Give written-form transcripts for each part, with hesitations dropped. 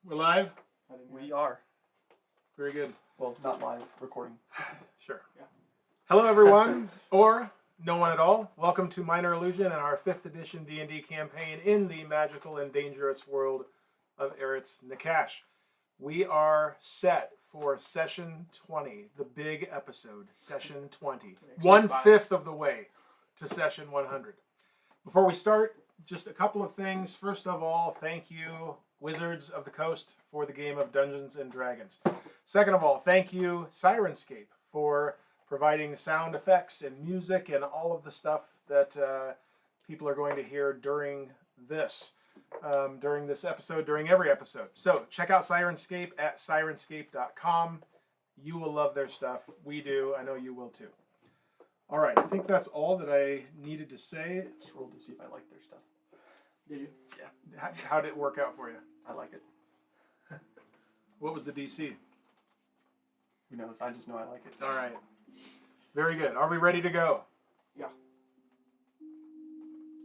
We're live? We are. Very good. Well, not live, recording. Sure. Yeah. Hello, everyone, or no one at all. Welcome to Minor Illusion and our 5th edition D&D campaign in the magical and dangerous world of Eretz Nakash. We are set for Session 20, the big episode, Session 20. 1/5 of the way to Session 100. Before we start, just a couple of things. First of all, thank you, Wizards of the Coast, for the game of Dungeons and Dragons. Second of all, thank you, Syrinscape, for providing sound effects and music and all of the stuff that people are going to hear during this episode, during every episode. So check out Syrinscape at Syrinscape.com. You will love their stuff. We do. I know you will too. All right, I think that's all that I needed to say. Just rolled to see if I like their stuff. Did you? Yeah. How did it work out for you? I like it. What was the DC? Who knows? I just know I like it. All right. Very good. Are we ready to go? Yeah.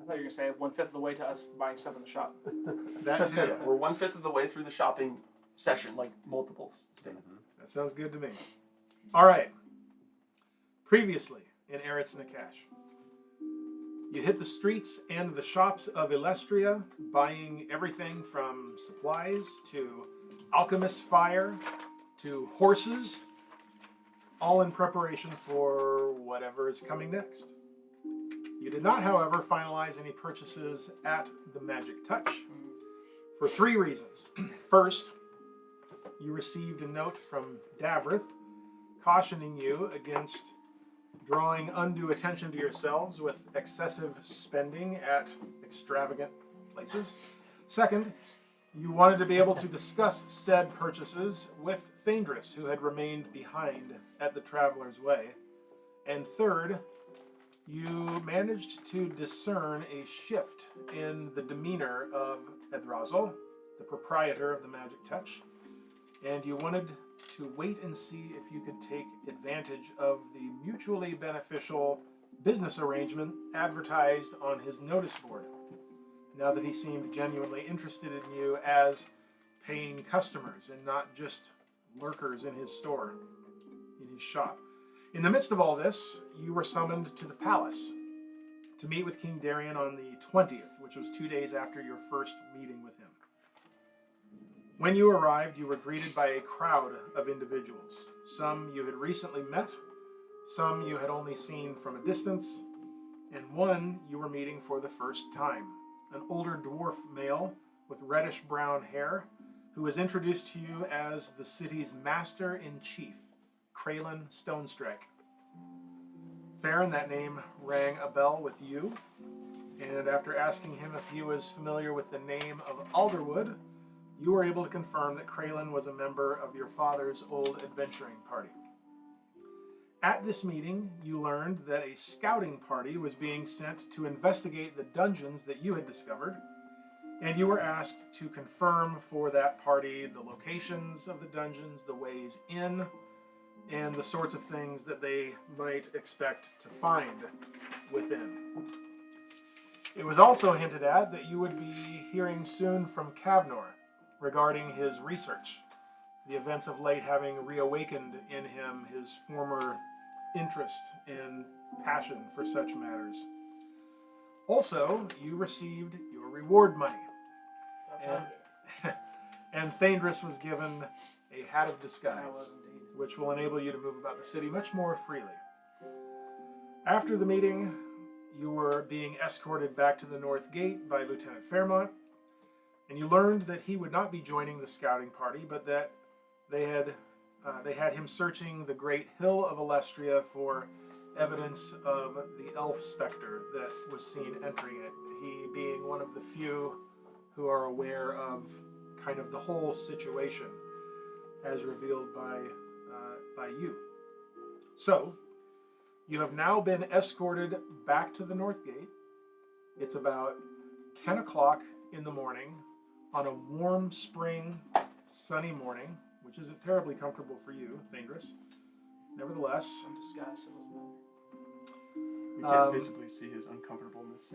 I thought you were going to say 1/5 of the way to us buying stuff in the shop. That too. Yeah, we're 1/5 of the way through the shopping session, like multiples. That sounds good to me. All right. Previously in Eretz Nakash, you hit the streets and the shops of Elestria, buying everything from supplies to alchemist fire to horses, all in preparation for whatever is coming next. You did not, however, finalize any purchases at the Magic Touch for 3 reasons. First, you received a note from Davrith cautioning you against drawing undue attention to yourselves with excessive spending at extravagant places. Second, you wanted to be able to discuss said purchases with Thaèndrys, who had remained behind at the Traveler's Way. And third, you managed to discern a shift in the demeanor of Edrazel, the proprietor of the Magic Touch, and you wanted to wait and see if you could take advantage of the mutually beneficial business arrangement advertised on his notice board, now that he seemed genuinely interested in you as paying customers and not just lurkers in his store, in his shop. In the midst of all this, you were summoned to the palace to meet with King Darian on the 20th, which was 2 days after your first meeting with him. When you arrived, you were greeted by a crowd of individuals. Some you had recently met, some you had only seen from a distance, and one you were meeting for the first time. An older dwarf male with reddish-brown hair, who was introduced to you as the city's Master-in-Chief, Kraylin Stonestrike. Farryn, that name rang a bell with you, and after asking him if he was familiar with the name of Alderwood, you were able to confirm that Kraylin was a member of your father's old adventuring party. At this meeting, you learned that a scouting party was being sent to investigate the dungeons that you had discovered, and you were asked to confirm for that party the locations of the dungeons, the ways in, and the sorts of things that they might expect to find within. It was also hinted at that you would be hearing soon from Kavnor regarding his research, the events of late having reawakened in him his former interest and passion for such matters. Also, you received your reward money. And Thaèndrys was given a hat of disguise, which will enable you to move about the city much more freely. After the meeting, you were being escorted back to the North Gate by Lieutenant Fairmont, and you learned that he would not be joining the scouting party, but that they had him searching the great hill of Elestria for evidence of the elf specter that was seen entering it, he being one of the few who are aware of kind of the whole situation as revealed by you. So, you have now been escorted back to the North Gate. It's about 10 o'clock in the morning on a warm spring, sunny morning, which isn't terribly comfortable for you, Thaèndrys. Nevertheless, I'm disgusted. It doesn't matter. We can't visibly see his uncomfortableness.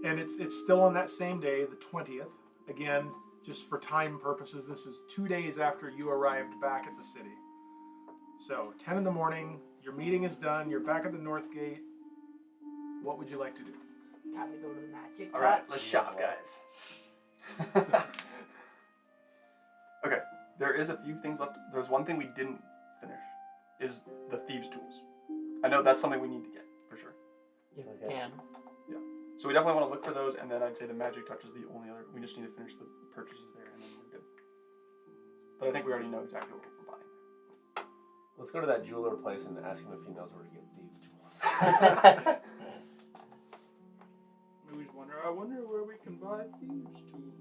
and it's still on that same day, the 20th. Again, just for time purposes, this is 2 days after you arrived back at the city. So 10 in the morning, your meeting is done, you're back at the North Gate. What would you like to do? Time to go to the magic. All right, touch. let's shop, guys. Okay, there is a few things left. There's one thing we didn't finish, is the thieves' tools. I know that's something we need to get for sure. If we Okay. can. So we definitely want to look for those, and then I'd say the magic touch is the only other. We just need to finish the purchases there, and then we're good. But I think we already know exactly what we're buying. Let's go to that jeweler place and ask him if he knows where to get thieves' tools. We just wonder. I wonder where we can buy thieves' tools.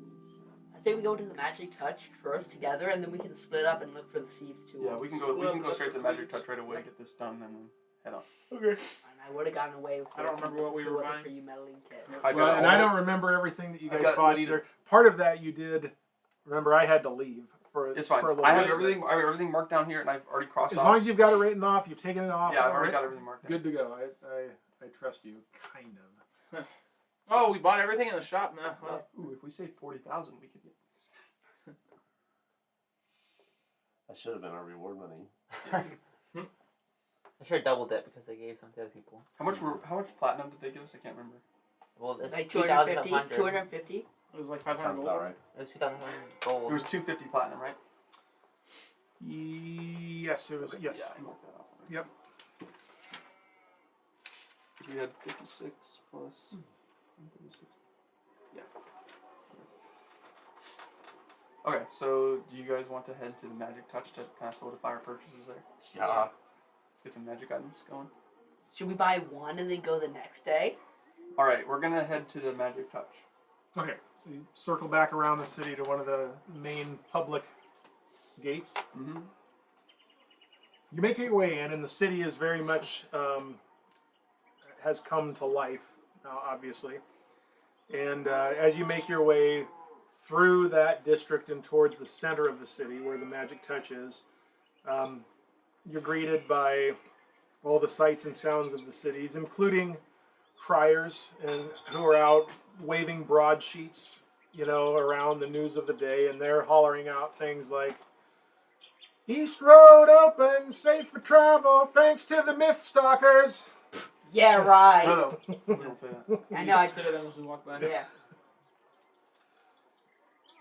I say we go to the magic touch first together, and then we can split up and look for the thieves too. Yeah, we can go. We can go straight to the magic touch right away, get this done, and then head on. Okay. And I would have gotten away with it. I don't remember what we if it were wasn't buying. for you meddling kids. I Well, got and all- I don't remember everything that you I guys got bought listed. either. Part of that you did. Remember, I had to leave for It's for fine. a little I have bit. everything. I have everything marked down here, and I've already crossed As off. long as you've got it written off, you've taken it off. Yeah, I've already right? got everything marked down. Good to go. I trust you, kind of. Oh, we bought everything in the shop now. Well, Ooh, if we save 40,000, we could get. That should have been our reward money. I should have doubled it because they gave some to other people. How much platinum did they give us? I can't remember. Well, it's Like 2,500. 250? it was like 500 Sounds gold. about right. It was 2,500 It gold. was 250 platinum, right? Yes, it was. Yes. Yeah, I marked that off. Yep. We had 56 plus 36. Yeah. Okay, so do you guys want to head to the magic touch to kind of solidify our purchases there? Yeah. Get some magic items going. Should we buy one and then go the next day? All right, we're gonna head to the magic touch. Okay, so you circle back around the city to one of the main public gates. Mm-hmm. You make your way in, and the city is very much has come to life now, obviously. And as you make your way through that district and towards the center of the city, where the magic touch is, you're greeted by all the sights and sounds of the cities, including criers and who are out waving broadsheets, around the news of the day, and they're hollering out things like, "East Road open, safe for travel, thanks to the Myth Stalkers." Yeah, right. No, we don't say that. I know. Spit at them as we walk by. Yeah.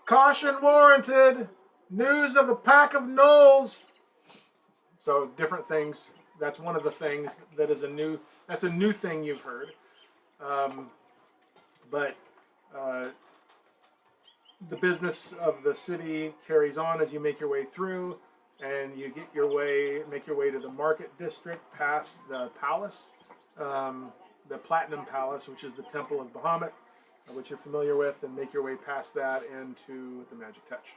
"Caution warranted, news of a pack of gnolls." So different things. That's one of the things that's a new thing you've heard. But the business of the city carries on as you make your way through, and you make your way to the market district, past the palace, the Platinum Palace, which is the Temple of Bahamut, which you're familiar with, and make your way past that into the Magic Touch.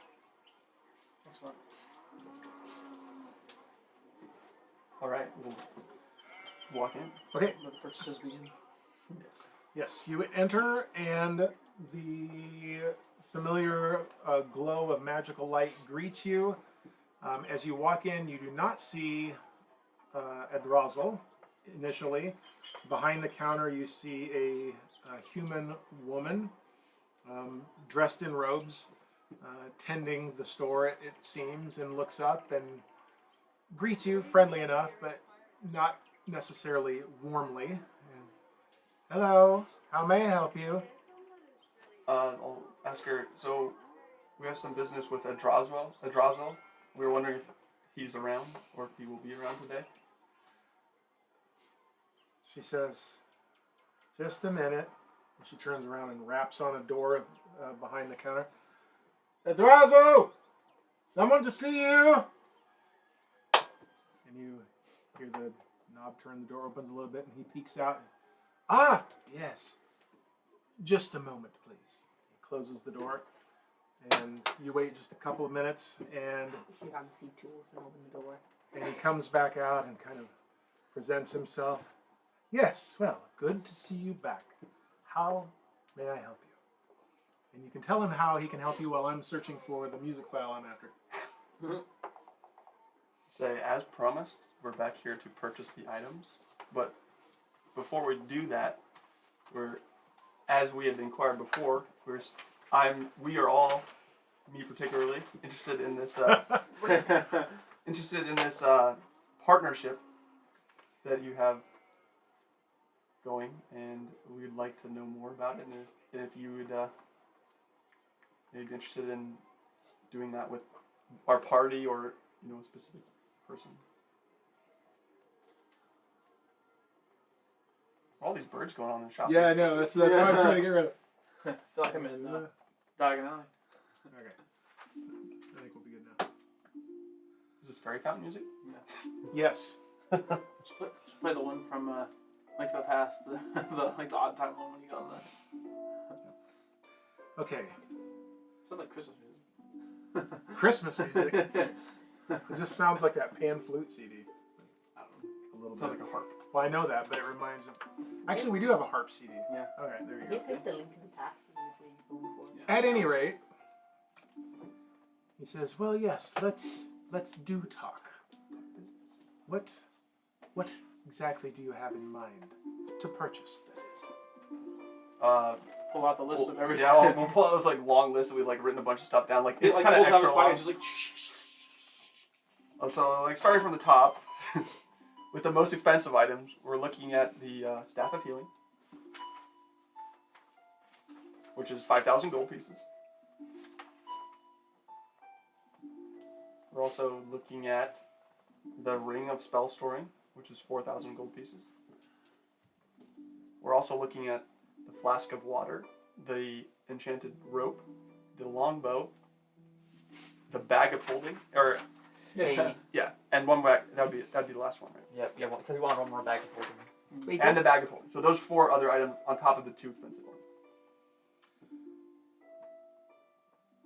Excellent. All right, we'll walk in. Okay. Let the purchases begin. Yes, you enter, and the familiar glow of magical light greets you. As you walk in, you do not see Edrazel initially. Behind the counter, you see a human woman dressed in robes, tending the store, it seems, and looks up and greets you, friendly enough, but not necessarily warmly. And, "Hello, how may I help you?" I'll ask her. So we have some business with Edrazel. We were wondering if he's around or if he will be around today. She says, "Just a minute." And she turns around and raps on a door behind the counter. "Edrazo! Someone to see you!" And you hear the knob turn, the door opens a little bit, and he peeks out. "Ah, yes. Just a moment, please." He closes the door, and you wait just a couple of minutes, and She got the tools and open the door. he comes back out and kind of presents himself. "Yes, well, good to see you back. How may I help you?" And you can tell him how he can help you while I'm searching for the music file I'm after. Say, as promised, we're back here to purchase the items. But before we do that, as we had inquired before, we are all me particularly, interested in this partnership that you have going, and we'd like to know more about it, and if you would maybe be interested in doing that with our party or a specific person. All these birds going on in the shop. Yeah, I know. That's what I'm trying to get rid of. I feel like I'm in Diagon Alley. Okay. I think we'll be good now. Is this fairy fountain music? Yes. Just play the one from Link to the Past, the the odd time one when you got on the. Okay. Sounds like Christmas music. Christmas music. It just sounds like that pan flute CD. I don't know. A little Sounds bit. like a harp. Well, I know that, but it reminds of. Actually, we do have a harp CD. Yeah. All right, there I you think go. it's the Link to the Past is what you're going for. Yeah. At any rate, he says, "Well, yes, let's do talk. What exactly do you have in mind to purchase? That is." Pull out the list of everything. Yeah, we'll pull out this long list that we've written a bunch of stuff down. Like it's like kind of pulls out extra his pocket long. and just like. So starting from the top, with the most expensive items, we're looking at the Staff of Healing, which is 5,000 gold pieces. We're also looking at the Ring of Spell Storing, which is 4,000 gold pieces. We're also looking at the Flask of Water, the Enchanted Rope, the Longbow, the Bag of Holding, or yeah, and one bag. That'd be the last one, right? Yep, yeah, because we want one more bag of holding. Wait, And the Bag of Holding. So those 4 other items on top of the 2 expensive ones.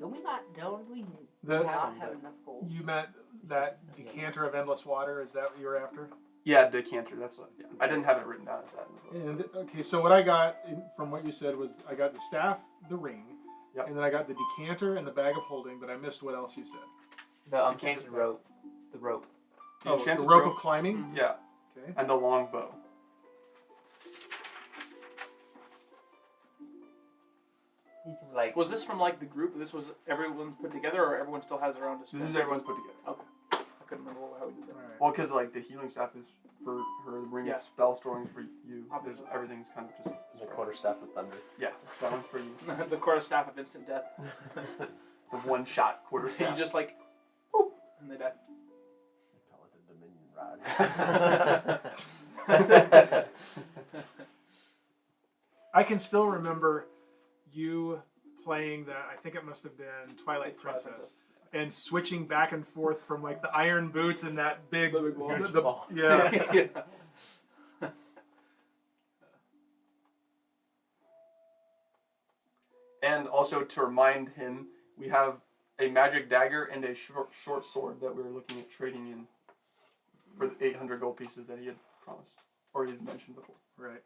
don't we The- not have enough gold? You meant that decanter of endless water? Is that what you were after? Yeah, decanter. That's what. Yeah. I didn't have it written down as that. And okay, so what I got from what you said was I got the staff, the ring, Yep. and then I got the decanter and the bag of holding, but I missed what else you said. The enchanted rope. The rope. The The enchanted rope of climbing. Yeah, Okay. and the longbow. These are like. Was this from like the group? This was everyone put together, or everyone still has their own display? This is everyone's put together. Okay. I couldn't remember how we did that. All right. Well, because like the healing staff is for her, the ring Yeah. of spell storing is for you. There's Obviously. everything's kind of just The quarterstaff of thunder. yeah. That one's for you. The quarterstaff of instant death. The one shot quarter You staff. just like, boop, and they die. They call it the Dominion Rod. I can still remember you playing that. I think it must have been Twilight Princess. And switching back and forth from like the iron boots and that big, The big ball. Huge ball. yeah. Yeah. And also to remind him, we have a magic dagger and a short sword that we were looking at trading in for the 800 gold pieces that he had promised or he had mentioned before. Right.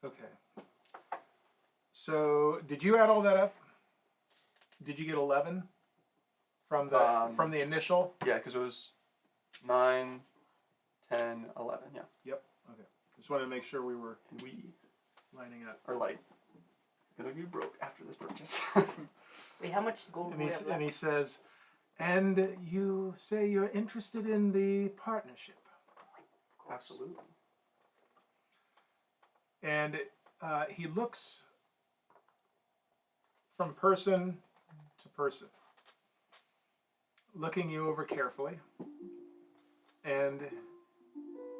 Okay. So, did you add all that up? Did you get 11 from the initial? Yeah, because it was 9, 10, 11. Yeah, Yep. Okay. Just wanted to make sure we were and we lining up. are like gonna be broke after this purchase. Wait, how much gold do we have And left? he says, and you say you're interested in the partnership. Absolutely. And he looks from person to person, looking you over carefully. And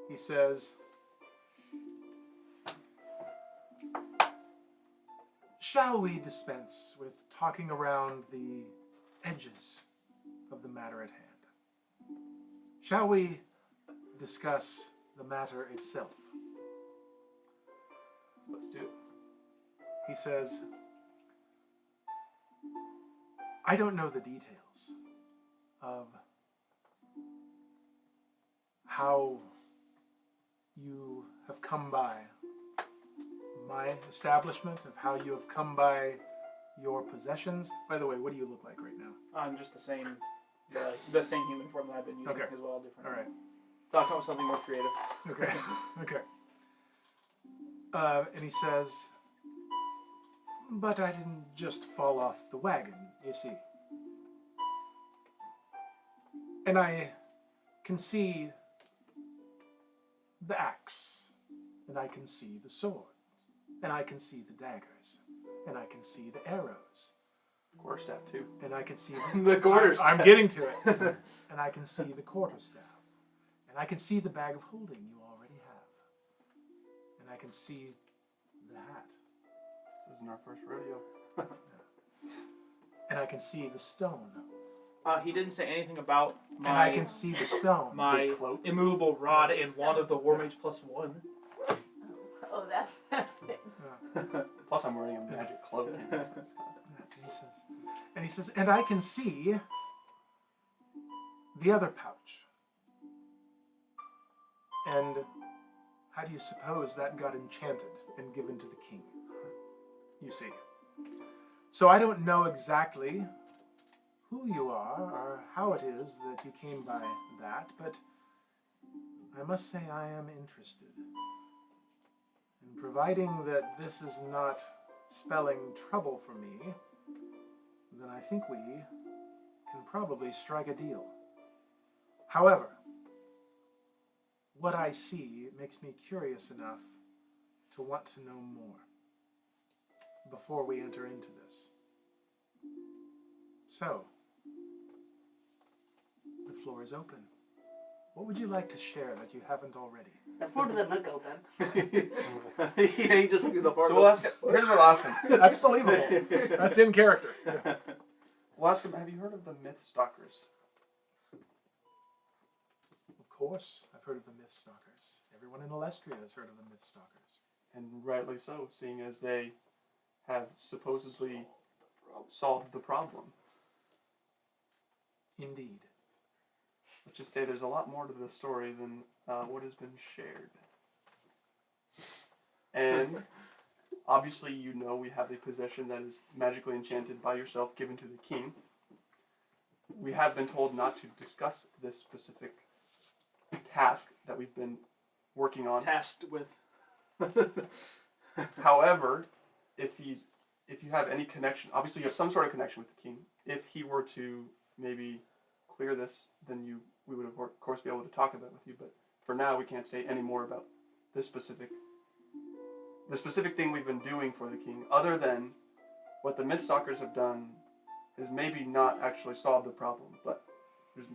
he says, shall we dispense with talking around the edges of the matter at hand? Shall we discuss the matter itself? Let's do it. He says, I don't know the details of how you have come by my establishment, of how you have come by your possessions. By the way, what do you look like right now? I'm just the same human form that I've been using Okay. as well. Different. All right. Thought I'd come up with something more creative. Okay. Okay. And he says, But I didn't just fall off the wagon, you see. And I can see the axe, and I can see the sword, and I can see the daggers, and I can see the arrows, Quarterstaff too. and I can see The quarterstaff. I'm getting to it. And I can see the quarterstaff, and I can see the bag of holding you already have, and I can see the hat, This isn't our first rodeo. and I can see the stone, He didn't say anything about and I my can see the stone. my The cloak? immovable rod and wand of the War Mage +1. Oh, that's it. Plus, I'm wearing a magic cloak. And he says, and I can see the other pouch. And how do you suppose that got enchanted and given to the king? You see. So I don't know exactly who you are or how it is that you came by that, but I must say I am interested. And providing that this is not spelling trouble for me, then I think we can probably strike a deal. However, what I see makes me curious enough to want to know more before we enter into this. So, the floor is open. What would you like to share that you haven't already? The foot of the nook open. He just looked at the So we'll ask. Here's what we'll ask him. That's believable. That's in character. We'll ask him. Have you heard of the Myth Stalkers? Of course, I've heard of the Myth Stalkers. Everyone in Elestria has heard of the Myth Stalkers. And rightly so, seeing as they have supposedly solved the problem. Indeed. Let's just say there's a lot more to the story than what has been shared. And obviously, you know we have a possession that is magically enchanted by yourself, given to the king. We have been told not to discuss this specific task that we've been working on. Tasked with. However, if you have any connection, obviously you have some sort of connection with the king. If he were to maybe clear this, then we would of course be able to talk about it with you. But for now, we can't say any more about the specific thing we've been doing for the king, other than what the Mythstalkers have done is maybe not actually solve the problem, but there's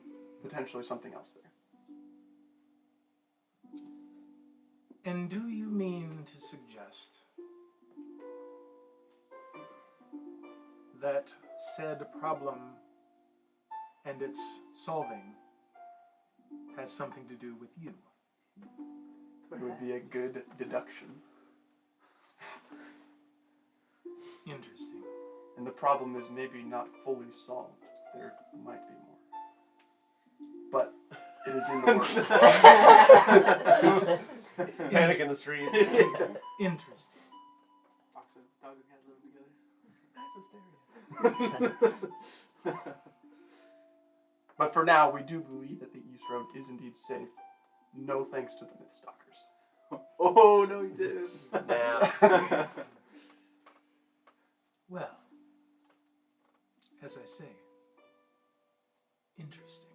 potentially something else there. And do you mean to suggest that said problem and its solving has something to do with you? It would be a good deduction. Interesting. And the problem is maybe not fully solved. There might be more. But it is in the works. Panic in the streets. Interesting. Fox and dog and cat living together. But for now, we do believe that the East Road is indeed safe. No thanks to the Mythstalkers. Oh, no, he did. Now, Well, as I say, interesting.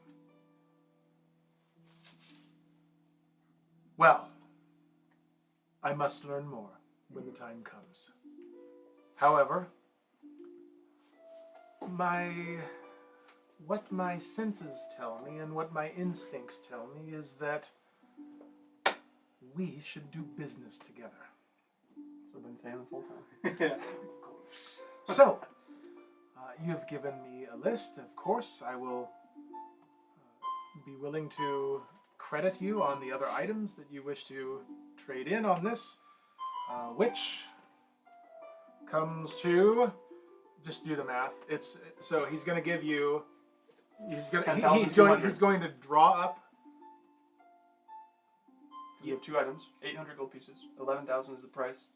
Well, I must learn more when the time comes. However, what my senses tell me and what my instincts tell me is that we should do business together. So I've been saying this whole time. Of course. So, you've given me a list. Of course, I will be willing to credit you on the other items that you wish to trade in on this, which comes to, just do the math. It's so he's going to give you. He's going to draw up. You have two items, 800 gold pieces. 11,000 is the price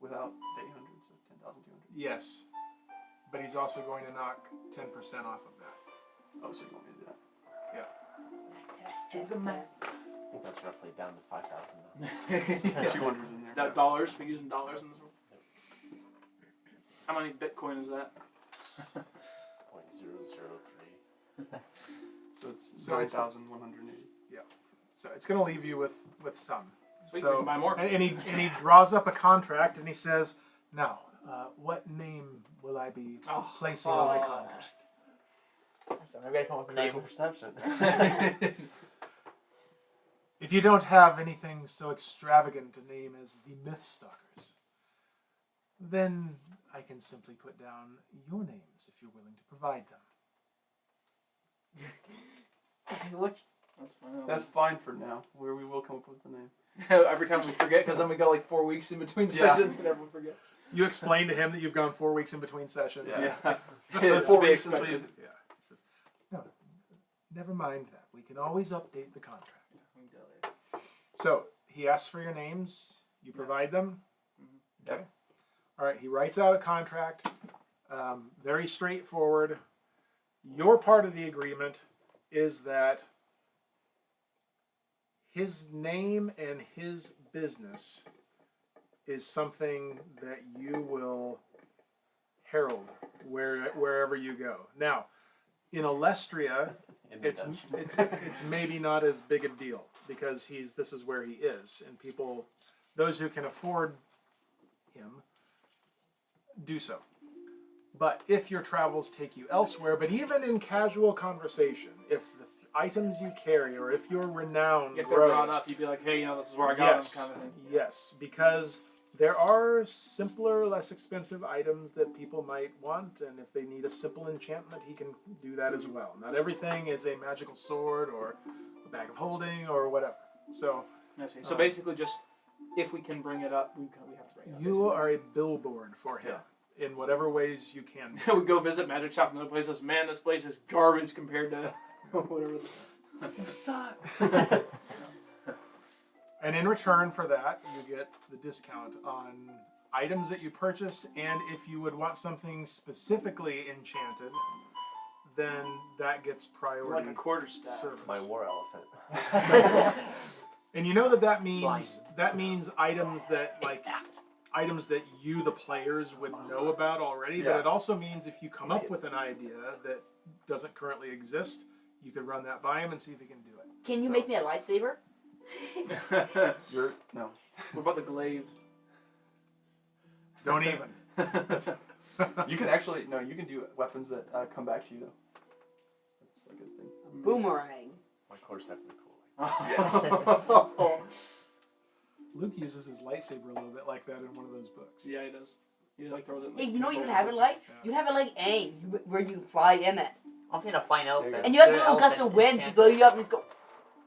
without the 800, so 10,200. Yes, but he's also going to knock 10% off of that. Oh, so you want me to do that? Do the math. I think that's roughly down to 5,000 now. 200 in there. Dollars. We're using dollars in this one. How many Bitcoin is that? 0.003. So it's So 9,180. So it's going to leave you with some. Sweet, we So can buy more. and he draws up a contract and he says, "Now, what name will I be placing on my contract?" Maybe I come up with a name. Critical perception. If you don't have anything so extravagant a name as the Mythstalkers, then I can simply put down your names if you're willing to provide them. Which That's fine. That's fine for now. We will come up with the name. Every time we forget, because then we go like 4 weeks in between Yeah. sessions and everyone forgets. You explain to him that you've gone 4 weeks in between sessions. Yeah. That's 4 to be weeks since expected. we- Yeah. He says, "No, never mind that. We can always update the contract." So he asks for your names. You provide them. Mm-hmm. Yep. All right. He writes out a contract. Very straightforward. Your part of the agreement is that his name and his business is something that you will herald wherever you go. Now, in Elestria, it's maybe not as big a deal because this is where he is, and those who can afford him, do so. But if your travels take you elsewhere, but even in casual conversation, if the items you carry or if your renown If they're grows, brought up, you'd be like, hey, this is where I got yes, them, kind of thing. yes, because there are simpler, less expensive items that people might want, and if they need a simple enchantment, he can do that as well. Not everything is a magical sword or a bag of holding or whatever. So, I see. So basically, just if we can bring it up, we have to bring it up. you are a billboard for him in whatever ways you can. We go visit Magic Shop in other places. Man, this place is garbage compared to whatever. you suck. And in return for that, you get the discount on items that you purchase, and if you would want something specifically enchanted, then that gets priority. Like a quarter staff. service. My war elephant. And you know that means items that you, the players, would know about already. But Yeah. it also means if you come up with an idea that doesn't currently exist, you could run that by him and see if he can do it. Can you So- make me a lightsaber? No. What about the glaive? Don't even. You can actually you can do weapons that come back to you though. That's a good thing. Boomerang. My core's definitely cool. Luke uses his lightsaber a little bit like that in one of those books. Yeah, he does. He like throws it. Hey, you know what you would controls have it it. like? Yeah. You'd have it like Aang, where you fly in it. I'm thinking a fine elephant. And you have the The little gust of elephant wind to enchanted. blow you up and just go.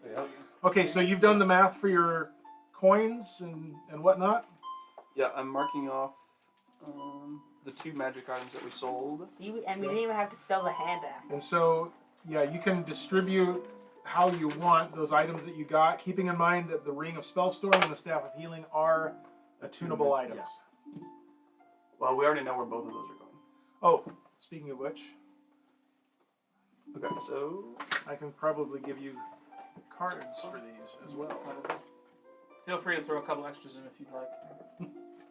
Yeah. Okay, so you've done the math for your coins and whatnot. Yeah, I'm marking off the 2 magic items that we sold. See, and we didn't even have to sell the hand axe. And so, yeah, you can distribute how you want those items that you got, keeping in mind that the Ring of Spellstorm and the Staff of Healing are attunable Mhm, items. Well, we already know where both of those are going. Oh, speaking of which, Okay, so I can probably give you cards for these as well. Feel free to throw a couple extras in if you'd like.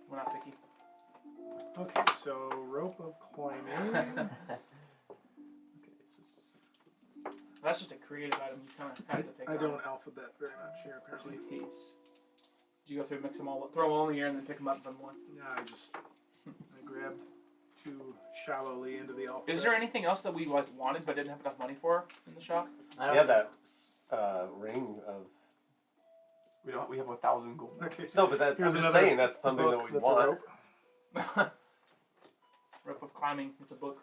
We're not picky. Okay, so Rope of Climbing. Okay, That's just a creative item. You kind of have to take. I out. don't alphabet very much here, apparently. Piece. Did you go through, mix them all, throw them all in the air, and then pick them up from one? Yeah, I grabbed too shallowly into the alphabet. Is there anything else that we wanted but didn't have enough money for in the shop? I don't We have that ring of. we have 1,000 gold. Okay, so No, but that's, here's I'm just another saying that's something book that we that's a want. rope. Rope of Climbing. It's a book.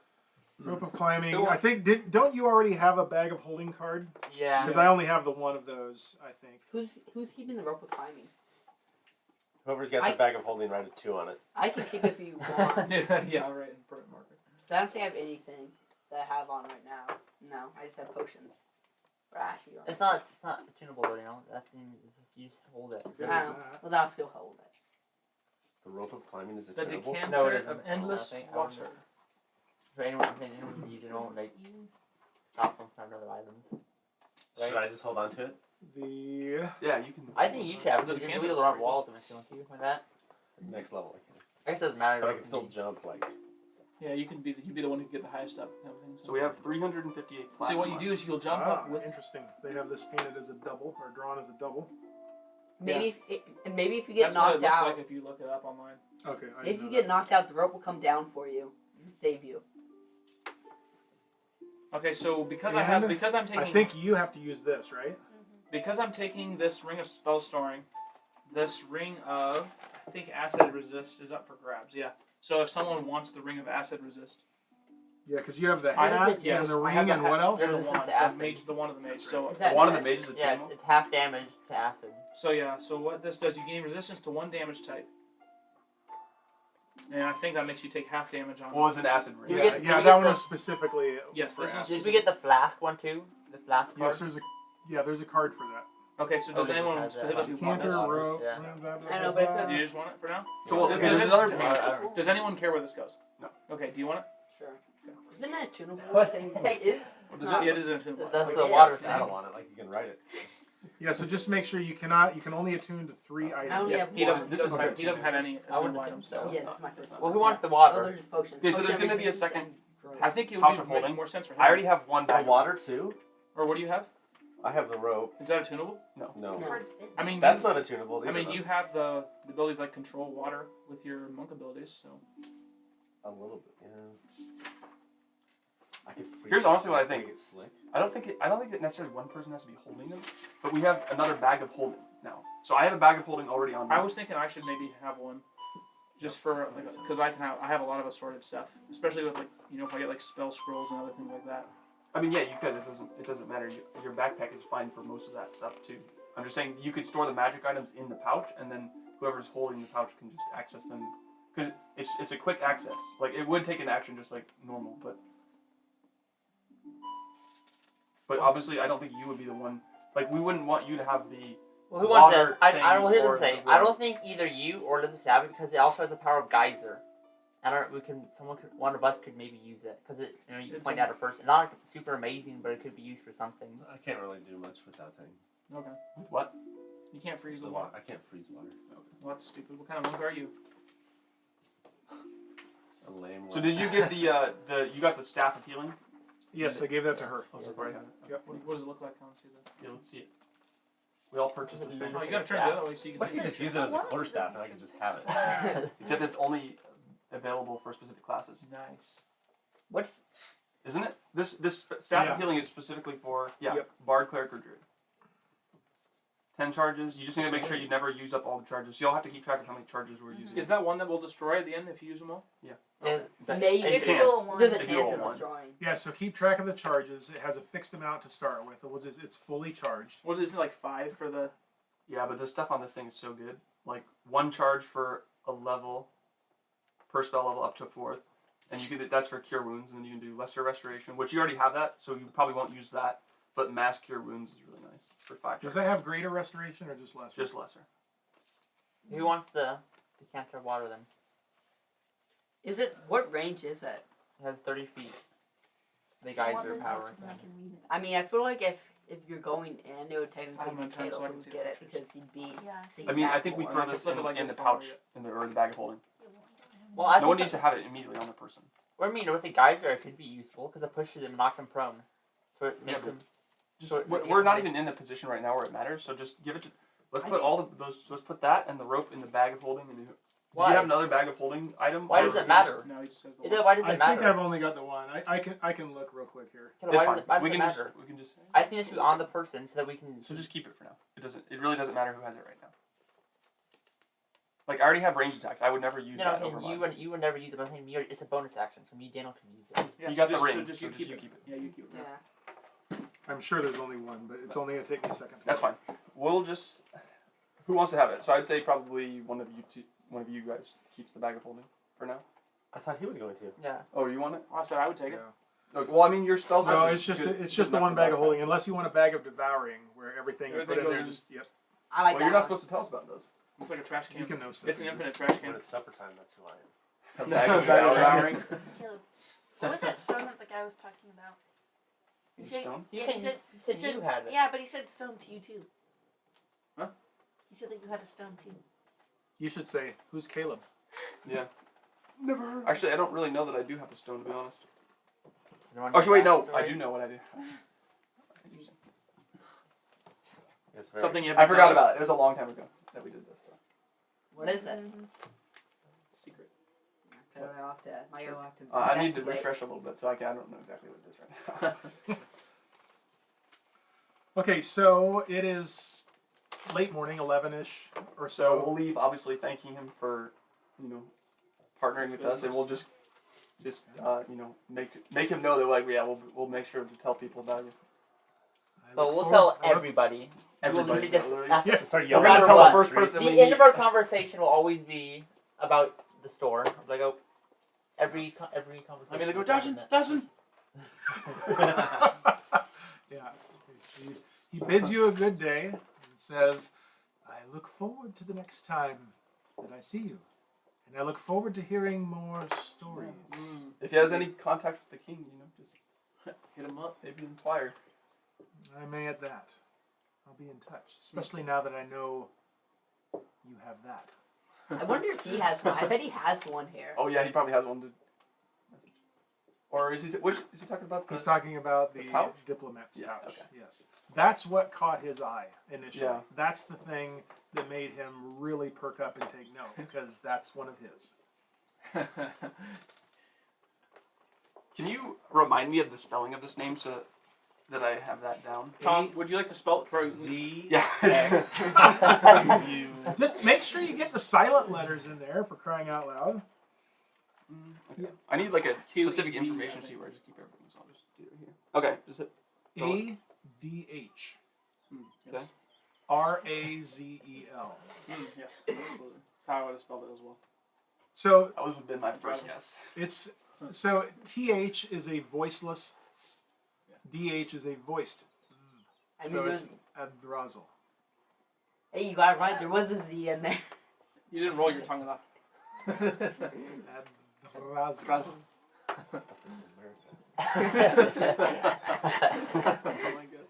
Rope of Climbing. Who- I think don't you already have a bag of holding card? Yeah. Because I only have the one of those. I think. Who's keeping the rope of climbing? Whoever's got I- the bag of holding, write a 2 on it. I can keep it if you want. Yeah, all right. And permanent marker. I don't think I have anything that I have on right now. No, I just have potions. But actually, It's not tunable, you know. That thing is just, you just hold it. There's Wow. that. Well, then I'll still hold it. The rope of climbing is The attunable. decanter No, it of isn't. endless I don't water. For anyone needs to know, like, stop them from other items. Right? Should I just hold on to it? The Yeah, you can. I think you should have it. The You can decanter's wheel around free. walls if you want to, like that. Next level, I can. I guess it doesn't matter. But I can still jump like. Yeah, you can you'd be the one who can get the highest up. Kind of thing. So we have 358 flat. So what you do is you'll jump up with. Interesting. They have this painted as a double or drawn as a double. Maybe maybe if you get That's what it knocked looks out, like if you look it up online. Okay. I if didn't you know get that. knocked out, the rope will come down for you and save you. Okay, so because And I'm taking I think you have to use this, right? because I'm taking this ring of spell storing, this ring of I think acid resist is up for grabs. Yeah. So if someone wants the ring of acid resist, Yeah, because you have the I hat have the- and the I have ring the and hat. what else? There's the Resistant wand, to acid. the one of the mage. So Is that One of the it? mages is Yeah, tunable. it's half damage to acid. So yeah, so what this does, you gain resistance to one damage type. And I think that makes you take half damage on What was an acid ring? You Yeah, get- yeah, you that get one the- was specifically. Yes, for this one's- acid. Did we get the flask one too? The flask card? Yes, there's a card for that. Okay, so does Okay, anyone has that. specifically want Canter, this? Water, rope, yeah. blah, blah, I know, blah, but if blah. Do you just want it for now? So well, Does okay, there's it- another does- page. Does anyone care where this goes? No. Okay, do you want it? Sure. Isn't that a tunable thing? Hey, Does not- It is a tunable. That's Like, the Yes. water Saddle thing. on it, like you can write it. Yeah, so just make sure you can only attune to 3 items. I only Yeah, have he doesn't. one. This is He doesn't have any I wouldn't items. assume so. Yeah, that's my first one. Well, who wants the Those water? are just potions. Okay, so there's Potion gonna be a resistance second and druid. I think it Pouch would of make holding. more sense for him. I already have one Oh, bag. water too? Or what do you have? I have the rope. Is that a tunable? No. No. I mean, That's not attunable I either. mean, you have the ability to like control water with your monk abilities. So A little bit, yeah. I could freeze Here's it, honestly what I make think. it slick. I don't think that necessarily one person has to be holding them, but we have another bag of holding now. So I have a bag of holding already on me. I was thinking I should maybe have one, just for like because I have a lot of assorted stuff, especially with like if I get like spell scrolls and other things like that. I mean, yeah, you could. It doesn't matter. Your backpack is fine for most of that stuff too. I'm just saying you could store the magic items in the pouch, and then whoever's holding the pouch can just access them. Because it's a quick access. Like it would take an action just like normal, but obviously I don't think you would be the one. Like we wouldn't want you to have the. Well, who wants water this? Well, here's what thing I'm saying. or I don't think either you or Elizabeth have it because it also has the power of geyser. One of us could maybe use it because you can It's point a- out a person. Not like super amazing, but it could be used for something. I can't really do much with that thing. Okay. With what? You can't freeze the The water. I can't freeze water. Well, that's stupid. What kind of monk are you? A lame So one. did you get the you got the staff of healing? Yes, I gave that to her. Oh, so far I have it. Yep. What does it look like? I don't see that. Yeah, let's see it. We all purchased the same. Oh, you gotta turn it the other way so you I can could see. just use it as a quarterstaff and I could just have it. Except it's only available for specific classes, Nice. What's isn't it? This staff Yeah. of healing is specifically for Yep. bard, cleric, or druid. 10 charges. You just need to make sure you never use up all the charges. So you'll have to keep track of how many charges we're using. Is that one that will destroy at the end if you use them all? And maybe Any If you chance. roll one. there's a If you chance roll of one. destroying. Yeah, so keep track of the charges. It has a fixed amount to start with. It's fully charged. What is it like 5 for the? Yeah, but the stuff on this thing is so good. Like 1 charge for a level, per spell level up to 4th, and you can that's for cure wounds, and then you can do lesser restoration, which you already have that, so you probably won't use that. But mass cure wounds is really nice for 5 Does charges. that have greater restoration or just less? Just lesser. who wants the decanter of water then? Is it what range is it? It has 30 feet. The geyser power thing. I mean, I feel like if you're going in, it would technically I'm be gonna turn so I Caleb can who see would get it the because he'd be. Yeah. thinking I mean, I back think we more. throw I this just look in, like in this the power, pouch, yeah. or the bag of holding. Well, I No one think needs to have it immediately on the person. Well, I mean, with the geyser, it could be useful because it pushes him and knocks him prone. So it makes Yeah, him. Just, So it we're makes we're it not like- even in the position right now where it matters, so just give it to. Let's I put think- all of those. Let's put that and the rope in the bag of holding. And do Why? you have another bag of holding item? Why or does it just- matter? No, he just says the It, one. why does it I matter? think I've only got the one. I can look real quick here. Why It's does fine. it, why does We it can matter? just. I think it should be on the person so that we can. So just keep it for now. It doesn't. It really doesn't matter who has it right now. Like I already have ranged attacks. I would never use No, I'm that saying over you mine. would never use it. But I'm saying it's a bonus action, so me, Daniel can use it. Yeah, You so got the just, ring, So just so you just keep you it. keep it. Yeah, you keep it. Yeah. I'm sure there's only one, but it's only gonna take me a second. That's fine. We'll just. Who wants to have it? So I'd say probably one of you guys keeps the bag of holding for now. I thought he was going to. Yeah. Oh, you want it? I said I would take it. Yeah. Okay, well, I mean, your spells. No, are it's just good- it's good just the enough one for bag of backpack. holding, unless you want a bag of devouring where everything you put Everything in there goes in. just yep. I like Well, that you're not one. supposed to tell us about those. It's like a trash can. You can know stuff. It's an infinite trash can. When it's supper time, that's who I am. A bag of Bag of devouring. Caleb, what was that stone that the guy was talking about? He said, Stone? You yeah, said, he said, you said you had it. yeah, but he said stone to you too. Huh? He said that you had a stone too. You should say, "Who's Caleb?" Yeah. Never heard. Actually, I don't really know that I do have a stone, to be honest. You want Actually, wait, your no, I backstory? do know what I do. It's very, Something you have I to forgot tell about it. It was a long time ago that we did this. So. What is it? Secret. I have to. I have to. I need to investigate. refresh a little bit, so I don't know exactly what it is right now. Okay, so it is late morning, 11ish or So we'll so. leave, obviously thanking him for, partnering with us, and we'll just make him know that we'll make sure to tell people about you. But we'll tell everybody. Everybody. We just, Literally. that's Yeah. start no yelling We're gonna matter tell what. the first person we The end meet. of our conversation will always be about the store. Like every conversation. I mean, they go, will Dawson, end Dawson. Yeah. He bids you a good day and says, I look forward to the next time that I see you. And I look forward to hearing more stories. If he has any contact with the king, just Hit him up. maybe inquire. I may at that. I'll be in touch, especially now that I know you have that. I wonder if he has one. I bet he has one here. Oh yeah, he probably has one to message. Or is he? Which is he talking about? He's talking about the pouch? diplomat's Yeah, pouch. okay. Yes, that's what caught his eye initially. Yeah. That's the thing that made him really perk up and take note because that's one of his. Can you remind me of the spelling of this name so that I have that down? Tom, would you like to spell it for Z Yeah. X U. Just make sure you get the silent letters in there for crying out loud. Okay. I need like a specific QED, information I think. sheet where I just keep everything, so I'll just do it here. Okay, just hit. ADH Yes. RAZEL. Yes, absolutely. How I would have spelled it as well. So That would have been my first guess. it's TH is a voiceless. DH is a voiced. I mean, So there's, it's Adrazel. hey, you got it right. There was a Z in there. You didn't roll your tongue enough. Adrazel. Oh my god.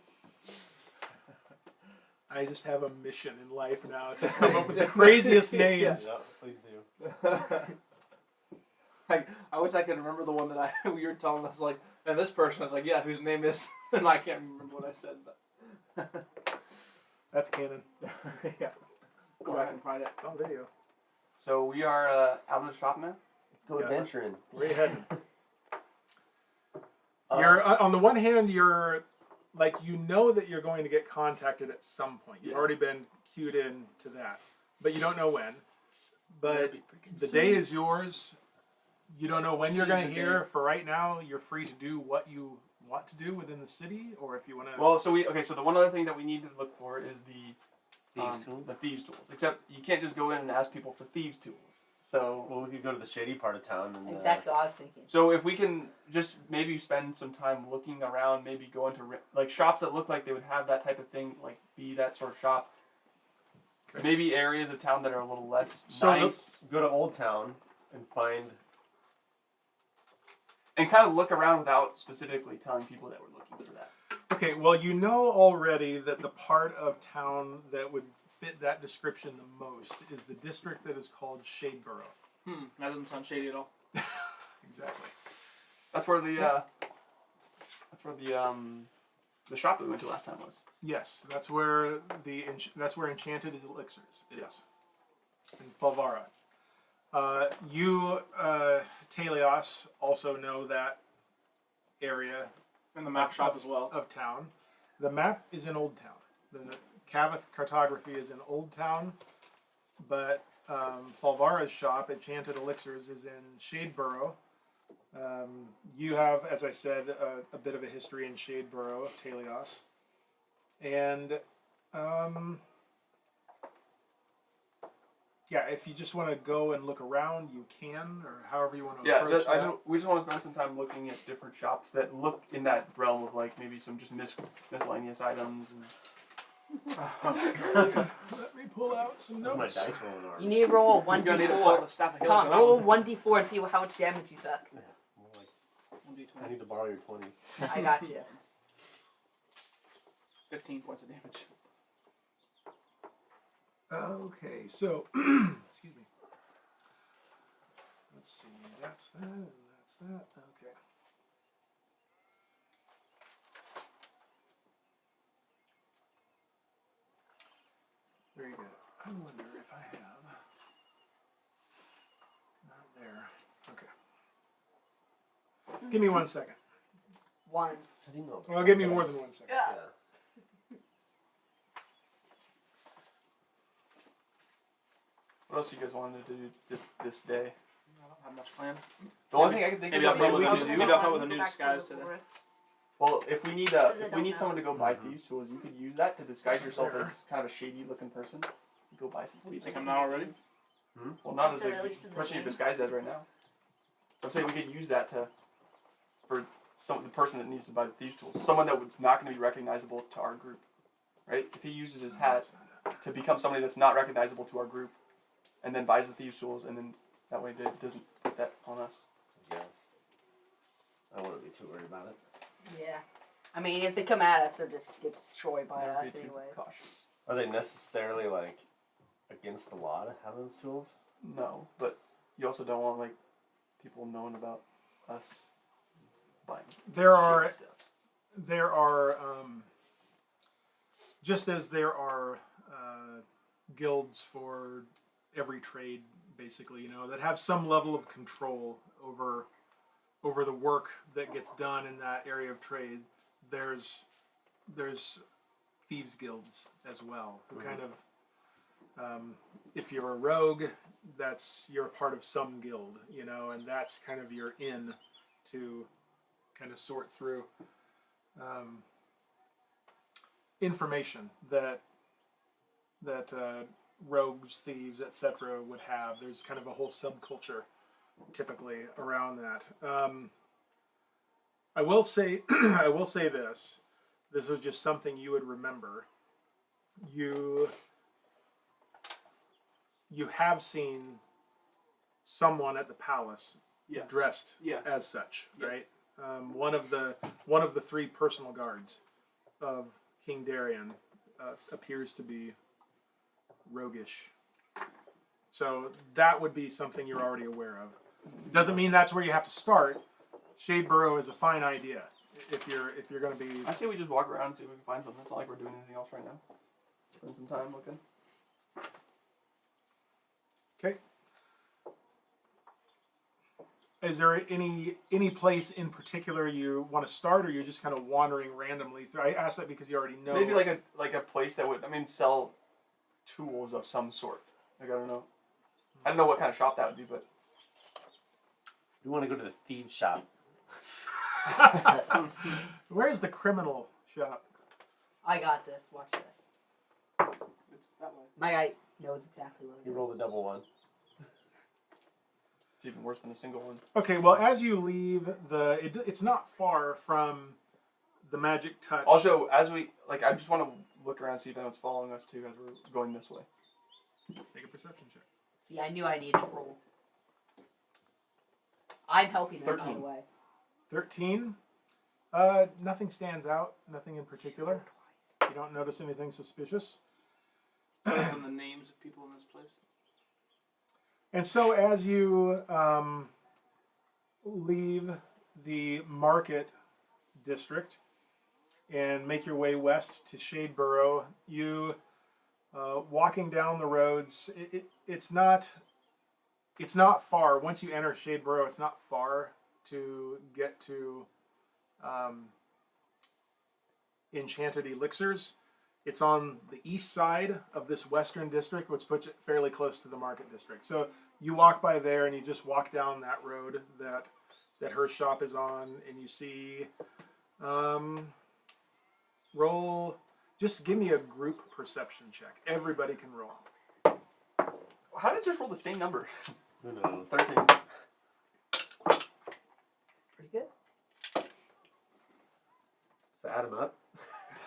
I just have a mission in life now to come up with the craziest names. Yeah, please do. I wish I could remember the one that you were telling us, like, and this person was like, yeah, whose name is, and I can't remember what I said, but. That's canon. Yeah. Go back and find it. It's on video. So we are out of the shop now. Let's go Yeah. adventuring. Where are you heading? You're on the one hand, you're like you know that you're going to get contacted at some point. You've Yeah. already been cued in to that, but you don't know when. But That'd be freaking the soon. day is yours. You don't know when you're Seize going to the hear. day. For right now, you're free to do what you want to do within the city, or if you want to. Well, so the one other thing that we need to look for is Thieves' tools? the thieves' tools. Except you can't just go in and ask people for thieves' tools. So Well, we could go to the shady part of town and Exactly what I was thinking. So if we can just maybe spend some time looking around, maybe go into like shops that look like they would have that type of thing, like be that sort of shop. Okay. Maybe areas of town that are a little less So nice, go to Old Town and find. and kind of look around without specifically telling people that we're looking for that. Okay, well, you know already that the part of town that would fit that description the most is the district that is called Shadeborough. That doesn't sound shady at all. Exactly. That's where the the shop that we went to last time was. Yes, that's where Enchanted Elixirs is. In Falvara. You, Taèlios, also know that area And the map shop as well. of town. The map is in Old Town. The Cavith cartography is in Old Town, but Falvara's shop, Enchanted Elixirs, is in Shadeborough. You have, as I said, a bit of a history in Shadeborough, Taèlios. And, yeah, if you just want to go and look around, you can, or however you want to Yeah, approach that. we just want to spend some time looking at different shops that look in that realm of like maybe some just miscellaneous items. Let me pull out some That's my notes. dice rolling You already. need to roll a You're gonna need to pull out 1d4. the staff of healing. Tom, roll a 1d4 and see how much damage you took. Yeah, more like, I need to borrow your 20s. I got you. 15 points of damage. Okay, so excuse me. let's see. That's that, and that's that. Okay. Very good. I wonder if I have. Not there. Okay. Give me 1 second. One. How do you know? Well, give me more than 1 second. Yeah. Yeah. What else do you guys wanted to do this day? I don't have much planned. The only thing I can think Maybe of I'll that come we with a could new, do. maybe I'll come with a Go new back to disguise the today. forest. Well, if we need Because I if we don't need know. someone to go buy thieves tools, you could use that to disguise yourself as kind of a shady looking person. You go buy some You thieves. think I'm not already? Well, not as Said a at least in the person you're game. disguised as right now. I'm saying we could use that for the person that needs to buy the thieves tools, someone that was not going to be recognizable to our group, right? If he uses his hat to become somebody that's not recognizable to our group, and then buys the thieves tools, and then that way it doesn't put that on us. Yes. I wouldn't be too worried about it. Yeah. I mean, if they come at us, they'll just get destroyed by Never us be too anyways. cautious. Are they necessarily like against the law to have those tools? No, but you also don't want like people knowing about us buying. There are shady stuff. there are just as there are guilds for every trade, basically, you know, that have some level of control over the work that gets done in that area of trade. There's thieves guilds as well, who kind of if you're a rogue, you're a part of some guild, you know, and that's kind of your in to kind of sort through information that rogues, thieves, etc. would have. There's kind of a whole subculture typically around that. I will say I will say this. This is just something you would remember. You have seen someone at the palace Yeah. dressed Yeah. as such, Yeah. right? One of the 3 personal guards of King Darian appears to be roguish. So that would be something you're already aware of. Doesn't mean that's where you have to start. Shadeborough is a fine idea if you're going to be. I say we just walk around and see if we can find something. It's not like we're doing anything else right now. Spend some time looking. Okay. Is there any place in particular you want to start, or you're just kind of wandering randomly through? I asked that because you already know. Maybe like a place that would sell tools of some sort. Like I don't know what kind of shop that would be, but We want to go to the thieves shop. Where's the criminal shop? I got this. Watch this. It's that way. My guy knows exactly what it You is. roll the double one. it's even worse than a single one. Okay, well, as you leave it's not far from the magic touch. Also, as we I just want to look around and see if anyone's following us too as we're going this way. Make a perception check. See, I knew I needed to roll. I'm helping them, by 13. the way. 13. Nothing stands out. Nothing in particular. You don't notice anything suspicious. Other than the names of people in this place. And so as you leave the market district and make your way west to Shadeborough, you walking down the roads. It's not far. Once you enter Shadeborough, it's not far to get to Enchanted Elixirs. It's on the east side of this western district, which puts it fairly close to the market district. So you walk by there and you just walk down that road that her shop is on, and you see roll. Just give me a group perception check. Everybody can roll. How did I just roll the same number? Who knows? 13. Pretty good. So add them up.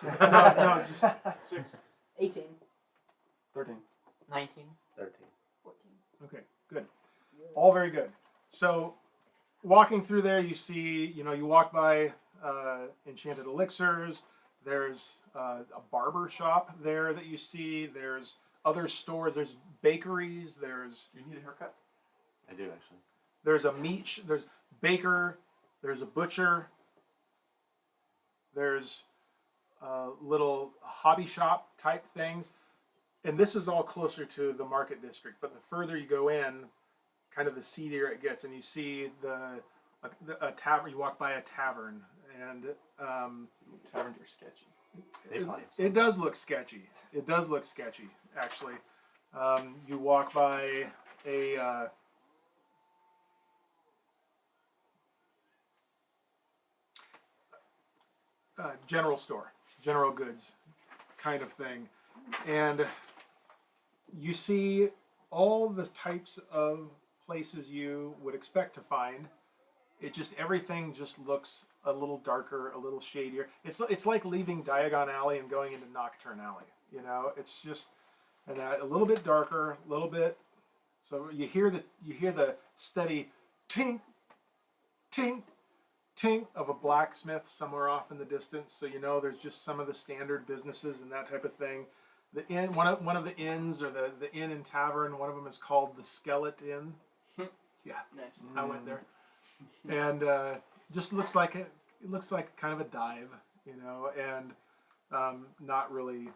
No, just 6. 18. 13. 19. 13. 14. okay. Good. All very good. So, walking through there, you see, you walk by Enchanted Elixirs. There's a barber shop there that you see. There's other stores. There's bakeries. There's You need a haircut? I do actually. There's a there's baker, there's a butcher, there's little hobby shop type things, and this is all closer to the market district. But the further you go in, kind of the seedier it gets, and you see a tavern. You walk by a tavern, and Taverns are sketchy. it does look sketchy. It does look sketchy, actually. You walk by a general store, general goods kind of thing, and you see all the types of places you would expect to find. Everything just looks a little darker, a little shadier. It's like leaving Diagon Alley and going into Nocturne Alley. You know, it's just a little bit darker, a little bit. So you hear the steady tink, tink, tink of a blacksmith somewhere off in the distance. So you know there's just some of the standard businesses and that type of thing. The inn, one of the inns, or the inn and tavern, one of them is called the Skeleton Inn. Yeah, Nice. I went there, and just looks like it looks like kind of a dive, you know, and not really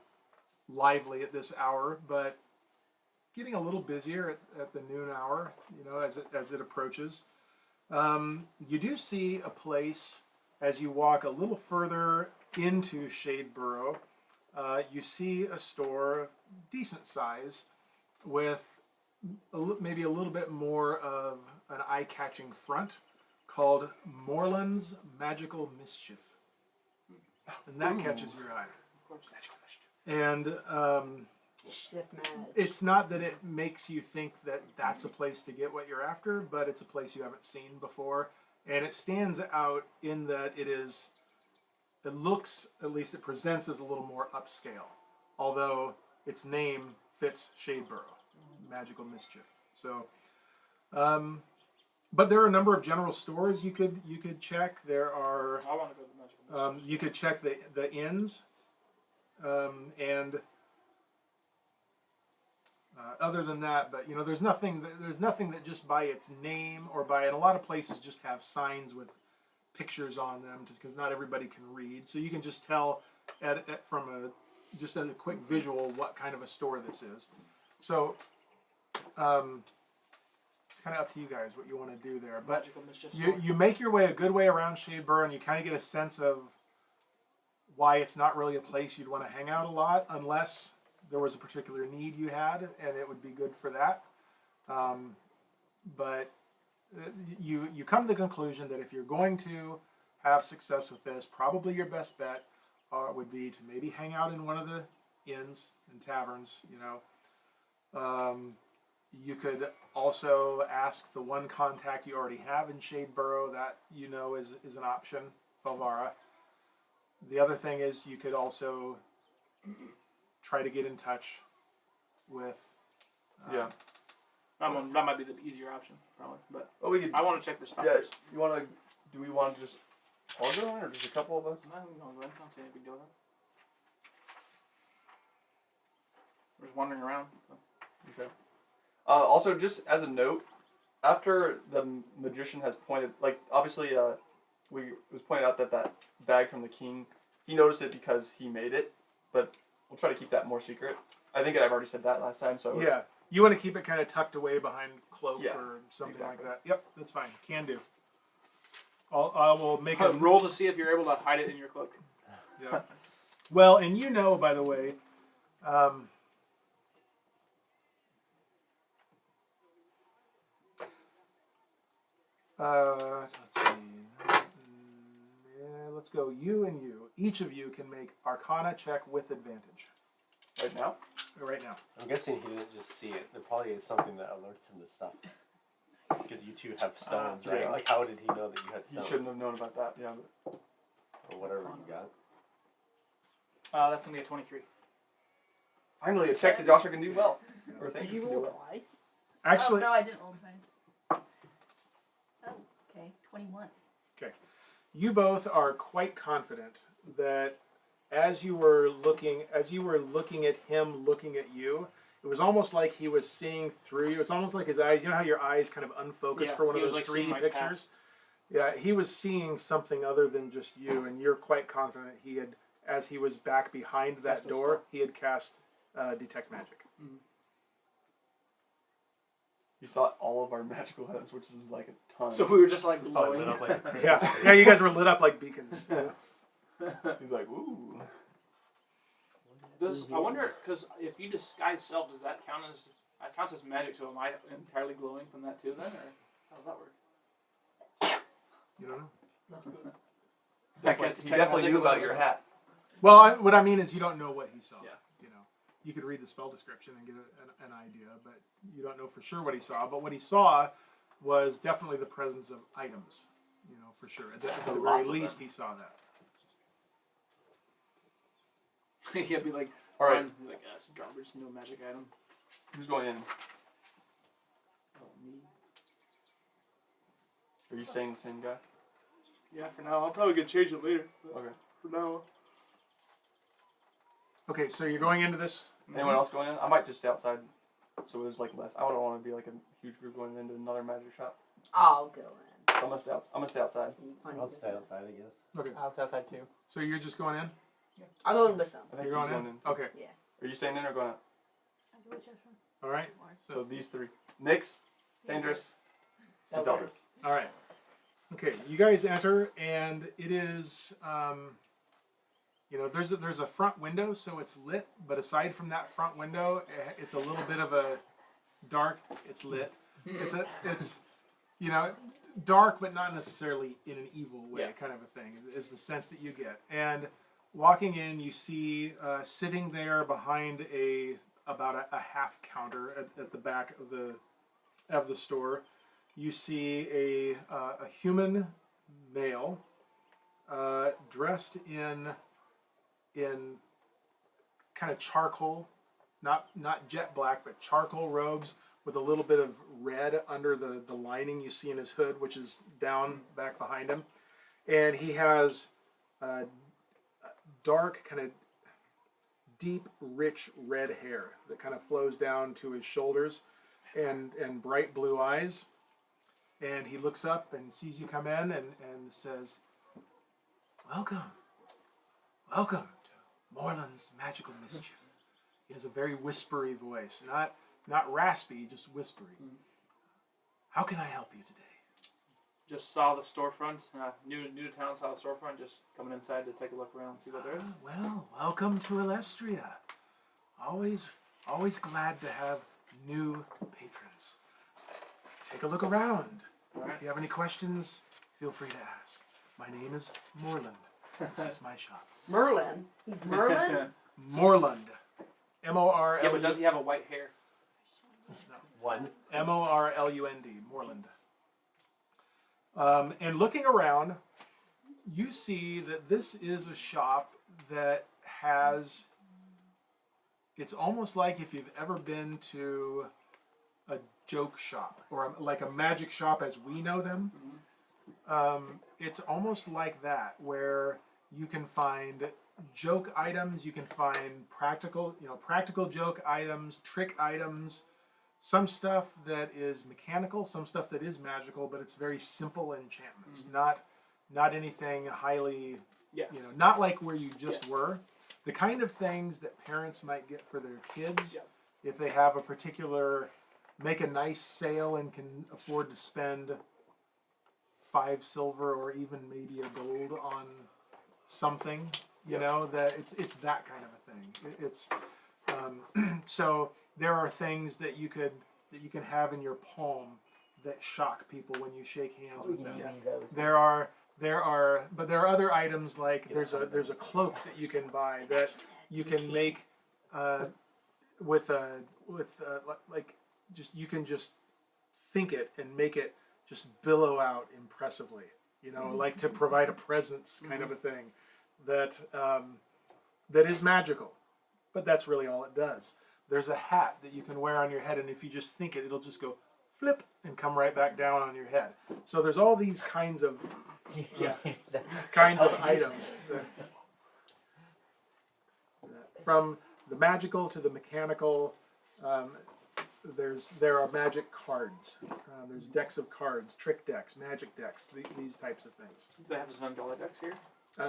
lively at this hour, but getting a little busier at the noon hour, you know, as it approaches. You do see a place as you walk a little further into Shadeborough. You see a store of decent size with maybe a little bit more of an eye-catching front called Moreland's Magical Mischief. And that catches your eye. Of course, magical mischief. And Shift match. it's not that it makes you think that that's a place to get what you're after, but it's a place you haven't seen before. And it stands out in that it looks, at least it presents as a little more upscale, although its name fits Shadeborough, Magical Mischief. So, but there are a number of general stores you could check. There are I want to go to the magical mischief. you could check the inns, and other than that, but you know, there's nothing that just by its name or by, and a lot of places just have signs with pictures on them, just because not everybody can read. So you can just tell from just a quick visual what kind of a store this is. So it's kind of up to you guys what you want to do there. But Magical mischief. you make your way a good way around Shadeborough, and you kind of get a sense of why it's not really a place you'd want to hang out a lot, unless there was a particular need you had, and it would be good for that. But you come to the conclusion that if you're going to have success with this, probably your best bet would be to maybe hang out in one of the inns and taverns. You know, you could also ask the one contact you already have in Shadeborough that you know is an option, Falvara. The other thing is you could also try to get in touch with. Yeah. That might be the easier option, probably. But Well, we could. I want to check the stuff Yeah. first. You want to? Do we want to just all go in, or just a couple of us? No, we can go in. I don't see any big deal there. We're just wandering around. So. Okay. Also, just as a note, after the magician has pointed, like obviously, it was pointed out that bag from the king, he noticed it because he made it, but we'll try to keep that more secret. I think I've already said that last time, so Yeah, you want to keep it kind of tucked away behind cloak Yeah, or something exactly. like that. Yep, that's fine. Can do. I will make a Roll to see if you're able to hide it in your cloak. Yeah. Well, and you know, by the way, let's see. Yeah, let's go. You and you. Each of you can make Arcana check with advantage right now. right now. I'm guessing he didn't just see it. There probably is something that alerts him to stuff. Because you two have stones, right? yeah. Like, how did he know that you had You stones? shouldn't have known about that. Yeah. But Or whatever you got. That's gonna be a 23. finally, a check that Joshua can do well. Or Did think you he can do roll well. twice? Actually, Oh, no, I didn't roll twice. Oh, okay. 21. you both are quite confident that as you were looking at him looking at you, It was almost like he was seeing through you. It's almost like his eyes. You know how your eyes kind of unfocus Yeah, for one he of was, those like, seeing 3D my pictures? past. Yeah, he was seeing something other than just you, and you're quite confident he had, as he was back behind that Cast a door, spell. he had cast Detect Magic. You saw all of our magical items, which is like a ton. So we were just like Probably glowing. lit up like a Christmas Yeah, tree. yeah, you guys were lit up like beacons. He's like, ooh. I wonder, because if you disguise self, does that count as magic? So am I entirely glowing from that too then, or how does that work? You don't know. He definitely knew about your hat. Well, what I mean is you don't know what he saw. Yeah. You know, you could read the spell description and get an idea, but you don't know for sure what he saw. But what he saw was definitely the presence of items. You know, for sure. At the very Lots of least, them. he saw that. He'd be like, All right, like, it's garbage, no magic item. who's going in? Oh, me. Are you saying the same guy? Yeah, for now. I'll probably get change it later. But Okay. for now. Okay, so you're going into this. Anyone else going in? I might just stay outside, so there's like less. I don't want to be like a huge group going into another magic shop. I'll go in. So I'm gonna stay outside. I'll stay outside, I guess. Okay, I was outside too. so you're just going in. I'll go in with some. I think You're he's going in. Okay, Are you staying in or going out? all right, So these three: Nyx, Thaèndrys, and Zeldreth. all right. Okay, you guys enter, and it is, you know, there's a front window, so it's lit. But aside from that front window, it's a little bit of a dark. It's lit. It's you know, dark, but not necessarily in an evil way, Yeah. kind of a thing. Is the sense that you get. And walking in, you see sitting there behind about a half counter at the back of the store. You see a human male dressed in kind of charcoal, not jet black, but charcoal robes with a little bit of red under the lining you see in his hood, which is down back behind him. And he has dark, kind of deep, rich red hair that kind of flows down to his shoulders, and bright blue eyes. And he looks up and sees you come in and says, welcome to Morland's Magical Mischief. He has a very whispery voice, not raspy, just whispery. How can I help you today? Just saw the storefront. New to town, saw the storefront. Just coming inside to take a look around, see what there is. Well, welcome to Elestria. Always glad to have new patrons. Take a look around. All right. If you have any questions, feel free to ask. My name is Moreland. This is my shop. Merlin. He's Merlin? Moreland. M-O-R-L-U. Yeah, but does he have a white hair? One. M-O-R-L-U-N-D. Moreland. And looking around, you see that this is a shop that has. It's almost like if you've ever been to a joke shop or like a magic shop as we know them. It's almost like that, where you can find joke items, you can find practical joke items, trick items, some stuff that is mechanical, some stuff that is magical, but it's very simple enchantments, not anything highly, not like where you just were. The kind of things that parents might get for their kids if they have a particular, make a nice sale and can afford to spend 5 silver or even maybe a gold on something, you know, that it's that kind of a thing. It's so there are things that you can have in your palm that shock people when you shake hands with them. There are other items like there's a cloak that you can buy that you can make you can just think it and make it just billow out impressively, you know, like to provide a presence kind of a thing that is magical, but that's really all it does. There's a hat that you can wear on your head, and if you just think it, it'll just go flip and come right back down on your head. So there's all these kinds of items from the magical to the mechanical, There are magic cards. There's decks of cards, trick decks, magic decks, these types of things. Do they have Svengala decks here?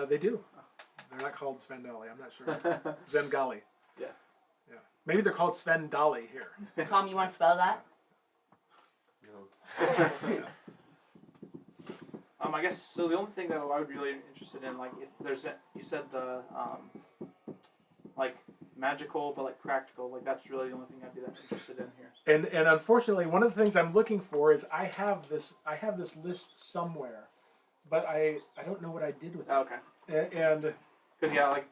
They do. They're not called Svendali. I'm not sure. Zemgali. Yeah. Yeah. Maybe they're called Svendali here. Tom, you want to spell that? No. I guess so. The only thing that I would be really interested in, like, if there's you said the like magical but like practical, like that's really the only thing I'd be that interested in here. And unfortunately, one of the things I'm looking for is I have this list somewhere, but I don't know what I did with it. Okay. And Because yeah, like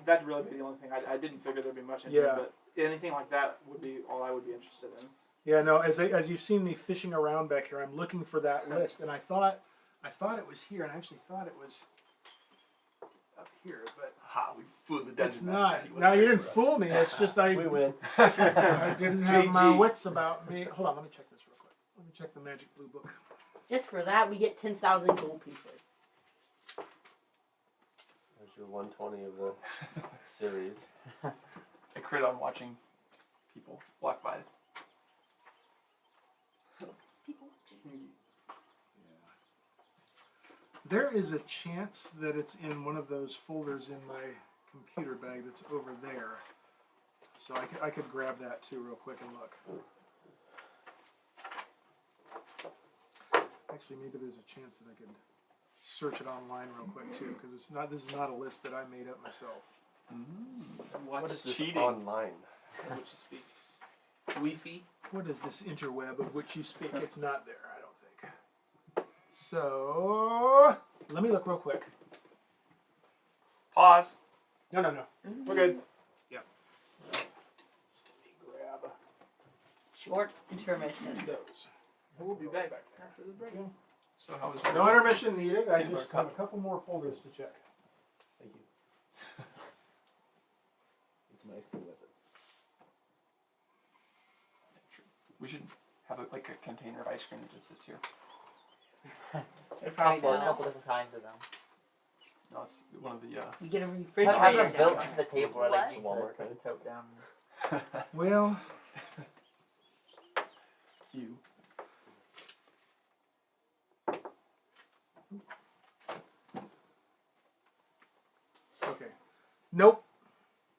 that'd really be the only thing. I didn't figure there'd be much in Yeah. here, but anything like that would be all I would be interested in. yeah, no, as you've seen me fishing around back here, I'm looking for that list, and I thought it was here, and I actually thought it was up here, but Ha! We fooled the it's dungeon not. master. He wasn't Now you ready didn't for us. fool me. It's just I We win. I didn't have my GG. wits about me. Hold on, let me check this real quick. Let me check the magic blue book. Just for that, we get 10,000 gold pieces. There's your 120 of the series. I crit on watching people walk by. People watching. There is a chance that it's in one of those folders in my computer bag that's over there. So I could grab that too real quick and look. Actually, maybe there's a chance that I could search it online real quick too, because this is not a list that I made up myself. What is this cheating? online? Which you speak. Wi-Fi. What is this interweb of which you speak? It's not there, I don't think. So let me look real quick. Pause. No. We're good. Yep. Let me grab Short intermission. those. We'll be back after the break. So how was No intermission needed. I just have a couple more folders to check. Thank you. It's nice to with it. We should have like a container of ice cream that just sits here. There's probably There you a go. couple different kinds of them. No, it's one of the. You get a Have refrigerator. them built down into there. the table, or like What? you Walmart can just tote down. Well, You. okay. Nope.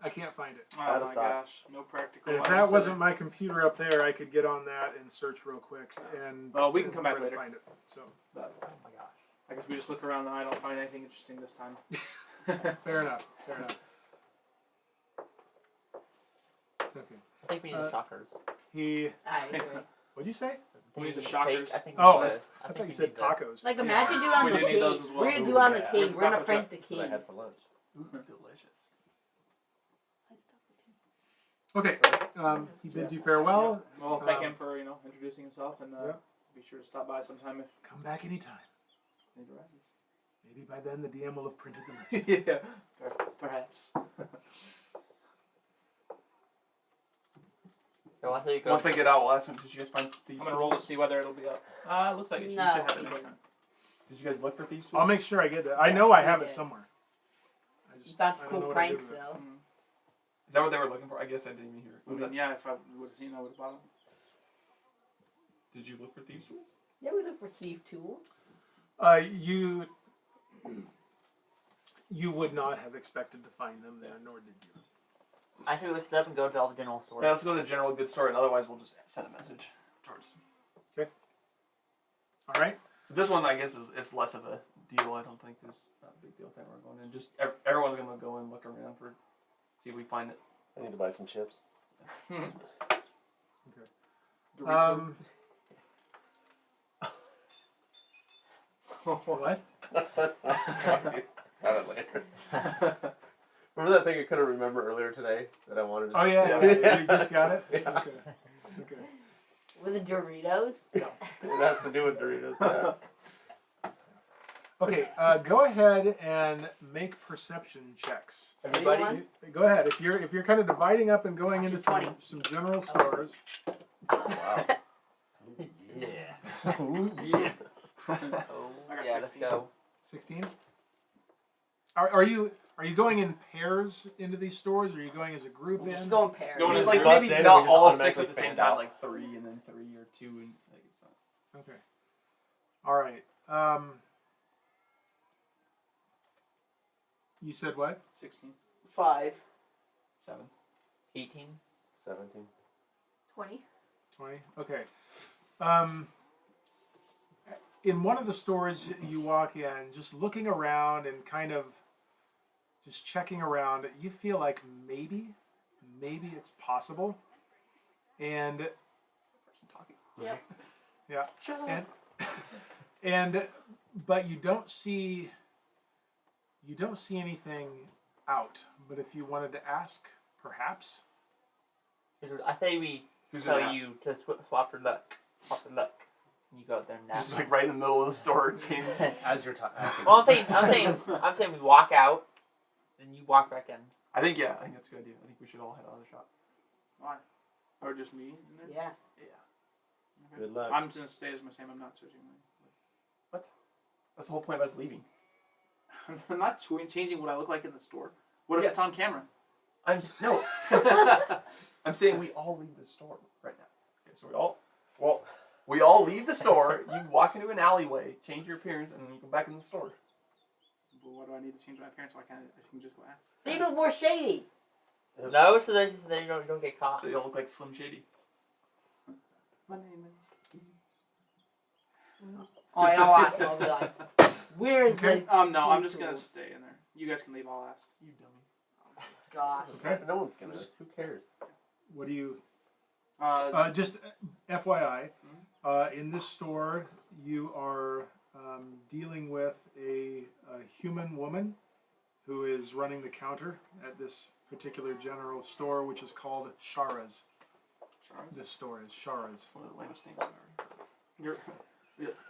I can't find it. Oh Out of my stock. gosh, no practical. And if items that in wasn't it. my computer up there, I could get on that and search real quick and. Well, we can and come back try to later. Find it. So But Oh my gosh. I guess we just look around and I don't find anything interesting this time. fair enough. Fair enough. It's okay. I think we need the shockers. He. I agree. What'd you say? We need the shake, shockers. I think Oh, we need this. I think thought you we said need the- tacos. Like imagine doing on We the do need those cake. as well. We're gonna do Ooh, on the yeah. cake. We're gonna Taco print the That's what I cake. had for lunch. Delicious. Okay. He bids you farewell. Well, thank Um, him for introducing himself and Yep. be sure to stop by sometime if Come back anytime. need arises. Maybe by then the DM will have printed the list. Yeah, perhaps. So once they go, Once they get out, we'll ask them. Did you guys find thieves' I'm gonna roll to tools? see whether it'll be up. Looks like it should, No, you should have he it next didn't. time. Did you guys look for thieves' tools? I'll make sure I get that. I know I have it did. somewhere. I You got some I don't know cool what I did pranks with it. though. Mm. Is that what they were looking for? I guess I didn't even hear. I Was mean, that, yeah, if I would have seen, I would have bought them. did you look for thieves' tools? Yeah, we look for Steve too. You would not have expected to find them there, nor did you. I say we split up and go to all the general stores. Yeah, let's go to the general good store, and otherwise we'll just send a message towards. All right. So this one, I guess, is less of a deal. I don't think there's not a big deal if we're going in. Just everyone's gonna go and look around for, see if we find it. I need to buy some chips. Dorito. What? Got it later. Remember that thing I couldn't remember earlier today that I wanted to Oh yeah, you just got it. Yeah. Okay. Okay. With the Doritos. It has to do with Doritos. Yeah. Okay. Go ahead and make perception checks. Everybody, Anyone? Go ahead. If you're kind of dividing up and going into Actually, some general stores. Wow. Yeah. Oh yeah. oh, I got yeah, let's 16. go. 16. Are you Are you going in pairs into these stores, or are you going as a group We'll in? just go in pairs. No, We just just like bust maybe in and not we just all 6 automatically at the same fan time, out. like 3 and then 3 or 2 and like so. Okay. All right. You said what? 16. 5. 7. 18. 17. 20. 20. Okay. In one of the stores you walk in, just looking around and kind of just checking around, you feel like maybe it's possible. And Person talking. Yep. yeah, Shut and but you don't see anything out. But if you wanted to ask, perhaps. I say we Who's tell gonna ask? you to swap your luck. Swap your luck. And you go out there and Just nap. like right in the middle of the store, change. As you're talking. Well, I'm saying we walk out, then you walk back in. I think that's a good idea. I think we should all head out of the shop. Why? Or just me? In there? Yeah. Okay. Good luck. I'm just gonna stay as my same. I'm not switching. That's the whole point of us leaving. I'm not changing what I look like in the store. What if Yeah. it's on camera? No. I'm saying we all leave the store right now. Okay, so we all leave the store. You walk into an alleyway, change your appearance, and then you come back in the store. Well, what do I need to change my appearance? Why can't I can just go ask? So you look more shady. No, so that you don't get caught. So you don't look like Slim Shady. My name is. Oh, yeah, I'll ask him. I'll be like, where is Okay. the No, I'm just tool? gonna stay in there. You guys can leave. I'll ask. You dummy. Gosh. Okay. No one's gonna. Who cares? What do you? Uh, Just FYI, in this store, you are dealing with a human woman who is running the counter at this particular general store, which is called Shara's. Charles? This store is Shara's. One of the lamest names I've ever You're.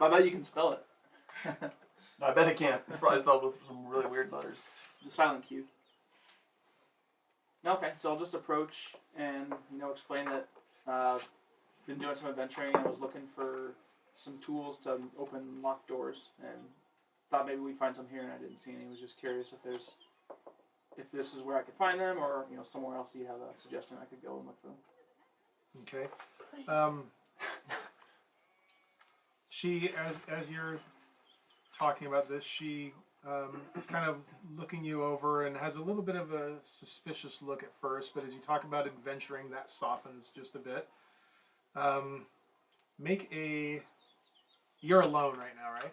I bet you can spell it. heard. No, I bet it can't. It's probably spelled with some really weird letters. The silent Q. Okay, so I'll just approach and explain that been doing some adventuring and I was looking for some tools to open locked doors and thought maybe we'd find some here and I didn't see any. I was just curious if this is where I could find them or somewhere else you have a suggestion I could go and look for them. Okay. She, as you're talking about this, she is kind of looking you over and has a little bit of a suspicious look at first, but as you talk about adventuring, that softens just a bit. Make a. You're alone right now, right?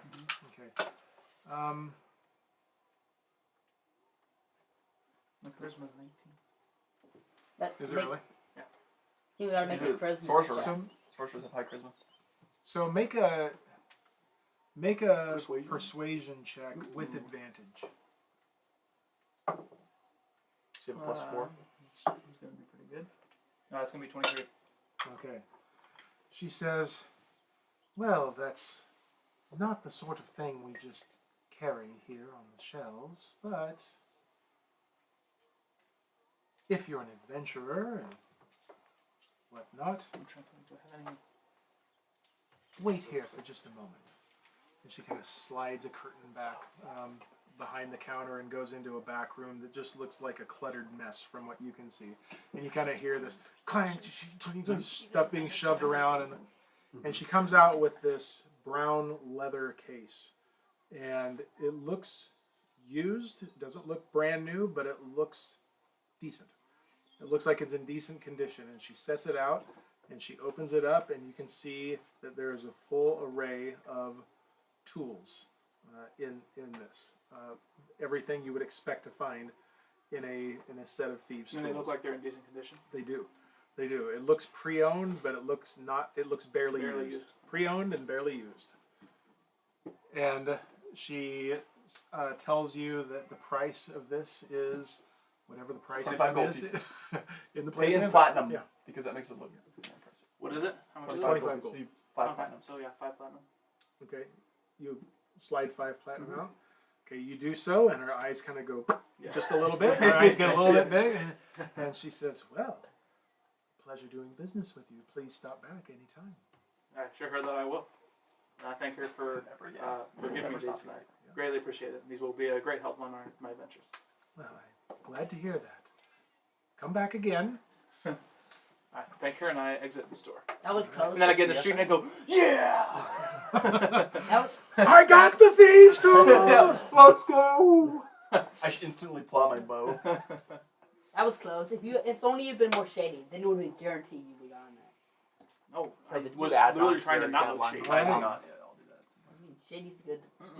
Okay. My charisma's 19. That Is it make- really? You gotta make He's a a charisma. sorcerer. check. So, Sorcerers have high charisma. so make a Persuasion? persuasion check with advantage. So you have a +4. It's gonna be pretty good. No, it's gonna be 23. Okay. She says, well, that's not the sort of thing we just carry here on the shelves, but if you're an adventurer and whatnot, I'm trying to think, do I have any? wait here for just a moment. And she kind of slides a curtain back behind the counter and goes into a back room that just looks like a cluttered mess from what you can see. And you kind of hear this clank, stuff being shoved around, and she comes out with this brown leather case. And it looks used. It doesn't look brand new, but it looks decent. It looks like it's in decent condition. And she sets it out, and she opens it up, and you can see that there's a full array of tools in this. Everything you would expect to find in a set of thieves' And tools. they look like they're in decent condition. They do. They do. It looks pre-owned, but it looks not. It looks barely, Barely used. used. Pre-owned and barely used. And she tells you that the price of this is whatever the price of 25 it gold is pieces. in the Pay place. in platinum. Yeah. Because that makes it look more impressive. What is it? How much is 25 it? gold. So you 5 Okay, platinum. so yeah, 5 platinum. Okay. You slide 5 platinum out. Okay, you do so, and her eyes kind of go Yeah. just a little bit. Her eyes get a little bit big, and she says, "Well, pleasure doing business with you. Please stop back anytime." I assure her that I will. And I thank her for Never again. giving me Never these. stop And I greatly appreciate it. These will be a great help on my adventures. Well, I'm glad to hear that. Come back again. I thank her and I exit the store. That was close. And then I get in the street and I go, yeah! That was. I got the thieves tools! Let's go! I instantly pull out my bow. That was close. If only you'd been more shady, then it would be guaranteed you would have gotten that. No, I Hey, did was you add literally on trying to your not look gun shady. I Wow. did not. Yeah, I'll do that. I mean, shady's good.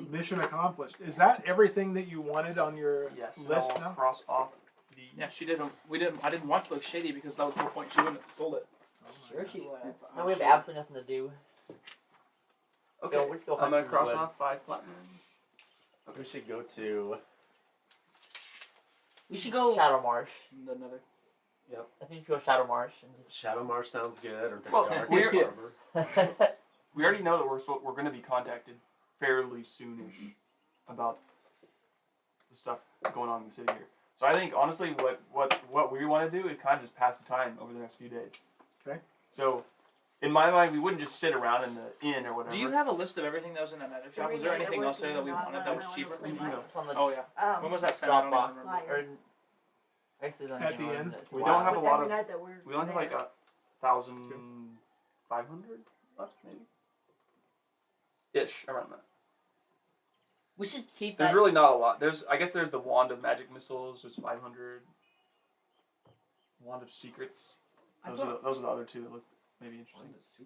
Mission accomplished. Is that everything that you wanted on your Yes, and list I'll now? cross off the. Yeah, she didn't. I didn't want to look shady because that was the whole point. She wouldn't have sold it. Sure she would have. No, we have absolutely nothing to do. Okay, Let's go I'm gonna hunt in the cross woods. off 5 platinum. We should go to. We should go. Shadow Marsh. And another. I think we should go Shadow Marsh and Shadow Marsh sounds good, or the Well, Dark we're- Harbor. just. We already know that we're going to be contacted fairly soonish about the stuff going on in the city here. So I think honestly, what we want to do is kind of just pass the time over the next few days. Okay. So, in my mind, we wouldn't just sit around in the inn or whatever. Do you have a list of everything that was in that magic shop? Was there anything else there that we wanted that was cheaper? It's on the Oh yeah. When was that sent? I don't Dropbox. even remember. Or, actually, it's on At the game on end? it. We don't have a lot Every of. night that we're We only have like 1,500 left, maybe. Ish around that. We should keep There's that. really not a lot. I guess there's the Wand of Magic Missiles, which is 500. Wand of Secrets. Those are the other two that look maybe interesting.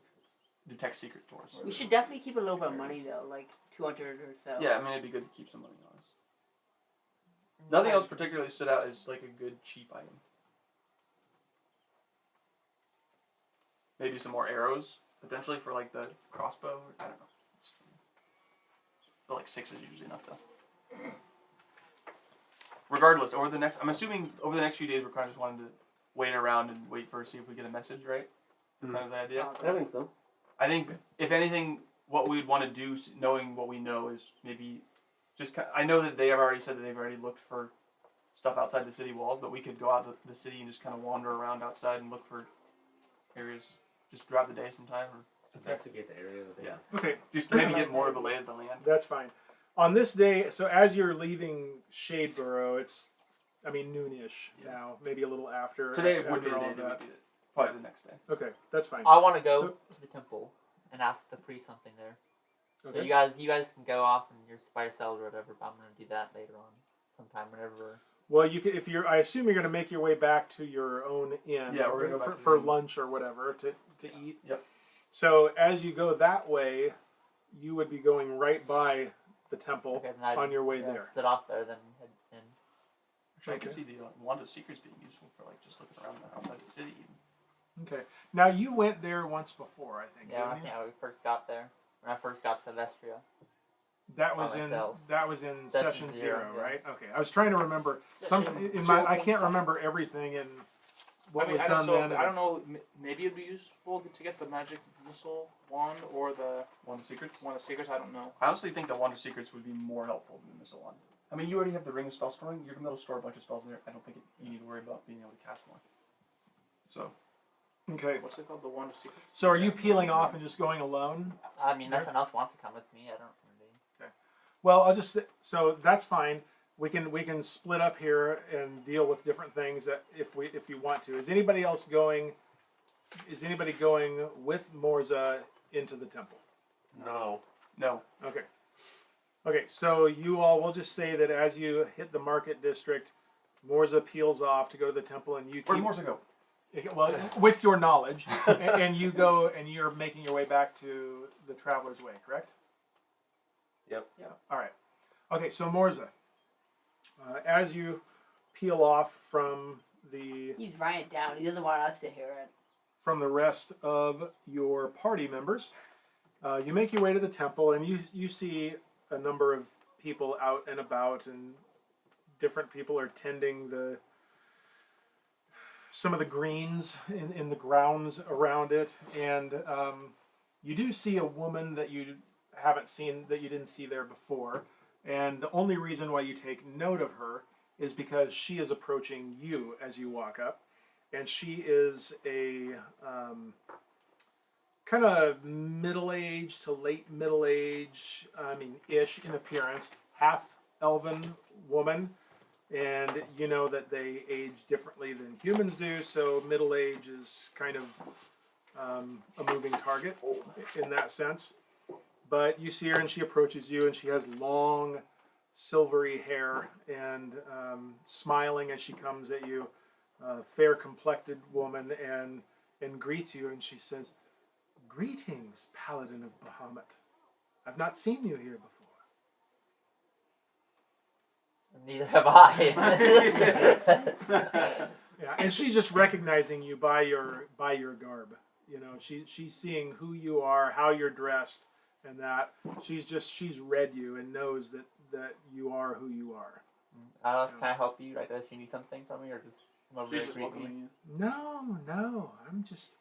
Detect secret doors. We should definitely keep a little bit of money though, like 200 or so. Yeah, I mean it'd be good to keep some money on us. Nothing else particularly stood out as like a good cheap item. Maybe some more arrows potentially for like the crossbow. I don't know. But like 6 is usually enough though. Regardless, I'm assuming over the next few days we're kind of just wanting to wait around and wait for see if we get a message, right? Is that kind of the idea? I think so. I think if anything, what we'd want to do, knowing what we know, is maybe just. I know that they have already said that they've already looked for stuff outside the city walls, but we could go out to the city and just kind of wander around outside and look for areas just throughout the day sometime, or Investigate the area. That they Yeah. Okay, just maybe get more of a lay of the land. that's fine. On this day, so as you're leaving Shadeborough, it's, I mean, noonish Yeah. now, maybe a little after. Today after would be the all day of that that. we did it. Probably the next day. Okay, that's fine. I want to go So- to the temple and ask the priest something there. So Okay. you guys can go off and you're by yourselves or whatever. But I'm gonna do that later on, sometime whenever. Well, you can, if you're, I assume you're going to make your way back to your own inn. Yeah, we're gonna go back for, to the for inn. lunch or whatever to eat. Yep. So as you go that way, you would be going right by the temple Okay, then I on your way there. split off there, then head in. Actually, I can Okay. see the Wand of Secrets being useful for like just looking around outside the city. Okay. Now you went there once before, I think. Yeah, I didn't think you? when we first got there, when I first got to Elestria. That by was in myself. session Session 0, zero, yeah. right? Okay. I was trying to remember some in my. I can't remember everything and what I mean, was I done don't, then. so, I don't know. Maybe it'd be useful to get the magic missile wand or the Wand of Secrets. one of secrets. I don't know. I honestly think the Wand of Secrets would be more helpful than the Missile Wand. I mean, you already have the Ring of Spell Storing. You're going to be able to store a bunch of spells in there. I don't think you need to worry about being able to cast more. So, Okay. What's it called? The wand of secrets. So are you peeling off and just going alone? I mean, unless someone else wants to come with me, I don't really. Well, I'll just so that's fine. We can split up here and deal with different things that if you want to. Is anybody else going? Is anybody going with Morzza into the temple? No. no. Okay. Okay, so you all, we'll just say that as you hit the market district, Morzza peels off to go to the temple, and you Where'd keep, Morzza go? well, with your knowledge, and you go and you're making your way back to the Traveler's Way, correct? Yep. Yeah. All right. Okay, so Morzza, as you peel off from the He's writing it down. He doesn't want us to hear it. from the rest of your party members, you make your way to the temple, and you see a number of people out and about, and different people are tending some of the greens in the grounds around it, and you do see a woman that you haven't seen, that you didn't see there before, and the only reason why you take note of her is because she is approaching you as you walk up, and she is a kind of middle-aged to late middle-age, ish in appearance, half elven woman And you know that they age differently than humans do, so middle age is kind of a moving target in that sense. But you see her and she approaches you, and she has long silvery hair and smiling as she comes at you, fair complected woman, and greets you, and she says, "Greetings, Paladin of Bahamut. I've not seen you here before." Neither have I. Yeah, and she's just recognizing you by your garb. You know, she's seeing who you are, how you're dressed, and that she's read you and knows that you are who you are. Can I help you? Like, does she need something from me, or just come over She's and just greet me? welcoming you. No, I'm just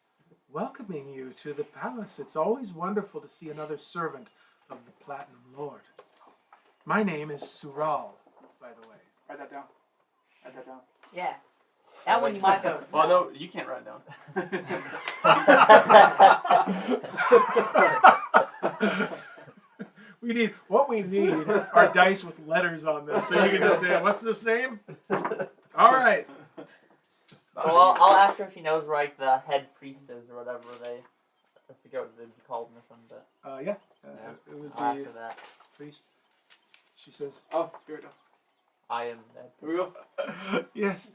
welcoming you to the palace. It's always wonderful to see another servant of the Platinum Lord. My name is Sural, by the way. Write that down. Write that down. Yeah. That one you might go. Well, no, you can't write it down. What we need are dice with letters on them, so you can just say, "What's this name?" All right. Well, I'll ask her if she knows where, like, the head priestess or whatever I forget what they'd be called or something, but Yeah. Yeah. It would I'll be ask her that. priest. She says, Oh, here we go. I am that. Here we go. "Yes."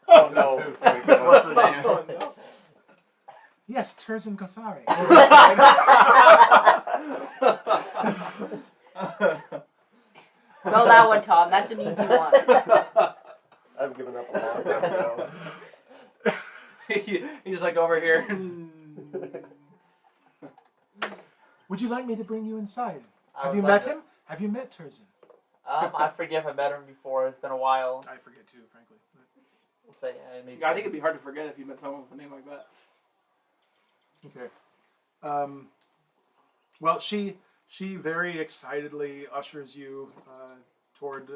Oh no. What's the name? Oh, no. Yes, Terzan Gosari. Throw that one, Tom. That's an easy one. I've given up a long time ago. He's like over here. Would you like me to bring you inside? I Have would you love met to- him? Have you met Terzan? I forget if I met him before. It's been a while. I forget too, frankly. We'll say, maybe. I think it'd be hard to forget if you met someone with a name like that. Okay. Well, she very excitedly ushers you toward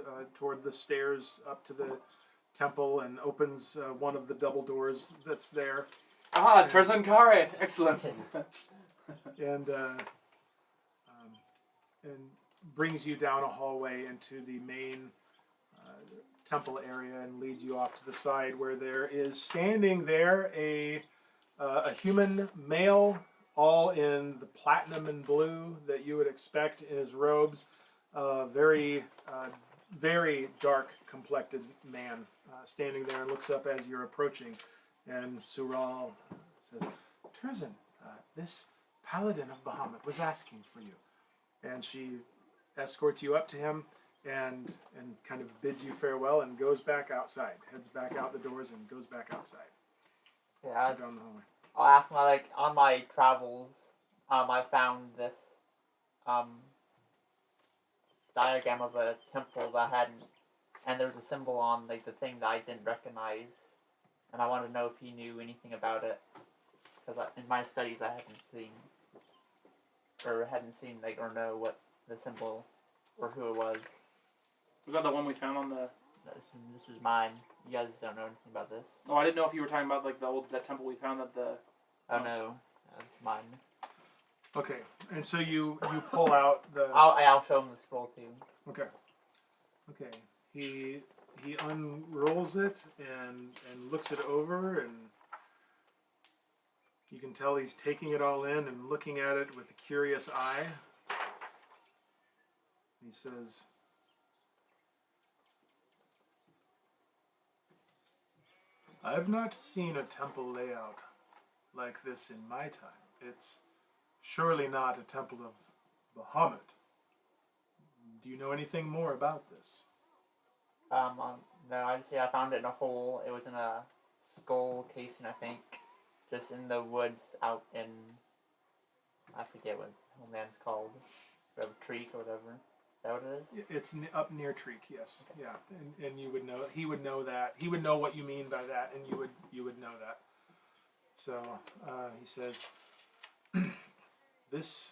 the stairs up to the temple and opens one of the double doors that's there, Ah, Terzan Kare. Excellent. and brings you down a hallway into the main temple area and leads you off to the side where there is standing there a human male, all in the platinum and blue that you would expect in his robes. Very dark complected man standing there and looks up as you're approaching. And Sural says, "Terzan, this Paladin of Bahamut was asking for you." And she escorts you up to him and kind of bids you farewell and goes back outside, heads back out the doors and goes back outside. Yeah, Down the hallway. I'll ask my, like, on my travels, I found this, diagram of a temple that hadn't, and there was a symbol on, like, the thing that I didn't recognize, and I wanted to know if he knew anything about it, because in my studies I hadn't seen, like, or know what the symbol, or who it was. Was that the one we found on the? This is mine. You guys don't know anything about this. Oh, I didn't know if you were talking about like that temple we found at the. Oh no, that's mine. Okay, and so you pull out the. I'll show him the scroll too. Okay. He unrolls it and looks it over, and you can tell he's taking it all in and looking at it with a curious eye. He says, "I've not seen a temple layout like this in my time. It's surely not a temple of Bahamut. Do you know anything more about this?" No, I just I found it in a hole. It was in a skull casing, I think, just in the woods out in, I forget what the man's called, a Treek or whatever. Is that what it is? It's up near Treek, yes. Yeah, and you would know. He would know that. He would know what you mean by that, and you would know that. So he says, "This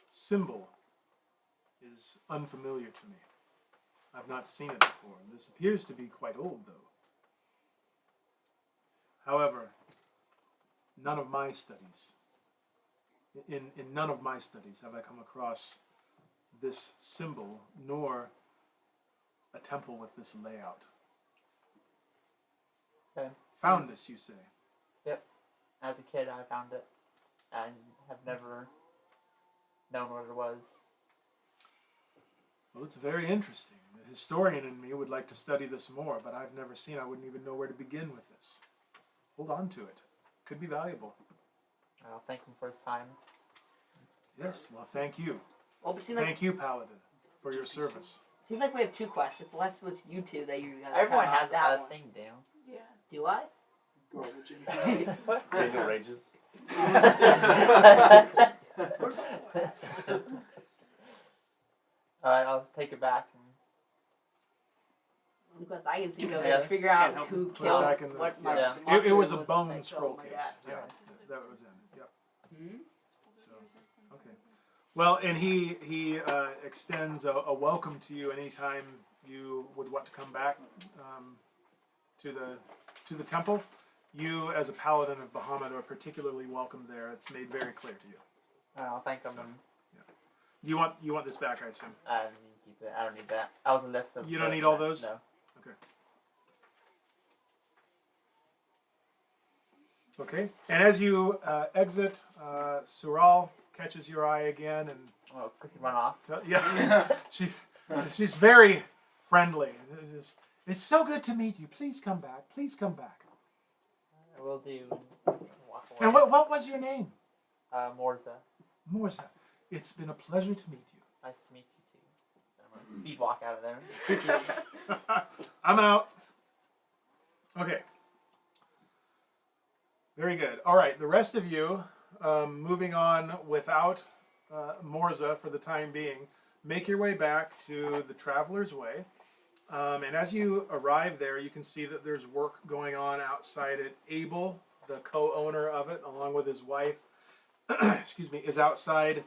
symbol is unfamiliar to me. I've not seen it before. This appears to be quite old, though. However, none of my studies, in none of my studies have I come across this symbol, nor a temple with this layout. Okay. Found this, you say? As a kid, I found it. I have never known what it was. Well, it's very interesting. The historian in me would like to study this more, but I've never seen. I wouldn't even know where to begin with this. Hold on to it. Could be valuable. I'll thank him for his time. Yes. Well, thank you. Well, it seems like Thank you, Paladin, for your service. we have 2 quests. If what's with you two that you Everyone kinda has that a one. thing down. Yeah. Do I? Go over Jimmy. Daniel rages. Alright, I'll take it back. And Because I can think of Yeah. it, figure Can't out help who Put it killed back in the- what my yeah. monster It was a that bone killed scroll my case. dad. Yeah, Alright. that was in. Yep. Hmm? So, okay. Well, and he extends a welcome to you anytime you would want to come back to the temple. You, as a paladin of Bahamut, are particularly welcome there. It's made very clear to you. I'll thank him. And You want this back, I assume. I don't need to keep it. I don't need that. That was a list of. You don't need all those? No. Okay. And as you exit, Sural catches your eye again and Oh, quickly run off. yeah, she's very friendly. It's so good to meet you. Please come back. Please come back. I will do. Walk away. And what was your name? Morzza. Morzza. It's been a pleasure to meet you. Nice to meet you too. I'm gonna speed walk out of there. I'm out. Okay. Very good. All right. The rest of you, moving on without Morzza for the time being, make your way back to the Traveler's Way. And as you arrive there, you can see that there's work going on outside it. Abel, the co-owner of it, along with his wife, excuse me, is outside,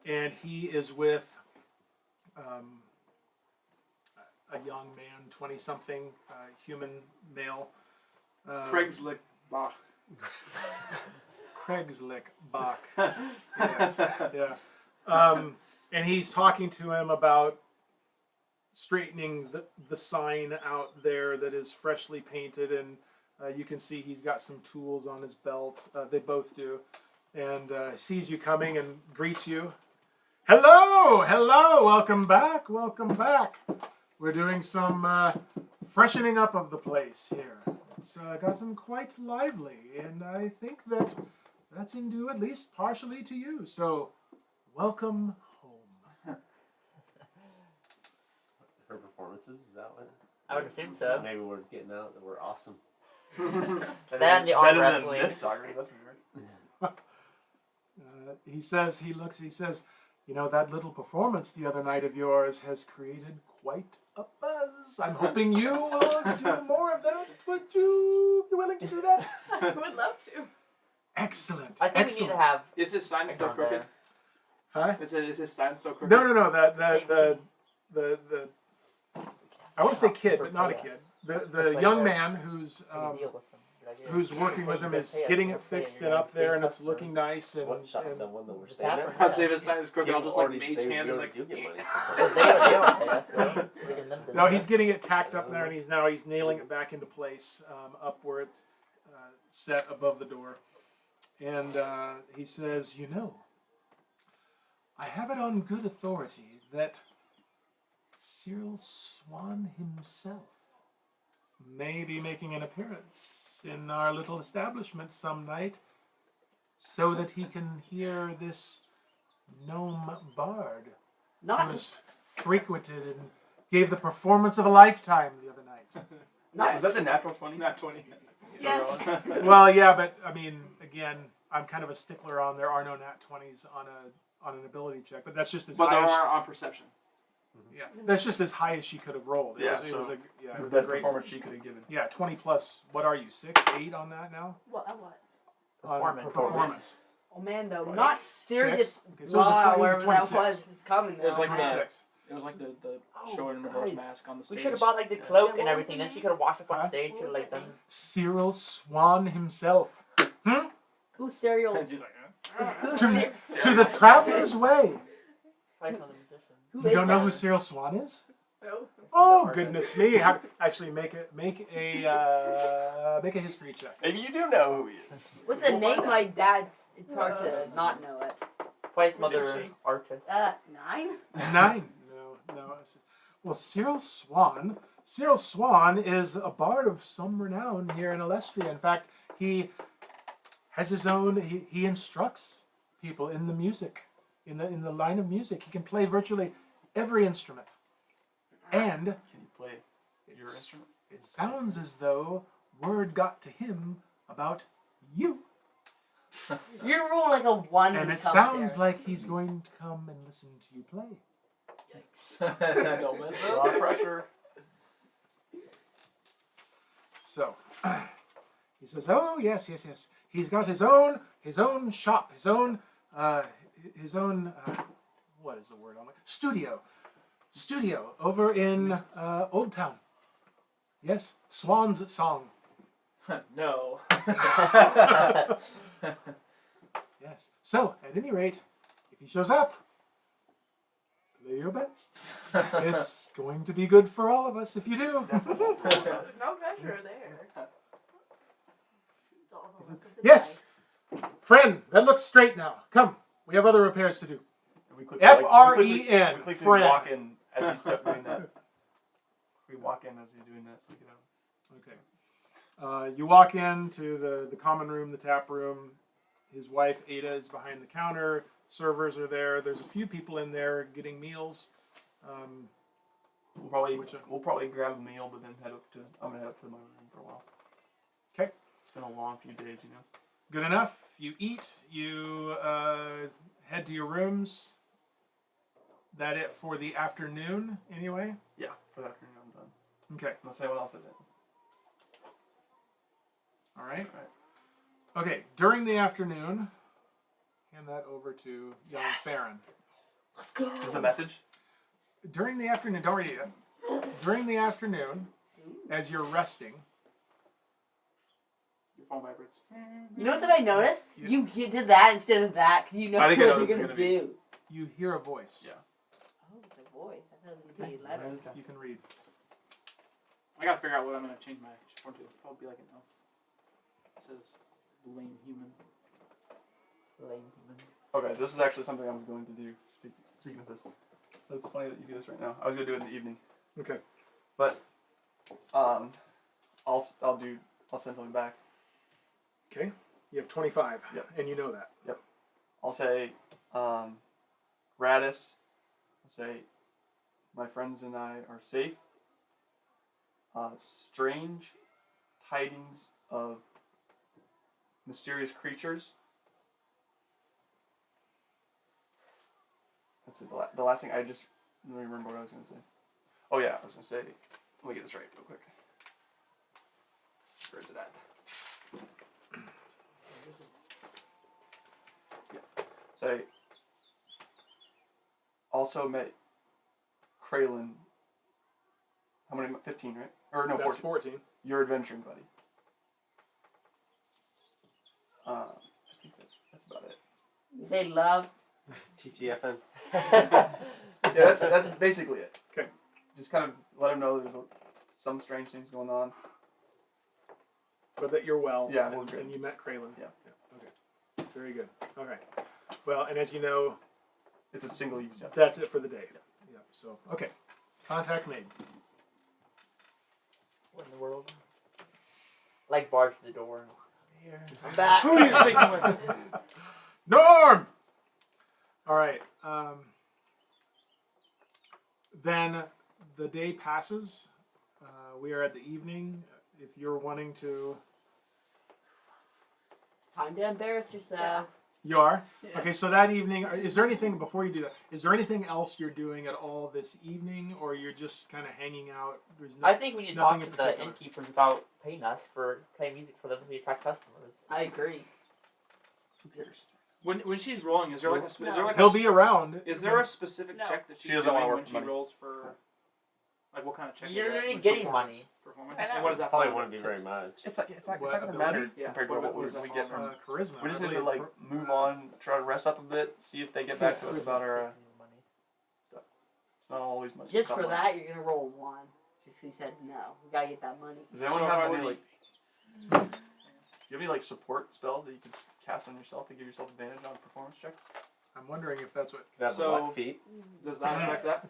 and he is with a young man, 20-something, human male. Craigslist Bach. Craigslist Bach. Yes, yeah. And he's talking to him about straightening the sign out there that is freshly painted, and you can see he's got some tools on his belt. They both do. And sees you coming and greets you. Hello! Hello! Welcome back! Welcome back! We're doing some freshening up of the place here. It's gotten quite lively, and I think that's in due at least partially to you. So, welcome home. Her performances, is that what? I would assume so. Maybe we're getting out that we're awesome. That and the arm Better wrestling. than this soccer, that's for sure. He says, you know, that little performance the other night of yours has created quite a buzz. I'm hoping you will do more of that. Would you be willing to do that? I would love to. Excellent. I think we need Excellent. to have. Is his sign still Icon crooked? there. Huh? Is his sign still crooked? No. The I want to say kid, but not a kid. The young man who's Deal with them. Good idea. who's working with him You is pay us, getting you it pay fixed your and up there, and it's customers. looking nice. And, What shop? and The one that we're Just staying happen. at? I'd say if his sign is crooked, I'll just like mage they hand and really like. do get money. Well, they don't pay us, though. We can limit it. no, he's getting it tacked up there, and he's nailing it back into place up where it's set above the door. And he says, you know, I have it on good authority that Cyril Swan himself may be making an appearance in our little establishment some night so that he can hear this gnome bard Not who's frequented and gave the performance of a lifetime the other night. Is that the natural 20? Not 20. Yes. Well, yeah, but I mean, again, I'm kind of a stickler on there are no nat 20s on an ability check, but that's just as But there high as are on perception. yeah, that's just as high as she could have rolled. Yeah, it was so a, yeah, it The was a best great. performance she could have given. Yeah, 20 plus. What are you? 6, 8 on that now? What? On Performance. performance. Oh man, though, Right. not serious. 6? Okay, so it was a 20, it was a wherever that 26. was is coming It was now. like that. 26. It was like the Oh, show in Majora's guys. Mask on the stage. We should have bought like the cloak and everything. Then she could have walked up Huh? on stage What and was like that done. Cyril Swan himself. Who's cereal? And she's like, Who's To, Cer- to the Traveler's Way. Twice on the magician. Who You is don't know that? who Cyril Swan is? No. Oh artist. goodness me! Actually, make a history check. Maybe you do know who he is. With a name like that, it's hard to not know it. Twice mother artist. 9? 9. No. Well, Cyril Swan. Cyril Swan is a bard of some renown here in Elestria. In fact, he has his own. He instructs people in the music, in the line of music. He can play virtually every instrument, and Can you play your instrument? it sounds as though word got to him about you, You're rolling like a 1 when and it it comes sounds there. like he's going to come and listen to you play. Don't mess A lot of pressure. So he says, "Oh yes. He's got his own shop, his own what is the word on it? Studio over in Old Town. Yes, Swan's Song. No. Yes. So at any rate, if he shows up, play your best. It's going to be good for all of us if you do." There's no pressure there. It's all the luck of the Yes. dice. Friend, that looks straight now. Come, we have other repairs to do. And we F-R-E-N, We quickly friend. walk in as he's doing that. We walk in as he's doing that. So we get out. Okay. You walk into the common room, the tap room. His wife Ada is behind the counter. Servers are there. There's a few people in there getting meals. We'll probably grab a meal, but then I'm gonna head up to my room for a while. Okay. It's been a long few days, you know. Good enough. You eat. You head to your rooms. That it for the afternoon, anyway. Yeah, for the afternoon I'm done. Okay. Unless anyone else has it. All right. All right. Okay. During the afternoon, hand that over to young Farryn. Let's go. Is the message? During the afternoon, don't read it yet. During the afternoon, as you're resting, Your phone vibrates. You know what I noticed? You did that instead of that because you know I what think I know you're what it's gonna gonna be. do. you hear a voice. Yeah. Oh, it's a voice. I thought it was gonna be a letter. You can read. I gotta figure out what I'm gonna change my form to. Probably be like an elf. It says lame human. Lame human. Okay, this is actually something I'm going to do. Speaking of this, so it's funny that you do this right now. I was gonna do it in the evening, Okay. but I'll send something back. Okay. You have 25. Yep. And you know that. I'll say, Radis. I'll say, my friends and I are safe. Strange tidings of mysterious creatures. That's it. The last thing I just don't even remember what I was going to say. Oh yeah, I was going to say. Let me get this right real quick. Where is it at? Yeah. Say. Also met Kraylin. How many? 15, right? Or no, That's 14. 14. Your adventuring buddy. I think that's about it. You say love. TTFN. Yeah, that's basically it. Okay. Just kind of let him know there's some strange things going on. But that you're well. Yeah, and, we're good. and you met Kraylin. Yeah. Okay. Very good. All right. Well, and as you know, It's a single use. Yeah. that's it for the day. Yeah. So, okay. Contact made. What in the world? Like barge to the door. Here. I'm back. Who are you speaking with? Norm! All right. Then the day passes. We are at the evening. If you're wanting to... Time to embarrass yourself. You are? Yeah. Okay, so that evening, is there anything, before you do that, is there anything else you're doing at all this evening, or you're just kind of hanging out? There's no, I think we need to talk Nothing to in the particular. innkeepers about paying us for playing music for them to attract customers. I agree. Who cares? When she's rolling, is there like a is there like He'll a, be around. is there a specific No. check that She she's doesn't wanna doing work when for she money. rolls for? Like what kind of check? You're is that? already Like getting performance? money. Performance. I know. And what does that? Probably fall wouldn't be under? very much. It's not What, going to ability? matter Yeah. compared to What what does we that get fall from. under? Charisma. We just I need to believe. move on, try to rest up a bit, see if they get back to us about our It's not always much. Just top for line. that, you're gonna roll 1. Just 'cause he said no. We gotta get that money. Does anyone So have if I any were to- like? Do you have any like support spells that you could cast on yourself to give yourself advantage on performance checks? I'm wondering if that's what. Could have So- black feet. Does that affect that?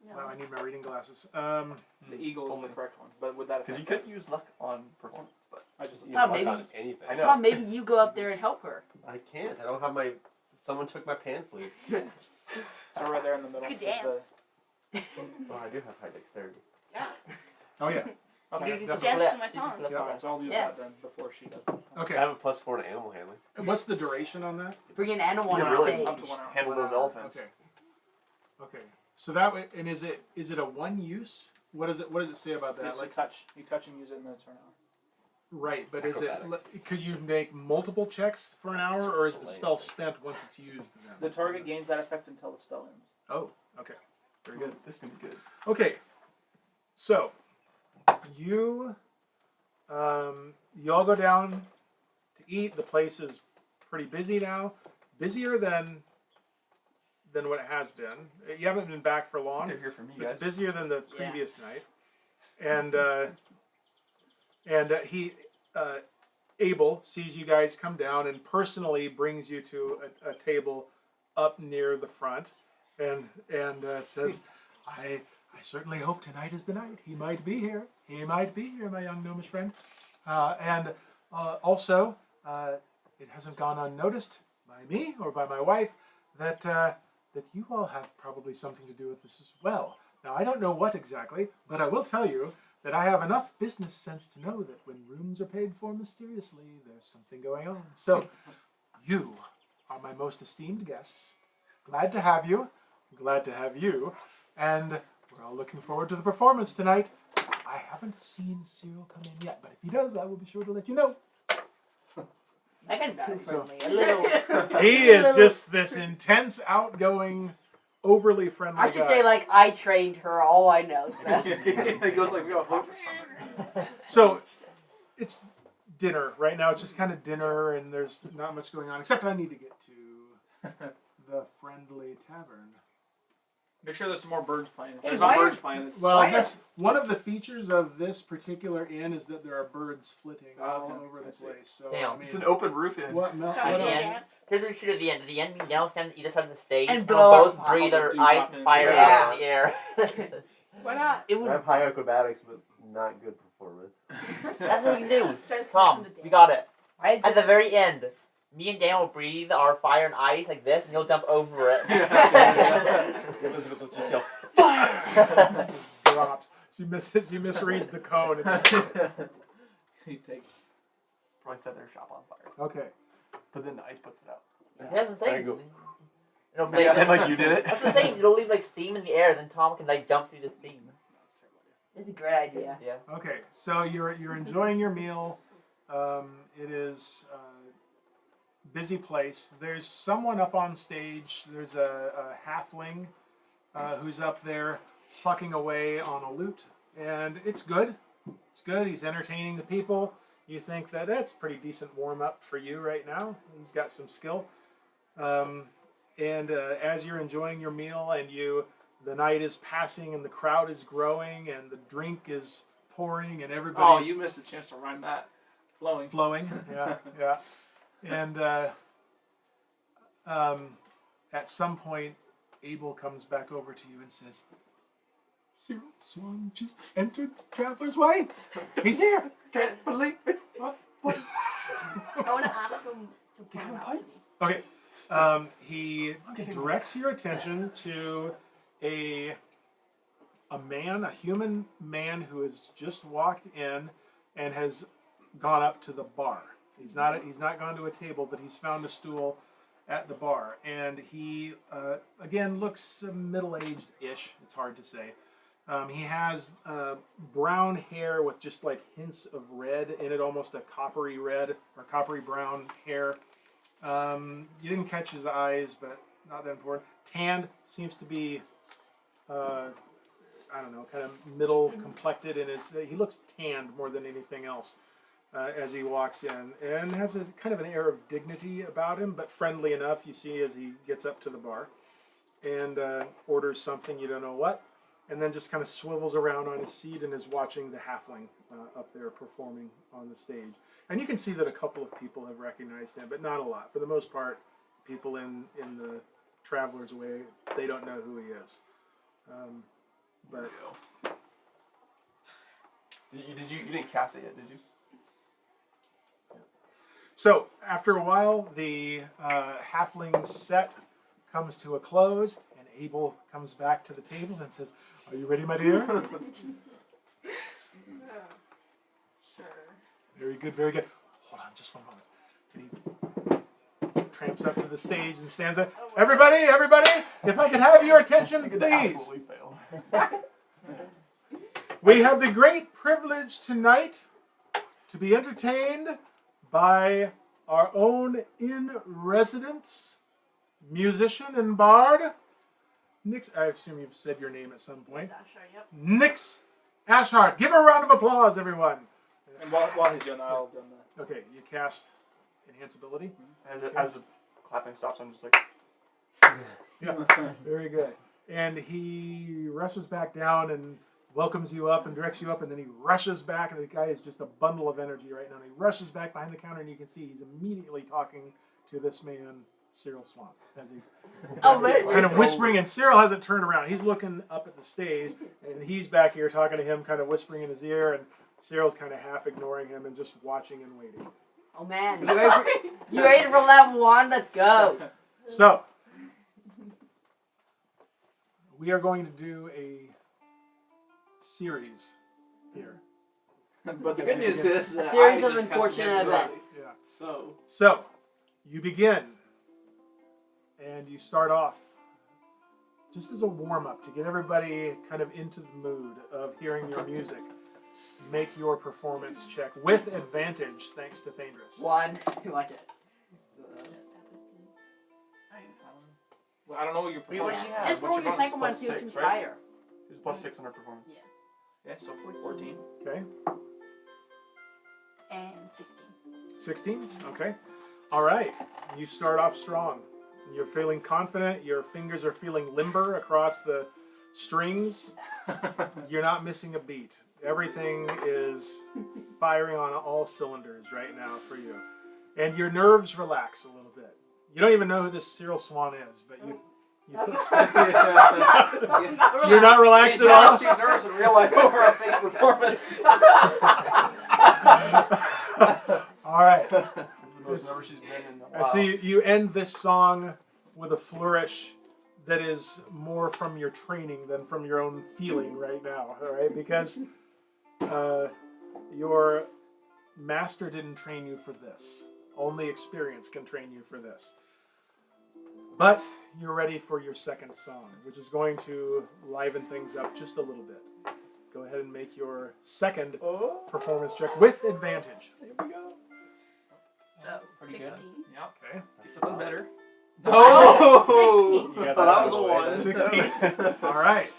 No. Wow, I need my reading glasses. The eagle is Only. the correct one, but would that Because affect you could use luck on performance, but I just You Oh, can maybe- luck on anything. I know. Tom, maybe you go up there and help her. I can't. I don't have my. Someone took my pants loose. so right there in the middle. You could is dance. Oh, I do have high dexterity. Yeah. oh yeah. The, okay. You just definitely. Dance flip. to my You just song. flip Yeah. on Alright, it. so I'll use Yeah. that then before she does that. I Okay. have a +4 to animal handling. And what's the duration on that? Bring an animal you on can really stage. Up to 1 hour. handle those elephants. Okay. Okay. So that way, and is it a one use? What does it say about that? It's Like a touch. You touch and use it, and then it's for an hour. right, but is it? Acrobatics. Could you make multiple checks for an hour, or is the Slay. spell spent once it's used? Then? The target gains that effect until the spell ends. Oh, okay. Very good. This can be good. Okay, so you all go down to eat. The place is pretty busy now, busier than what it has been. You haven't been back for long. They're here for me, It's guys. busier than the Yeah. previous night, and he Abel sees you guys come down and personally brings you to a table up near the front, and says, "I certainly hope tonight is the night. He might be here. He might be here, my young gnomish friend, and also it hasn't gone unnoticed by me or by my wife that you all have probably something to do with this as well. Now, I don't know what exactly, but I will tell you that I have enough business sense to know that when rooms are paid for mysteriously, there's something going on. So, you are my most esteemed guests. Glad to have you. Glad to have you. And we're all looking forward to the performance tonight. I haven't seen Cyril come in yet, but if he does, I will be sure to let you know. That guy's too Nice. friendly. A little. He is just this intense, outgoing, overly friendly I should guy. say, like, I trained her. All I know. So. It goes like, we got hope. So, it's dinner. Right now, it's just kind of dinner, and there's not much going on, except I need to get to the Friendly Tavern. Make sure there's some more birds playing. If Hey, there's why no are- birds playing, it's Well, Why that's one of the features of this particular inn is that there are birds flitting all Okay. over I the see. place. So, Damn. I mean, It's an open roof inn. what, Mel, Starting what to else? Yeah. dance. Here's what we should do at the end. At the end, we now stand either side of the stage And we'll blow our both fire. breathe our Do ice pop and in. fire Yeah. out in the air. Why not? It I would. have high acrobatics, but not good performance. That's what we can do. Start to Tom, listen to we dance. got it. I At the just, very end, me and Dan will breathe our fire and ice like this, and you'll jump over it. Elizabeth will just yell, Drops. She misreads the cone. you take. Probably set their shop on fire. Okay. But then the ice puts it out. Yeah, that's what I'm There saying. you go. It'll Yeah, make, and like you did it. that's what I'm saying. It'll leave like steam in the air, then Tom can like jump through the steam. it's a great idea. Yeah. Okay. So you're enjoying your meal. It is a busy place. There's someone up on stage. There's a halfling who's up there plucking away on a lute, and it's good. It's good. He's entertaining the people. You think that that's a pretty decent warm up for you right now. He's got some skill. And as you're enjoying your meal and the night is passing and the crowd is growing and the drink is pouring and Oh, everybody's you missed a chance to rhyme that. Flowing. flowing. Yeah, yeah. And at some point, Abel comes back over to you and says, Cyril Swan just entered Traveler's Way. He's here. Can't believe it. What? I want to ask him to point him out. Okay. He directs your attention to a man, a human man who has just walked in and has gone up to the bar. He's not gone to a table, but he's found a stool at the bar, and he again looks middle-aged-ish. It's hard to say. He has brown hair with just like hints of red in it, almost a coppery red or coppery brown hair. You didn't catch his eyes, but not that important. Tanned, seems to be, I don't know, kind of middle complected, and he looks tanned more than anything else as he walks in, and has a kind of an air of dignity about him, but friendly enough. You see as he gets up to the bar, and orders something, you don't know what, and then just kind of swivels around on his seat and is watching the halfling up there performing on the stage. And you can see that a couple of people have recognized him, but not a lot. For the most part, people in the Traveler's Way, they don't know who he is. But you didn't cast it yet, did you? so after a while, the halfling set comes to a close, and Abel comes back to the table and says, "Are you ready, my dear?" Sure. Very good, very good. Hold on, just one moment. And he tramps up to the stage and stands up. Everybody, if I could have your attention, I could please. absolutely fail. We have the great privilege tonight to be entertained by our own in-residence musician and bard, Nix. I assume you've said your name at some point. Sasha, yep. Nix Ashhart. Give her a round of applause, everyone. And while he's doing that, I'll do that. Okay, you cast Enhance Ability. As the clapping stops, I'm just like, Yeah, very good. And he rushes back down and welcomes you up and directs you up, and then he rushes back, and the guy is just a bundle of energy right now. And he rushes back behind the counter, and you can see he's immediately talking to this man, Cyril Swan, as he kind of whispering, and Cyril hasn't turned around. He's looking up at the stage, and he's back here talking to him, kind of whispering in his ear, and Cyril's kind of half ignoring him and just watching and waiting. Oh man, you ready for level 1? Let's go. So, we are going to do a series here. But the good news is that A series I of just cast unfortunate Enhance events. Ability. Yeah. So So, you begin, and you start off just as a warm-up to get everybody kind of into the mood of hearing your music. Make your performance check with advantage, thanks to Thaèndrys. 1. You like it? I don't know what your Wait, what performance. did you have? Just roll your second one and see +6, which is right? higher. It was +6 on her performance. Yeah, so 14. Okay, And 16. 16. Okay, all right. You start off strong. You're feeling confident. Your fingers are feeling limber across the strings. You're not missing a beat. Everything is firing on all cylinders right now for you. And your nerves relax a little bit. You don't even know who this Cyril Swan is, but you you're not relaxed at all? She's nervous in real life over a fake performance. All right. This is the most nervous she's been in a And while. so you end this song with a flourish that is more from your training than from your own feeling right now, all right? Because your master didn't train you for this. Only experience can train you for this. But you're ready for your second song, which is going to liven things up just a little bit. Go ahead and make your second performance check with advantage. Here we go. So, Pretty 16. good. Yep. Okay. Get something better. Oh! 16. You got That was a out of the way 1. then. 16. All right.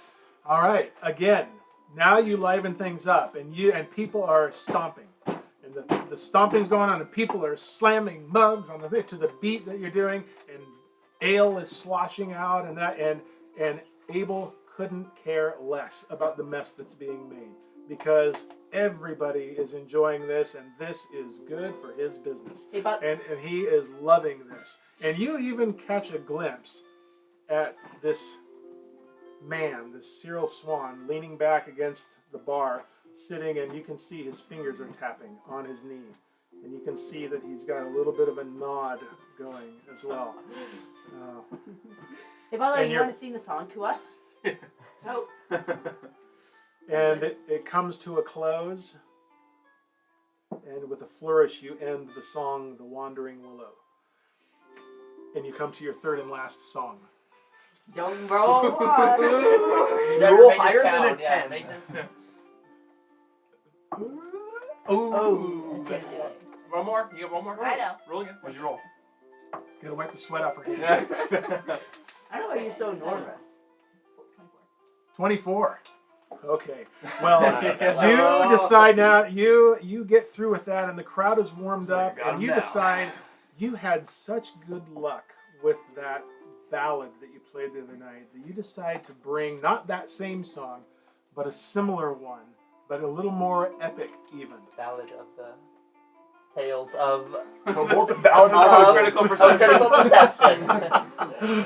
All right. Again, now you liven things up, and people are stomping, and the stomping's going on, and people are slamming mugs on to the beat that you're doing, and ale is sloshing out, and Abel couldn't care less about the mess that's being made because everybody is enjoying this, and this is good for his business, Hey, but and he is loving this. And you even catch a glimpse at this man, this Cyril Swan, leaning back against the bar, sitting, and you can see his fingers are tapping on his knee. And you can see that he's got a little bit of a nod going as well. hey, by the way, And you you're- want to sing the song to us? Oh. And it comes to a close. And with a flourish, you end the song, The Wandering Willow. And you come to your third and last song. Don't roll. You Roll make this higher than a count, yeah, 10. make this- Oh! Okay. One more. You get one more. I know. Roll again. What'd you roll? Gotta wipe the sweat off her hands. I don't know why you're so nervous. 24. Okay. Well, Wow. you decide now, you get through with that, and the crowd is warmed up, Got and 'em you now. decide you had such good luck with that ballad that you played the other night that you decide to bring not that same song, but a similar one, but a little more epic even. Ballad of the Tales of Kobolds, Ballad of Critical Critical Perception.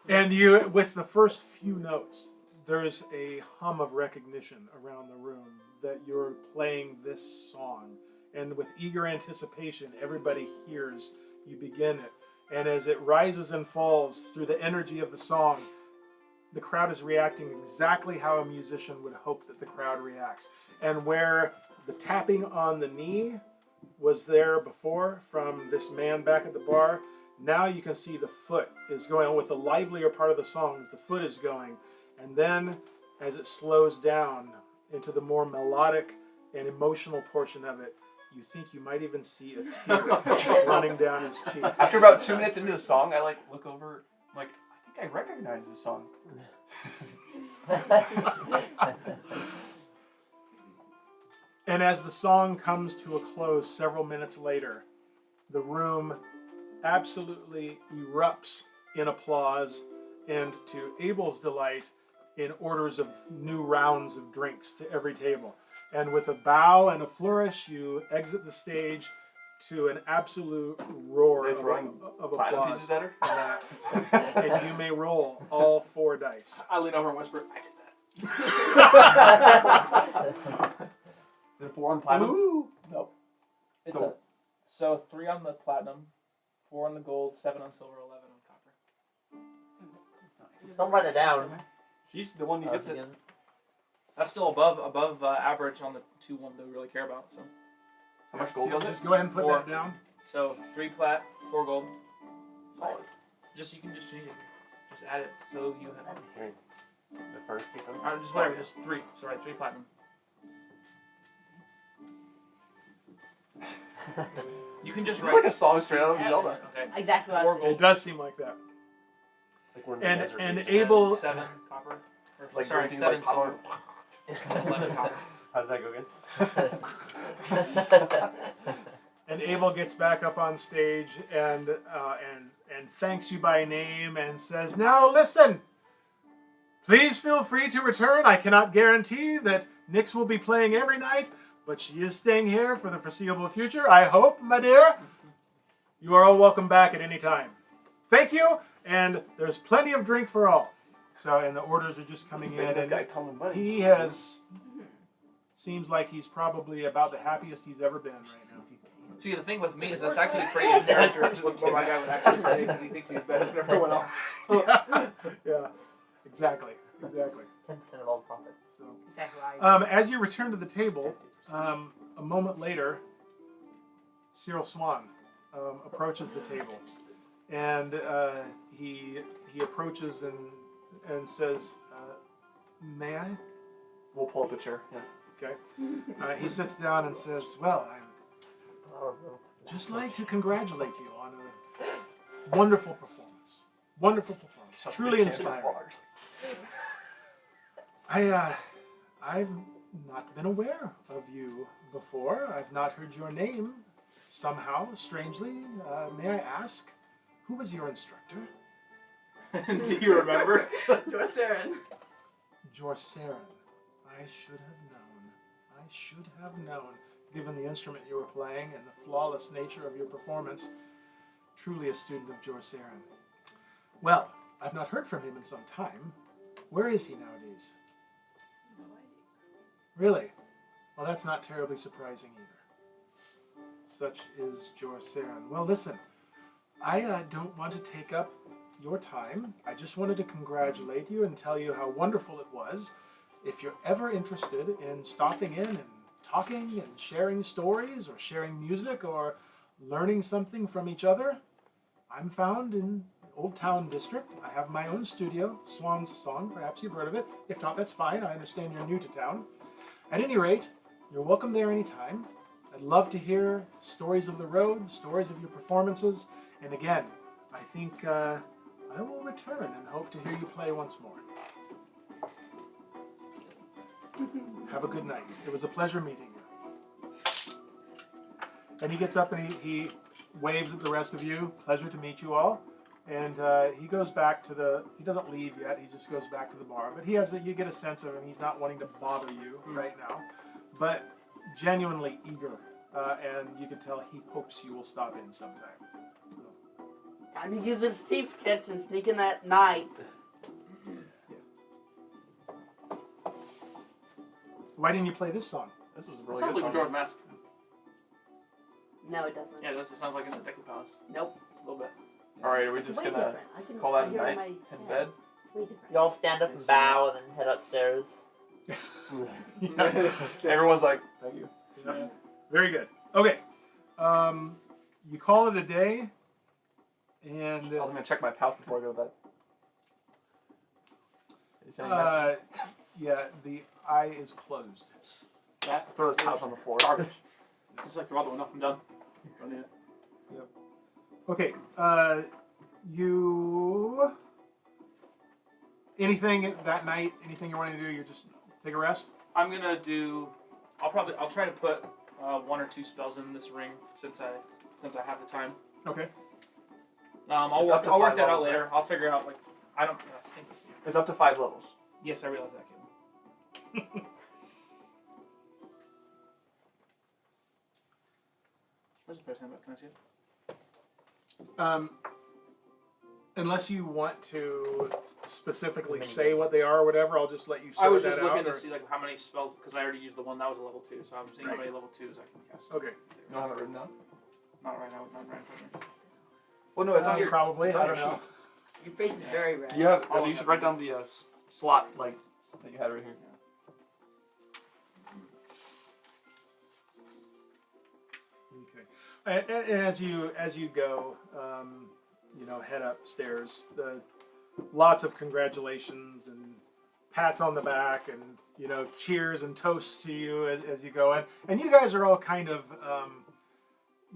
And you, with the first few notes, there's a hum of recognition around the room that you're playing this song. And with eager anticipation, everybody hears you begin it. And as it rises and falls through the energy of the song, the crowd is reacting exactly how a musician would hope that the crowd reacts. And where the tapping on the knee was there before from this man back at the bar, now you can see the foot is going on with the livelier part of the song as the foot is going. And then as it slows down into the more melodic and emotional portion of it, you think you might even see a tear running down his cheek. After about 2 minutes into the song, I look over, I think I recognize this song. And as the song comes to a close several minutes later, the room absolutely erupts in applause, and to Abel's delight, in orders of new rounds of drinks to every table. And with a bow and a flourish, you exit the stage to an absolute roar They're throwing of platinum applause. pieces at her? And you may roll all 4 dice. I lean over and whisper, I did that. Is it 4 on platinum? Ooh. Nope. It's So- so 3 on the platinum, 4 on the gold, 7 on silver, 11 on copper. Don't write it down. She's the one who gets it. That's still above average on the 2 ones that we really care about. So How much gold was it? Just go ahead and put 4. that down. 3 plat, 4 gold. Solid. You can just change it. Just add it so you have. Here, the first keep them. Just whatever, just 3. So 3 platinum. You can just This write. is like a song straight out of Zelda. Okay. Exactly what I was Four saying. It does seem like that. Like we're in the And desert and region. Abel 7 copper. Or, Like sorry, things 7 like silver. power. 11 copper. How's that go again? And Abel gets back up on stage and thanks you by name and says, "Now listen. Please feel free to return. I cannot guarantee that Nyx will be playing every night, but she is staying here for the foreseeable future. I hope, my dear. You are all welcome back at any time. Thank you, and there's plenty of drink for all." So, and the orders are just coming in. This And guy a ton of money. he has, seems like he's probably about the happiest he's ever been right now. See, the thing with me is that's actually pretty in character. Which is what my guy would actually say because he thinks he's better than everyone else. Yeah, exactly. 10% of all profits. So, Exactly what I as you return to the table, a moment later, Cyril Swan approaches the table, and he approaches and says, "May I?" We'll pull up a chair. Yeah. Okay. He sits down and says, "Well, I would just like to congratulate you on a wonderful performance. Wonderful performance. Such a Truly big cancer inspiring. bars. I've not been aware of you before. I've not heard your name somehow, strangely. May I ask, who was your instructor?" Do you remember? Sorcerer. Sorcerer. I should have known. Given the instrument you were playing and the flawless nature of your performance, truly a student of Sorcerer. Well, I've not heard from him in some time. Where is he nowadays? No idea. Really? Well, that's not terribly surprising either. Such is Sorcerer. Well, listen, I don't want to take up your time. I just wanted to congratulate you and tell you how wonderful it was. If you're ever interested in stopping in and talking and sharing stories or sharing music or learning something from each other, I'm found in Old Town District. I have my own studio, Swan's Song. Perhaps you've heard of it. If not, that's fine. I understand you're new to town. At any rate, you're welcome there anytime. I'd love to hear stories of the road, stories of your performances. And again, I think I will return and hope to hear you play once more. Have a good night. It was a pleasure meeting you. And he gets up and he waves at the rest of you. Pleasure to meet you all. And he goes back to the. He doesn't leave yet. He just goes back to the bar. But he has. You get a sense of him. He's not wanting to bother you right now, but genuinely eager. And you can tell he hopes you will stop in sometime. Time to use the thief kits and sneak in at night. Why didn't you play this song? This is a It really sounds good like a song. Majora's Mask. No, it doesn't. Yeah, it does. It sounds like in the Deku Palace. Nope. A little bit. All right, are we It's just way gonna different. I can call that a hear it in night? my Head to head. bed? Way different. You all stand up and bow and then head upstairs. Everyone's like, thank you. Yep. Very good. Okay. You call it a day, and I was gonna check my pouch before I go to bed. Is any uh, messages? yeah, the eye is closed. That Throw this pouch on the floor. garbage. Just like throw out the window. I'm done. Don't need it. Okay. You. Anything that night? Anything you want to do? You just take a rest. I'm gonna do. I'll try to put 1 or 2 spells in this ring since I have the time. Okay. I'll It's up to work 5 that out levels, later. I'll figure out I think this. It's up to 5 levels. Yes, I realize that. Kid. Where's the player's handbook? Can I see it? Unless you want to specifically say what they are or whatever, I'll just let you sort I was that just out. looking or- to see how many spells because I already used the one that was a level 2, so I'm seeing Right. how many level 2s I can cast. Okay. You don't have it written down? Not right now with my brain. Well, no, it's on your. Probably. it's I on don't your know. sheet. Your face is very red. You have. Oh, you should write down the slot that you had right here. Okay. And as you go, head upstairs. Lots of congratulations and pats on the back, and cheers and toasts to you as you go in. And you guys are all kind of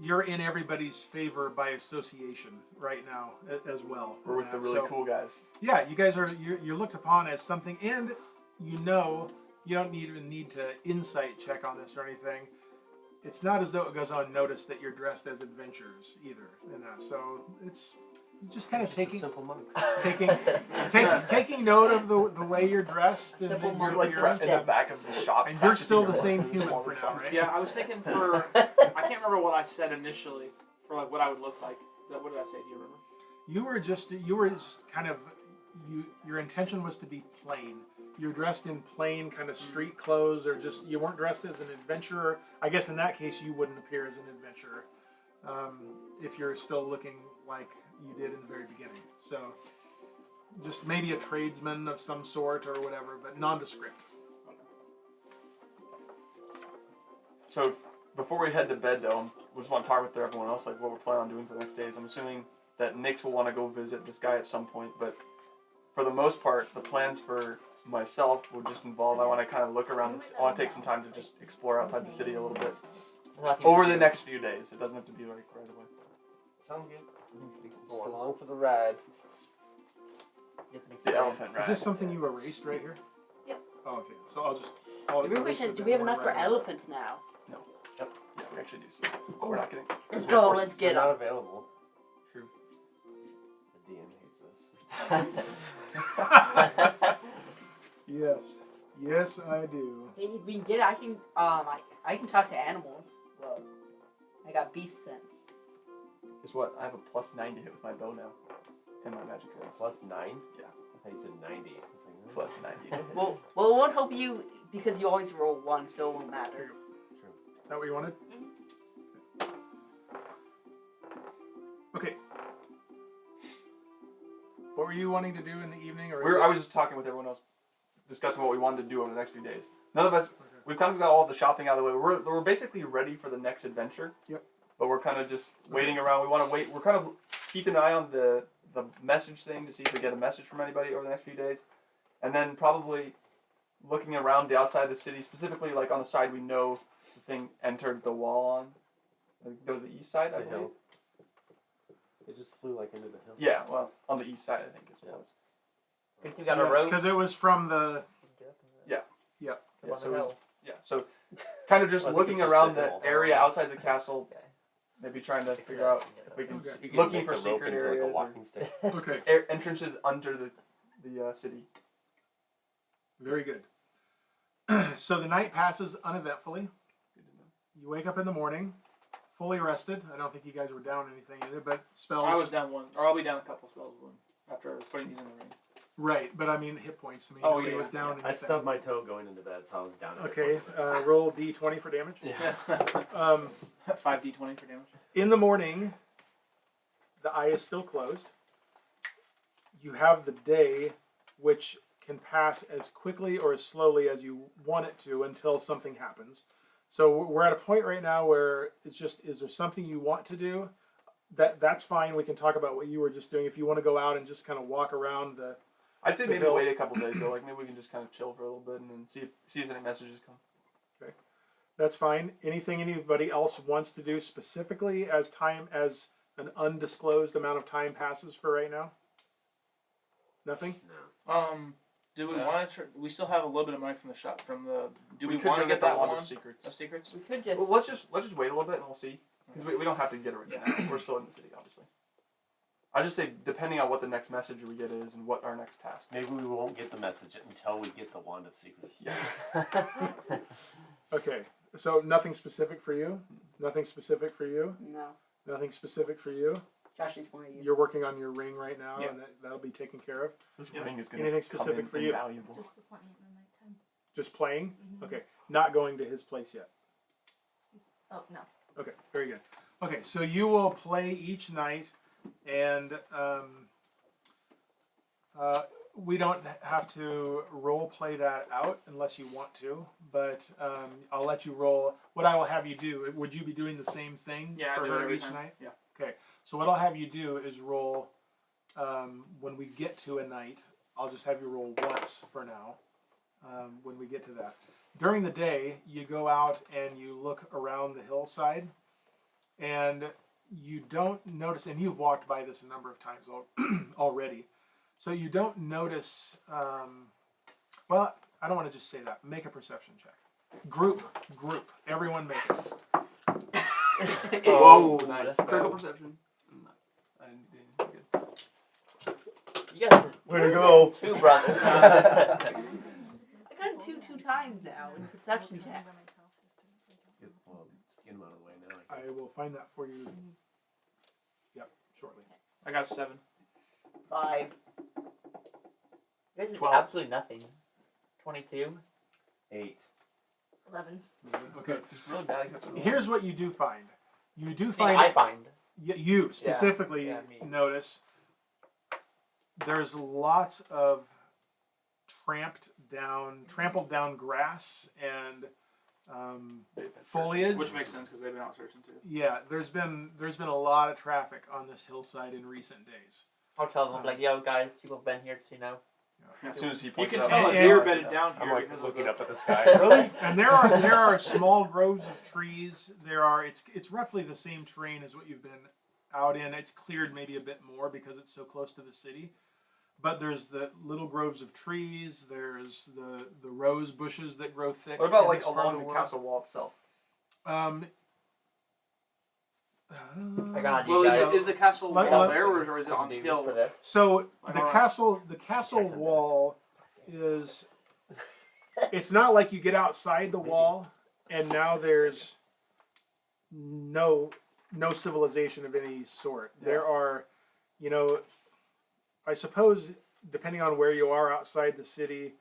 you're in everybody's favor by association right now as well. We're with the really cool guys. Yeah, you guys are you're looked upon as something, and you don't even need to insight check on this or anything. It's not as though it goes unnoticed that you're dressed as adventurers either, so it's just kind of Just taking a simple monk. taking note of the way you're dressed and Simple your monk You're like appearance. in the back of the shop. And you're still the practicing same your human for now, right? Yeah, I was thinking for. I can't remember what I said initially for what I would look like. What did I say? Do you remember? You were just kind of your intention was to be plain. You're dressed in plain kind of street clothes, or just you weren't dressed as an adventurer. I guess in that case you wouldn't appear as an adventurer if you're still looking like you did in the very beginning. So just maybe a tradesman of some sort or whatever, but nondescript. So before we head to bed, though, we just want to talk with everyone else, like what we're planning on doing for the next days. I'm assuming that Nyx will want to go visit this guy at some point, but for the most part, the plans for myself will just involve, I want to kind of look around, I want to take some time to just explore outside the city a little bit. Over the next few days. It doesn't have to be like right away. Sounds good. Just along for the ride. The elephant Is ride. this something you erased right here? Yep. Oh, okay. So I'll just. The real question is, do we have enough for elephants now? Yeah, we actually do. So we're not getting. Let's go. Let's They're get not them. available. True. The DM hates us. Yes, I do. If we can get it, I can talk to animals. Well, I got beast sense. Guess what? I have a +9 to hit with my bow now. And my magic arrows. +9? Yeah. I thought you said 90. I was like, +90. Well, it won't help you because you always roll 1, so it won't matter. Is that what you wanted? Okay. What were you wanting to do in the evening? Or I was just talking with everyone else, discussing what we wanted to do over the next few days. None of us, we've kind of got all of the shopping out of the way. We're basically ready for the next adventure. Yep. But we're kind of just waiting around. We want to wait. We're kind of keeping an eye on the message thing to see if we get a message from anybody over the next few days. And then probably looking around the outside of the city, specifically like on the side we know the thing entered the wall on. Like, that was the east side, I The believe. hill. It just flew like into the hill. Yeah, well, on the east side, I think it was. Think you got a rope? because it was from the. Yeah, On so the it was, hill. yeah, so kind of just I think looking it's just around the the hill. area outside the castle, Okay. maybe trying to figure out if We can Okay. You can looking make for the rope secret into areas. like a or walking stick. Okay, entrances under the city. very good. So the night passes uneventfully. Good to know. You wake up in the morning, fully rested. I don't think you guys were down anything either, but spells. I was down one, or I'll be down a couple spells one after putting these in the ring. Right, but I mean hit points. I mean, Oh, nobody yeah, was down I anything. stubbed my toe going into bed, so I was down. Okay, roll d20 for damage. Yeah. 5d20 for damage. In the morning, the eye is still closed. You have the day, which can pass as quickly or as slowly as you want it to until something happens. So we're at a point right now where it's just, is there something you want to do? That's fine. We can talk about what you were just doing. If you want to go out and just kind of walk around the... I'd say The maybe hill. wait a couple days though. Like maybe we can just kind of chill for a little bit and then see if any messages come. That's fine. Anything anybody else wants to do specifically as an undisclosed amount of time passes for right now? Nothing? No. Do we No. want to? We still have a little bit of money from the shop. Do we could want to go get the that wand one of secrets. of secrets? We could just. Well, let's just wait a little bit and we'll see because we don't have to get it right now. We're still in the city, obviously. I just say depending on what the next message we get is and what our next task. Maybe we won't get the message until we get the wand of secrets. Yeah. Okay. So nothing specific for you? Nothing specific for you? No. Nothing specific for you? Josh is one of you. You're working on your ring right now, Yeah. and that'll be taken care of. This Yeah. ring is going Anything to come specific in for you? invaluable. Just appointment in the nighttime. Just playing? Mhm. Okay. Not going to his place yet. Oh, no. Okay. Very good. Okay. So you will play each night, and we don't have to role play that out unless you want to, but I'll let you roll. What I will have you do, would you be doing the same thing Yeah, I for do it her every each time. night? Yeah. Okay, so what I'll have you do is roll, when we get to a night, I'll just have you roll once for now, when we get to that. During the day, you go out and you look around the hillside, and you don't notice, and you've walked by this a number of times already, so you don't notice, well, I don't want to just say that. Make a perception check. Group, everyone makes it. Whoa, Oh, nice. let's go. Critical perception. I didn't good. You guys Way to go. two brothers. I got two times now in perception check. Well, just get him out of the way now. I will find that for you. Yep, shortly. I got 7. 5. This is 12. absolutely nothing. 22. 8. 11. Okay. It's really bad. Except for the Here's what you do find. You do Thing find I find. you specifically Yeah, me. notice there's lots of trampled down grass and foliage. Which makes sense because they've been out searching too. Yeah, there's been a lot of traffic on this hillside in recent days. I'll tell them, like, yo, guys, people have been here, you know. As soon as he You points can out, tell a And- deer and- bedded down I'm here like because looking of the, up at the sky. Really? And there are small groves of trees. It's roughly the same terrain as what you've been out in. It's cleared maybe a bit more because it's so close to the city. But there's the little groves of trees. There's the rose bushes that grow thick. what about in like this part of along the the world. castle wall itself? I got Well, you is, guys. is the castle Let- wall let- there or is it on the do hill? for this. So Like, the alright. castle wall is. It's not like you get outside the wall and now there's no civilization of any sort. Yeah. There are, I suppose depending on where you are outside the city,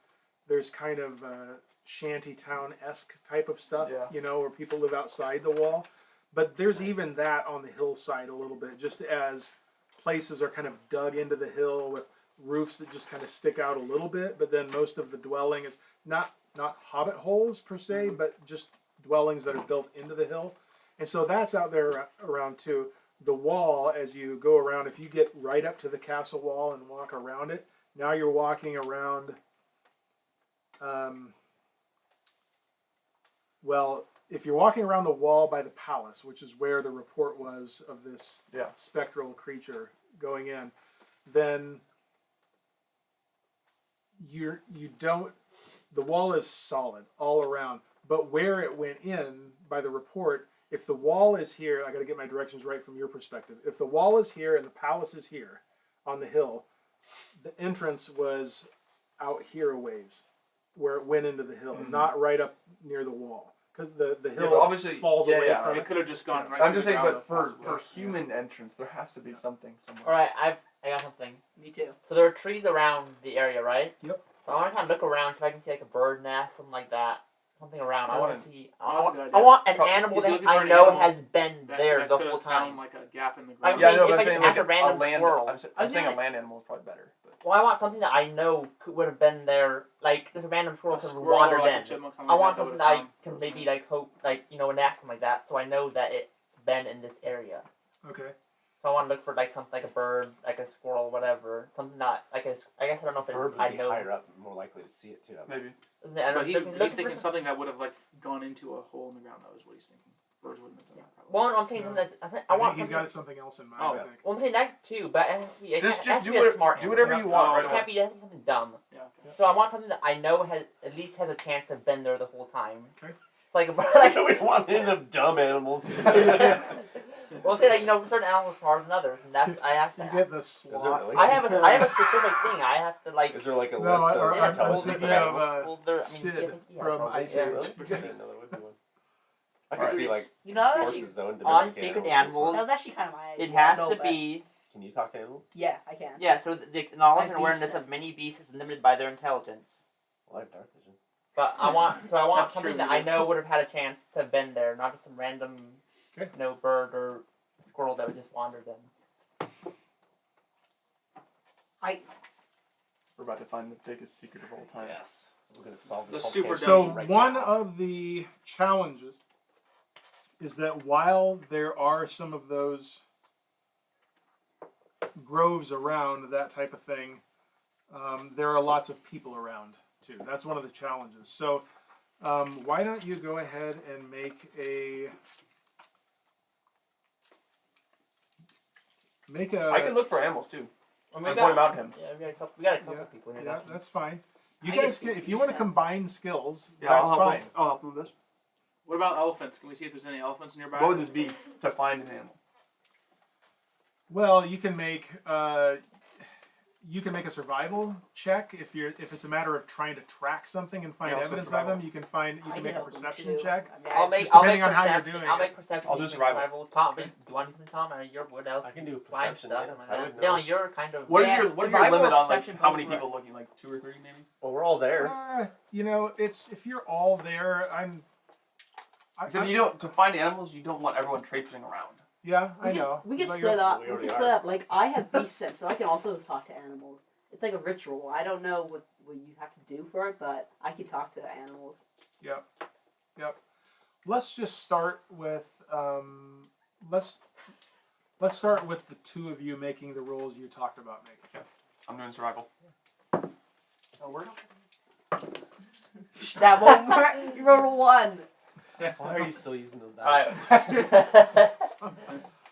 there's kind of shanty town-esque type of stuff, Yeah. where people live outside the wall. But there's even that on the hillside a little bit, just as places are kind of dug into the hill with roofs that just kind of stick out a little bit, but then most of the dwelling is not hobbit holes per se, but just dwellings that are built into the hill. And so that's out there around too. The wall, as you go around, if you get right up to the castle wall and walk around it, now you're walking around, if you're walking around the wall by the palace, which is where the report was of this spectral creature going in, then the wall is solid all around, but where it went in by the report if the wall is here, I got to get my directions right from your perspective. If the wall is here and the palace is here on the hill, the entrance was out here a ways, where it went into the hill, not right up near the wall, because the hill but obviously- falls yeah, away yeah, from It it. could have just gone right. I'm through just the saying, ground, but for possibly. human entrance, there has to be something somewhere. All right, I got something. Me too. So there are trees around the area, right? Yep. So I want to kind of look around, see if I can see like a bird nest, something like that. Something around. I want Right. to see. Oh, that's a good I idea. want an Pro- animal he's that looking for I an know animal has been That, there that the could whole have found time. like a gap in the I'm ground. Yeah, saying no, if but I I'm saying just ask like a random land. squirrel. I'm I saying a think- land animal is probably better. But. Well, I want something that I know would have been there. Like there's a random squirrel A could have squirrel or wandered like a in. chipmunk, something I like want that something that that I would've can found maybe those like hope, like an axe something like that, so I know that it's been in this area. Okay. So I want to look for like something like a bird, like a squirrel, whatever. Something that like I guess I don't know if it, Bird would I be know. higher up, more likely to see it too. Maybe. And But I'm he's looking for thinking something that would have like gone into a hole in the ground. That was what he's thinking. Birds wouldn't have done that. Probably. Well, I'm saying No. something that's I I want think he's something. got something else in mind. Oh, I yeah. think. Well, I'm saying that too, but it has to be. It Just has to do be a whatever, smart do animal. whatever you want. Oh, Right It away. can't be something dumb. Yeah. Okay. So I want something that I know has at least has a chance to have been there the whole time. Okay. It's like a Like we don't want any of them dumb animals. well, say like certain animals are smarter than others, and that's I have You to. get the there sloth. really? I have a specific thing. I have to like. Is there like a No, list of yeah, I'm intelligence thinking of of animals? well, there, I mean, Sid yeah, I think he has from one, Ice yeah. Age. Really? I didn't know there would be one. I Alright. could see like You know, that was actually, horses though and On domesticated speak with animals. animals. that was actually kind of my idea. It has No, to but- be. Can you talk to animals? Yeah, I can. Yeah, so the knowledge and Like awareness beast of sense. many beasts is limited by their intelligence. Well, I have dark vision. But I want That's something true, that you I do. know would have had a chance to have been there, not just some random, Okay. bird or squirrel that would just wandered in. We're about to find the biggest secret of all time. Yes. We're gonna solve The this whole super case So dungeon right one now. of the challenges is that while there are some of those groves around, that type of thing, there are lots of people around too. That's one of the challenges. So why don't you go ahead and make a I can look for animals too. And And point them out to him. Yeah, we got a couple Yeah, people here. yeah, now. that's fine. You I guess guys can, if you want to defense. combine skills, Yeah, that's I'll help fine. him. I'll help him with this. What about elephants? Can we see if there's any elephants nearby? What would this be to find an animal? Well, you can make a survival check if it's a matter of trying to track something and find Yeah, also evidence survival. of them. You can make a help them perception too. check. I mean, I'll make Just I'll make depending on how you're perception. doing I'll it. make perception. I'll do you make survival. Tom, do you want to do something, Tom? Or your what else? I can do Blind perception. stuff. Yeah. I would know. No, you're kind of. What is Yeah, your survival limit on like perception how many points people looking? Like 2 or 3 maybe? Well, we're all there. It's if you're all there, Except you don't to find animals. You don't want everyone traipsing around. yeah, I know. We can But split you're- up. we We already can split are. up. Like I have beast sense, so I can also talk to animals. It's like a ritual. I don't know what you have to do for it, but I can talk to animals. Yep. Let's just start with let's start with the two of you making the rolls you talked about making. I'm doing survival. Oh, we're That won't work. You rolled a 1. Why are you still using those Alright. dice?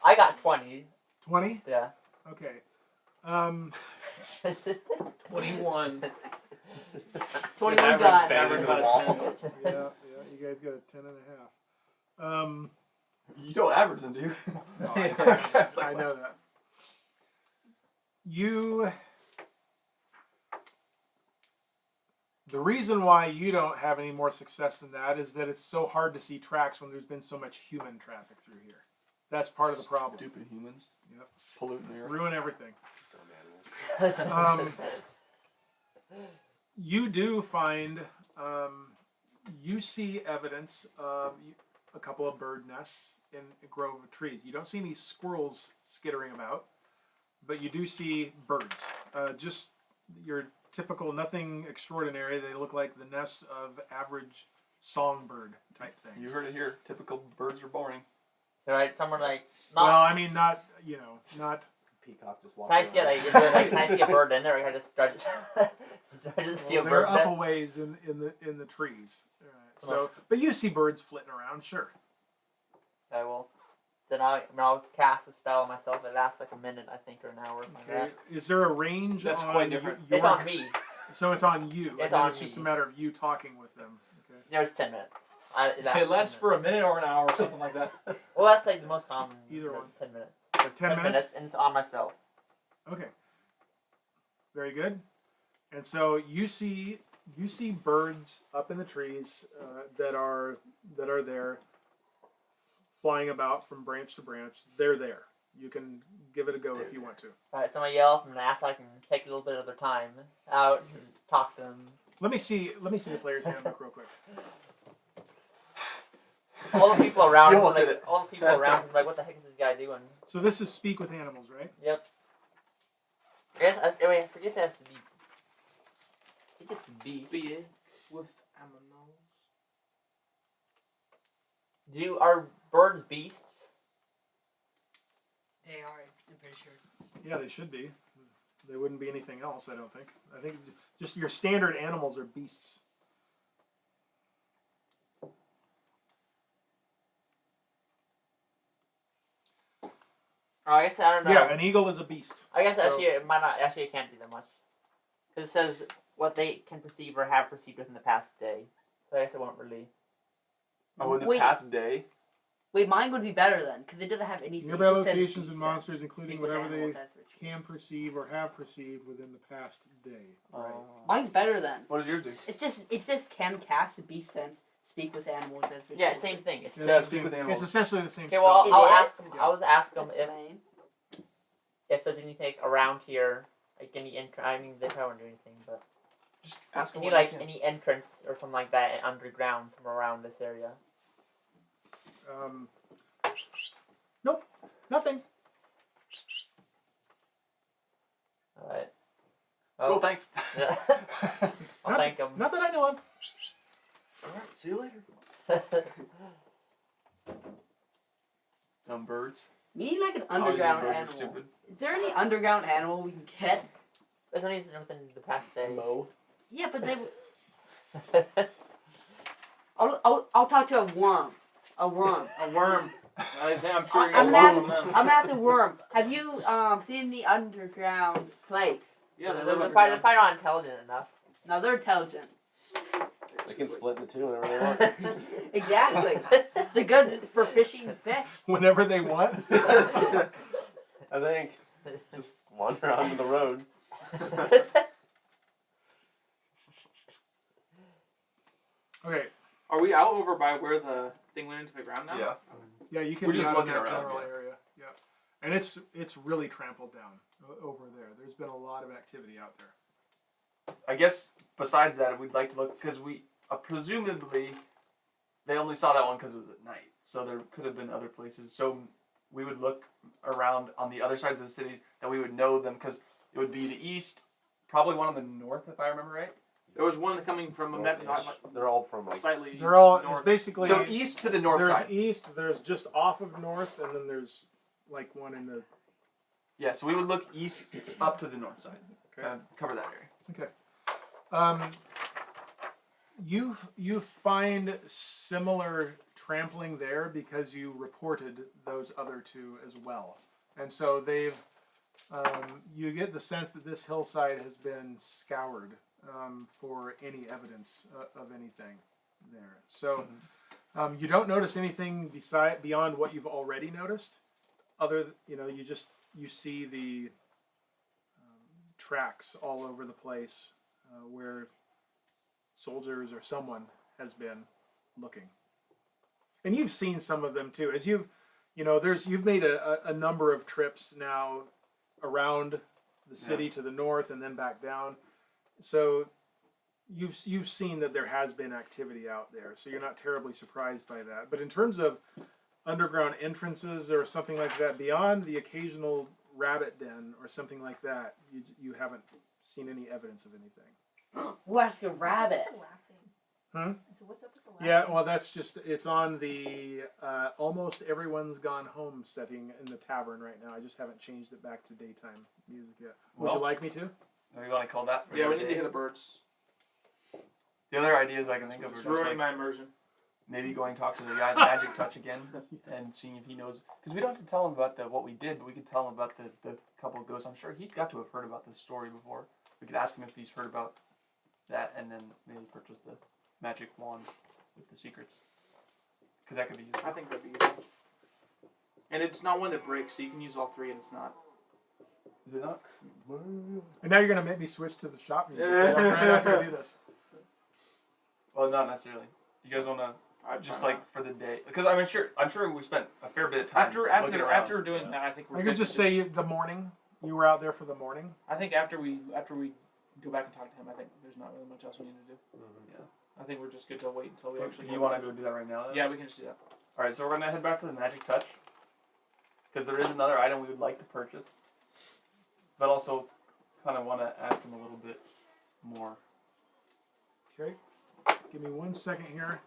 I got 20. 20? Yeah. Okay. 21. 21 Everyone's done. banging the wall. Yeah, you guys got a 10 and a half. You don't average them, do you? No, It's like, I know that. The reason why you don't have any more success than that is that it's so hard to see tracks when there's been so much human traffic through here. That's part of the problem. Stupid humans. Yep. Polluting the earth. Ruin everything. Dumb animals. You do find, you see evidence of a couple of bird nests in a grove of trees. You don't see any squirrels skittering about, but you do see birds. Just your typical, nothing extraordinary. They look like the nests of average songbird type things. You heard it here. Typical birds are boring. Alright, someone like. Well, Not, I mean, not. Peacock just walked can I see around. can I see a bird in there? Or can I just try to see a Well, bird? they're up there? a ways in the trees. So, but you see birds flitting around, sure. Okay, well, then I'll cast a spell on myself. It lasts like a minute, I think, or an hour. Something like Okay. that. Is there a range? That's on quite different. Your, It's on me. So it's on you. It's and on It's just a me. matter of you talking with them. Okay. There's 10 minutes. It lasts for a minute or an hour or something like that. Well, that's like the most common. Either one. 10 minutes. 10 minutes? and it's on myself. Okay. Very good. And so you see birds up in the trees that are there, flying about from branch to branch. They're there. You can give it a go if you want to. Alright, so I'm gonna yell up and ask if I can take a little bit of their time out and talk to them. Let me see the player's handbook real quick. All the people around You him, almost like, did it. all the people around him, like, what the heck is this guy doing? So this is speak with animals, right? Yep. I guess, I forget if it has to be. I think it's beast. Speed with aminals. Are birds beasts? They are, I'm pretty sure. Yeah, they should be. They wouldn't be anything else, I don't think. I think just your standard animals are beasts. I guess I don't know. Yeah, an eagle is a beast. I guess So- actually it might not. Actually, it can't do that much. Because it says what they can perceive or have perceived within the past day. So I guess it won't really. Oh, in the Wait. past day. Wait, mine would be better then, because it doesn't have anything. Nearby It just says locations beast and sense. monsters, including Speak with whatever animals, they that's what you- can perceive or have perceived within the past day. Right. Mine's better then. What does yours do? It's just can cast beast sense, speak with animals as rituals. Yeah, same thing. It's It's, Yeah, the speak same- with animals. it's essentially the same Okay, spell. well, It I'll is? ask them. Yeah. I was ask them That's lame. if there's anything around here, like any I mean, they probably won't do anything, but Just ask them any what like they can. any entrance or something like that underground from around this area. Nope, nothing. All right. Cool, thanks. Yeah. I'll thank them. Not that I know of. Alright, see you later. Dumb birds. We need like an Always underground birds are animal. stupid. Is there any underground animal we can get? There's anything within the past day. Mo. Yeah, but they. I'll talk to a worm. A worm. I'm sure you're I'm gonna gonna lose ask. them. I'm gonna ask a worm. Have you seen the underground plagues? Yeah, they're they live probably underground. not intelligent enough. No, they're intelligent. They can split into two whenever they want. Exactly. They're good for fishing fish. Whenever they want. I think. Just wander onto the road. Okay. Are we out over by where the thing went into the ground now? Yeah. Yeah, you can We're be just out in looking that around, general yeah. area. Yeah, and it's really trampled down over there. There's been a lot of activity out there. I guess besides that, we'd like to look because we presumably they only saw that one because it was at night, so there could have been other places. So we would look around on the other sides of the city that we would know them because it would be the east, probably one on the north if I remember right. There was one coming from a North-ish. They're all from like. slightly. They're all north. it's basically So east to the north there's side. east. There's just off of north, and then there's like one in the. Yeah, so we would look east up to the north side. Okay. Cover that area. You find similar trampling there because you reported those other two as well, and so they've. You get the sense that this hillside has been scoured for any evidence of anything there. So you don't notice anything beyond what you've already noticed. You see the tracks all over the place where soldiers or someone has been looking. And you've seen some of them too. As you've made a number of trips now around the city to the north and then back down. So you've seen that there has been activity out there. So you're not terribly surprised by that. But in terms of underground entrances or something like that, beyond the occasional rabbit den or something like that, you haven't seen any evidence of anything. What's a rabbit? Hmm? So what's up with the laughing? Yeah, well, it's on the almost everyone's gone home setting in the tavern right now. I just haven't changed it back to daytime music yet. Would you Well, like me to? Are you want to call that? For Yeah, we your need to day? hear the birds. The other ideas I can think of are It's just ruining like my immersion. maybe going to talk to the guy at the Magic Touch again and seeing if he knows. Because we don't have to tell him about what we did, but we could tell him about the couple of ghosts. I'm sure he's got to have heard about this story before. We could ask him if he's heard about that and then maybe purchase the magic wand with the secrets. Because that could be useful. I think that'd be useful. And it's not one that breaks, so you can use all three, and it's not. Is it not? And now you're gonna make me switch to the shop music. I'm not gonna do this. Well, not necessarily. You guys want to just try like for the day? Because I'm sure we spent a fair bit of time looking around. after doing that, I think we're I good could to just say the morning. You were out there for the morning. I think after we go back and talk to him, I think there's not really much else we need to do. Yeah. I think we're just good to wait until we actually. You want to go do that right now? Then? Yeah, we can just do that. All right, so we're gonna head back to the Magic Touch because there is another item we would like to purchase, but also kind of want to ask him a little bit more. Okay. Give me 1 second here.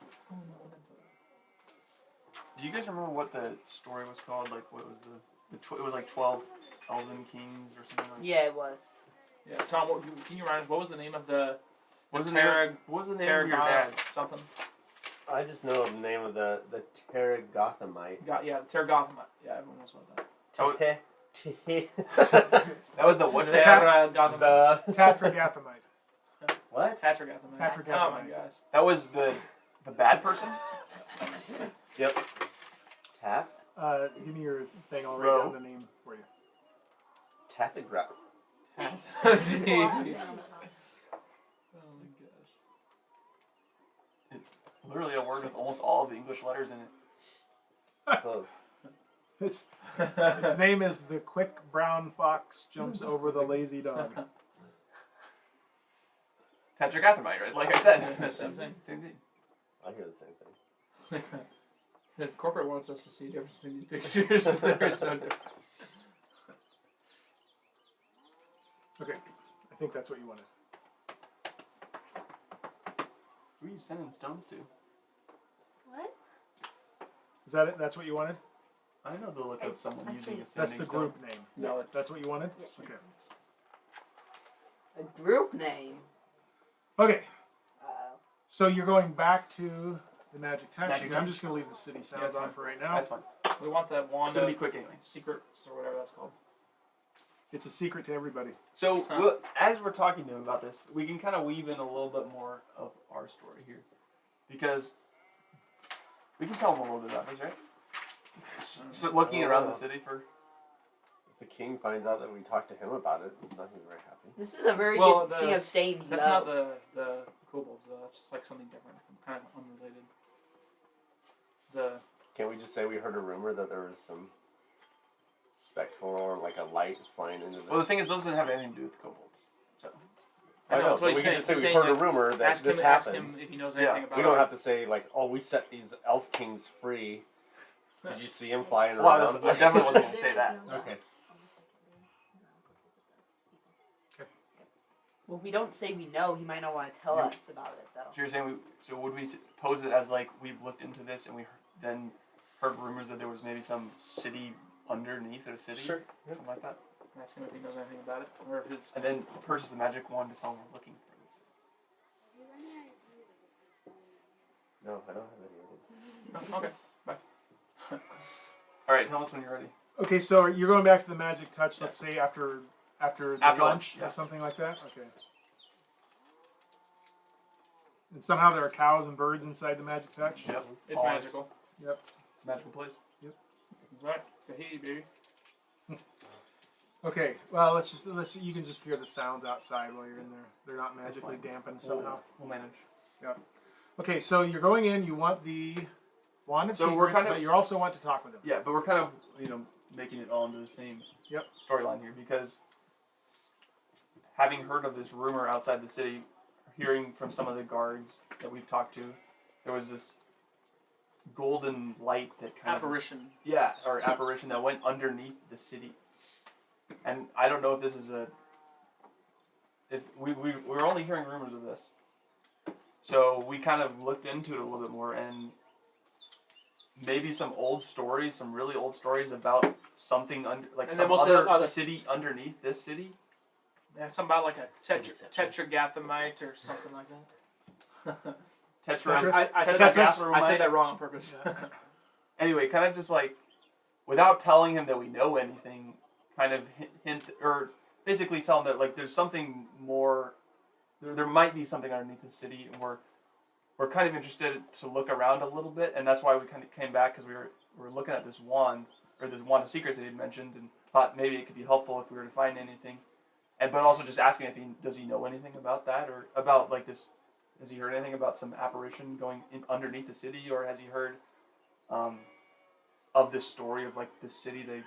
Do you guys remember what the story was called? Like, what was it was like 12 Elven Kings or something like that? Yeah, it was. Yeah, Tom, can you remind us what was the name of the What was the name of your Tarragona dad's? something? I just know the name of the Terragothamite. Tarragothamite. Yeah, everyone knows about that. That was the what? Tarragothamite. Tatragathemite. What? Tatragathhamite. Tatragathhamite. Oh my gosh. That was the bad person. Yep. Tap? Give me your thing. I'll Row. write down the name for you. Tathagra. Oh my gosh. It's literally a word with almost all of the English letters in it. Close. Its name is the quick brown fox jumps over the lazy dog. Tetragothamite, right? Like I said. Same thing. Same thing. I hear the same thing. The corporate wants us to see the difference between these pictures. There is no difference. Okay, I think that's what you wanted. Who are you sending stones to? What? Is that it? That's what you wanted? I know the look of someone using a That's sending the stone. group name. No, it's That's what you wanted? Yeah. Okay. A group name. Okay, Uh-oh. so you're going back to the Magic Touch. Magic I'm Touch? just going to leave the city Yeah, sounds it's on fine. for right now. That's fine. we want that It's wand gonna of be quick anyway. secrets or whatever that's called. It's a secret to everybody. So Huh. we'll, as we're talking to him about this, we can kind of weave in a little bit more of our story here, because we can tell him a little bit about this, right? So looking around the city for. If the king finds out that we talked to him about it, he's not going to be very happy. This is a very Well, good thing of staying That's low. not the kobolds though. That's just like something different, kind of unrelated. Can't we just say we heard a rumor that there was some spectral or like a light flying into the... Well, the thing is, those doesn't have anything to do with the kobolds. So I know, that's what but we he's can saying. just say He's we saying heard a that rumor that ask this him happened. if he knows Yeah, anything about We it. don't have to say like, oh, we set these elf kings free. Did you see him flying well, around? I definitely wasn't going to say that. Okay. Well, if we don't say we know, he might not want to tell Yeah. us about it, though. So you're saying so would we pose it as like we've looked into this and we then heard rumors that there was maybe some city underneath the city, Sure. Yeah. something like that, Ask him if he knows anything about it, or if it's. and then purchase the magic wand to tell him we're looking for this. No, I don't have any idea. Oh, okay. All right, tell us when you're ready. Okay, so you're going back to the Magic Touch, let's say after After lunch lunch, or yeah. something like that? Okay. And somehow there are cows and birds inside the Magic Touch? Yep. It's Pause. magical. It's a magical place. Right. Hey, baby. Okay, well, you can just hear the sounds outside while you're in there. They're not magically fine. dampened somehow. We'll manage. Okay, so you're going in, you want the Wand of So Secrets, we're kind of- but you also want to talk with him. Yeah, but we're kind of making it all into the same Yep. storyline here because having heard of this rumor outside the city, hearing from some of the guards that we've talked to, there was this golden light that kind Apparition. or apparition that went underneath the city. And I don't know if this is if we were only hearing rumors of this. So we kind of looked into it a little bit more and maybe some old stories, some really old stories about something And some then we'll say other city underneath this city. Yeah, something about like a Cityception. tetragathamite or something like that. Tetris? I said Tetris? I said that wrong on purpose. Anyway, kind of just like, without telling him that we know anything, kind of hint or basically tell him that like there's something more. There might be something underneath the city, and we're we're kind of interested to look around a little bit, and that's why we kind of came back because we were looking at this wand of secrets that he mentioned, and thought maybe it could be helpful if we were to find anything, but also just asking if does he know anything about that or about like this. Has he heard anything about some apparition going underneath the city, or has he heard of this story of like this city that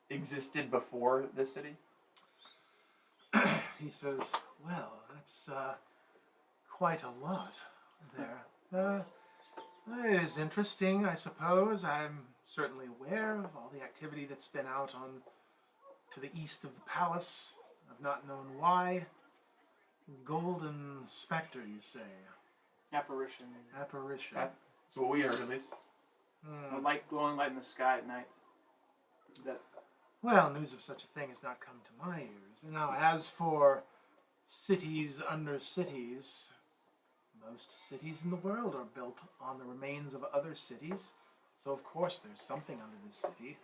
existed before this city? He says, well, that's quite a lot there. It is interesting, I suppose. I'm certainly aware of all the activity that's been out on to the east of the palace. I've not known why. Golden specter, you say? Apparition. Apparition. That's what we heard, at least. A light, glowing light in the sky at night. That. Well, news of such a thing has not come to my ears. Now, as for cities under cities, most cities in the world are built on the remains of other cities, so of course there's something under this city.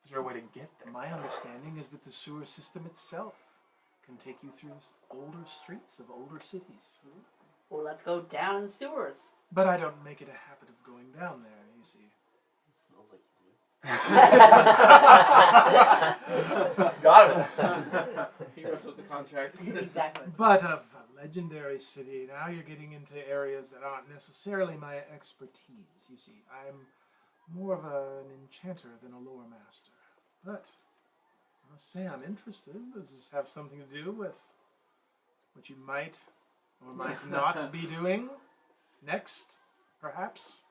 Is there a way to get there? My understanding is that the sewer system itself can take you through older streets of older cities. Or let's go down in the sewers. But I don't make it a habit of going down there, you see. It smells like you Got it. He ripped up the contract. Exactly. But of a legendary city, now you're getting into areas that aren't necessarily my expertise. You see, I'm more of an enchanter than a lore master. But I must say I'm interested. Does this have something to do with what you might or might not be doing next, perhaps?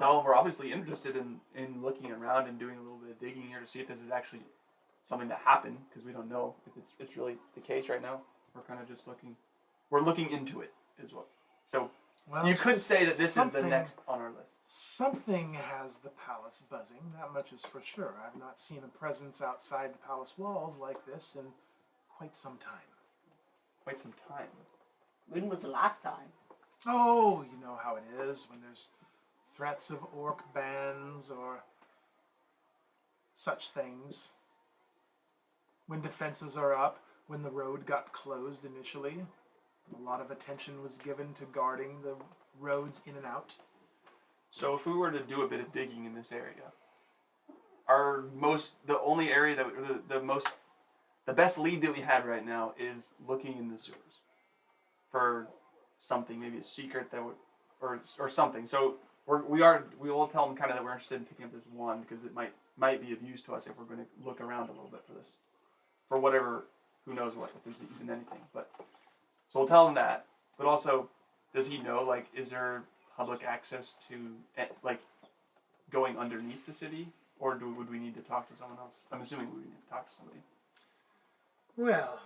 No, we're obviously interested in looking around and doing a little bit of digging here to see if this is actually something that happened, because we don't know if it's really the case right now. We're kind of just looking. We're looking into it, is what. So Well, you could say that this is the something- next on our list. Something has the palace buzzing, that much is for sure. I've not seen a presence outside the palace walls like this in quite some time. Quite some time. When was the last time? Oh, you know how it is when there's threats of orc bans or such things. When defenses are up, when the road got closed initially, a lot of attention was given to guarding the roads in and out. So if we were to do a bit of digging in this area, the only area that the best lead that we had right now is looking in the sewers for something, maybe a secret that would, or something. So we will tell them kind of that we're interested in picking up this one because it might be of use to us if we're going to look around a little bit for this, for whatever, who knows what, if there's even anything. But so we'll tell him that. But also, does he know, like, is there public access to, like, going underneath the city, or would we need to talk to someone else? I'm assuming we would need to talk to somebody. Well,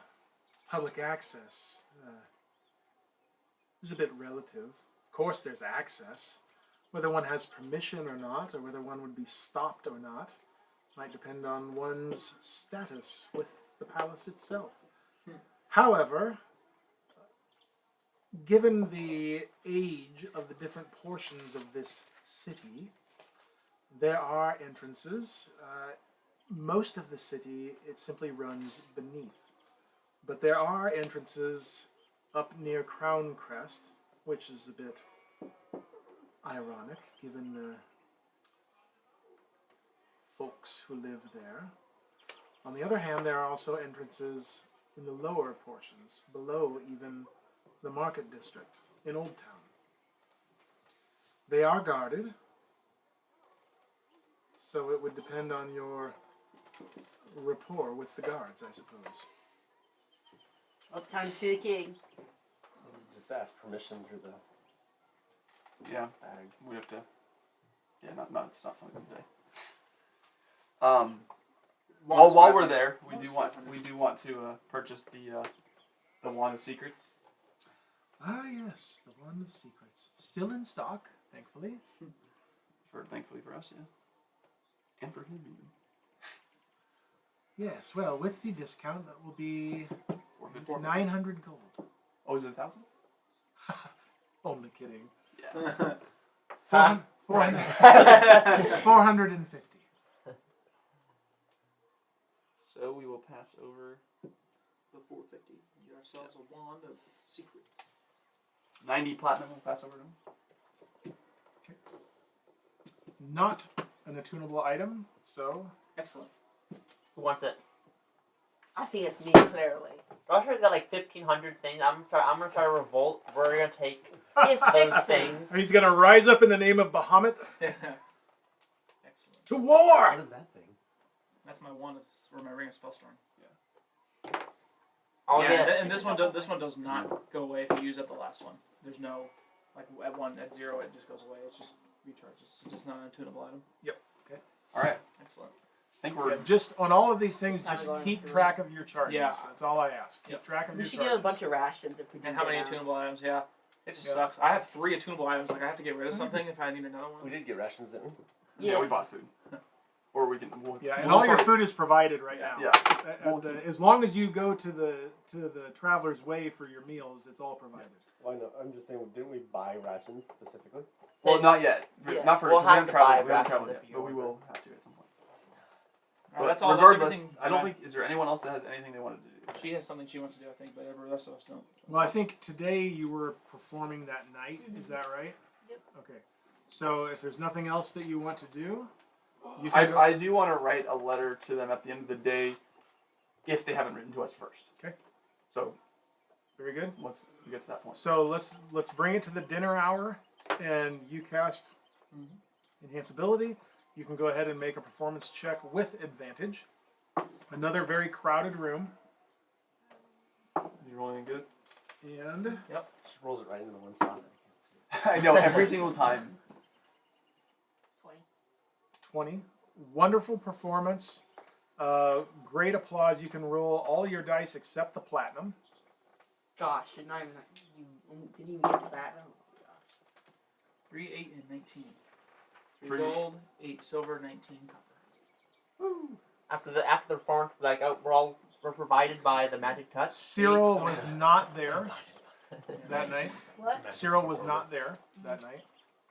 public access is a bit relative. Of course there's access. Whether one has permission or not, or whether one would be stopped or not, might depend on one's status with the palace itself. However, given the age of the different portions of this city, there are entrances. Most of the city, it simply runs beneath. But there are entrances up near Crown Crest, which is a bit ironic, given the folks who live there. On the other hand, there are also entrances in the lower portions, below even the market district in Old Town. They are guarded, so it would depend on your rapport with the guards, I suppose. Well, time to see the king. Just ask permission through the Yeah, bag. we have to. Yeah, it's not something today. Wand's While we're 500. there, we Wand's do want 500. to purchase the Wand of Secrets. Ah, yes, the Wand of Secrets. Still in stock, thankfully. Thankfully for us, yeah, and for him even. Yes, well, with the discount, that will be 450. 900 gold. Oh, is it 1,000? Only kidding. Yeah. 450. So we will pass over. The 450. Get ourselves a wand of secrets. 90 platinum will pass over to him. Not an attunable item, so Excellent. Who wants it? I see it's me clearly. Russia's got like 1,500 things. I'm gonna try to revolt. We're gonna take It's those 6 things. he's gonna rise up in the name of Bahamut Excellent. to war. What is that thing? That's my one or my ring of spellstorm. I'll yeah, get and this one does not go away if you use up the last one. There's no like at 0 it just goes away. It's just recharges. It's just not an attunable item. All right. Excellent. I think we're Yeah, just on all of these things, Time to just go on keep to track of your charges. Yeah. That's all I ask. Keep Yep. track of We your should charges. get a bunch of rations if we do. And how many get out. attunable items? Yeah. It just Yeah. sucks. I have 3 attunable items. Like I have to get rid of something if I need another We one. did get rations, didn't we? yeah, we bought food, or we can. Yeah, and we'll all your probably- food is provided right now. Yeah. As long as you go to the Traveler's Way for your meals, it's all provided. Why not? I'm just saying, didn't we buy rations specifically? Well, not yet. Yeah. Not for We'll we have haven't to traveled. buy We haven't rations traveled if yet, you but we want. will have to at some point. But But that's all. regardless, That's everything. I don't think. Is there anyone else that has anything they wanted to do? She has something she wants to do. I think, but the rest of us don't. Well, I think today you were performing that night. Is that right? Yep. Okay. So if there's nothing else that you want to do, you can go. I do want to write a letter to them at the end of the day, if they haven't written to us first. Okay. So Very good. once we get to that point. So let's bring it to the dinner hour, and you cast enhance ability. You can go ahead and make a performance check with advantage. Another very crowded room, Did you roll anything good? and She rolls it right into the one spot that I can't see. I know every single time. 20. 20. Wonderful performance. Great applause. You can roll all your dice except the platinum. Gosh, you're not even. You didn't even get to that. Oh, gosh. 3, 8, and 19. 3 Pretty- gold, 8 silver, 19 copper. After the performance, like we're provided by the magic touch. Cyril so- was not there that night. What? Cyril was not there that night.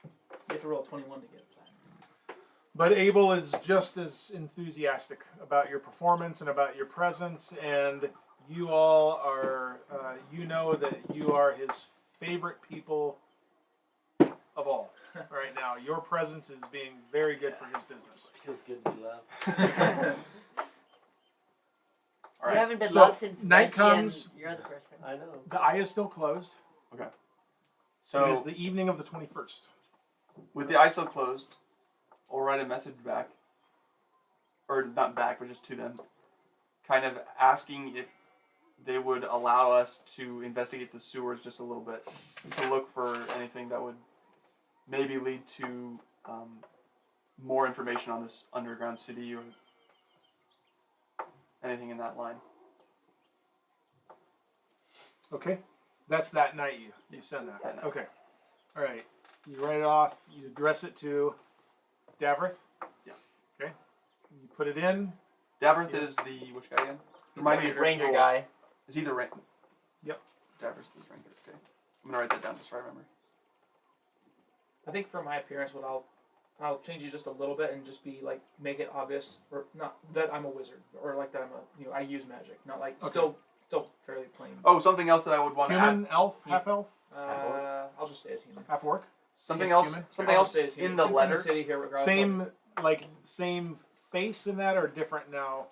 You have to roll a 21 to get that. But Abel is just as enthusiastic about your performance and about your presence, and you all are, you know that you are his favorite people of all right now. Your presence is being very good for his business. It feels good to be loved. All You right. haven't been So, loved since night Reggie comes- and you're the person. I know. The eye is still closed. So it is the evening of the 21st. with the eye still closed, I'll write a message back, or not back, but just to them, kind of asking if they would allow us to investigate the sewers just a little bit, to look for anything that would maybe lead to more information on this underground city or anything in that line. Okay, that's that night you send that. That night. Okay, all right. You write it off. You address it to Davrith. Yeah. Okay. You put it in. Davrith Yeah. is the which guy again? He's Remind the me of Ranger your guy. Is he the rank? Yep. Davrith is Ranger. Okay. I'm gonna write that down just so I remember. I think for my appearance, what I'll change it just a little bit and just be like make it obvious, or not that I'm a wizard, or like that I use magic, not like Okay. still fairly plain. Oh, something else that I would want to add. Human, elf, half elf, I'll just stay as human. half orc. Something Yeah, else. human. Something I'll else stay as human. in the It's letter. city here, regardless. Same face in that, or different now.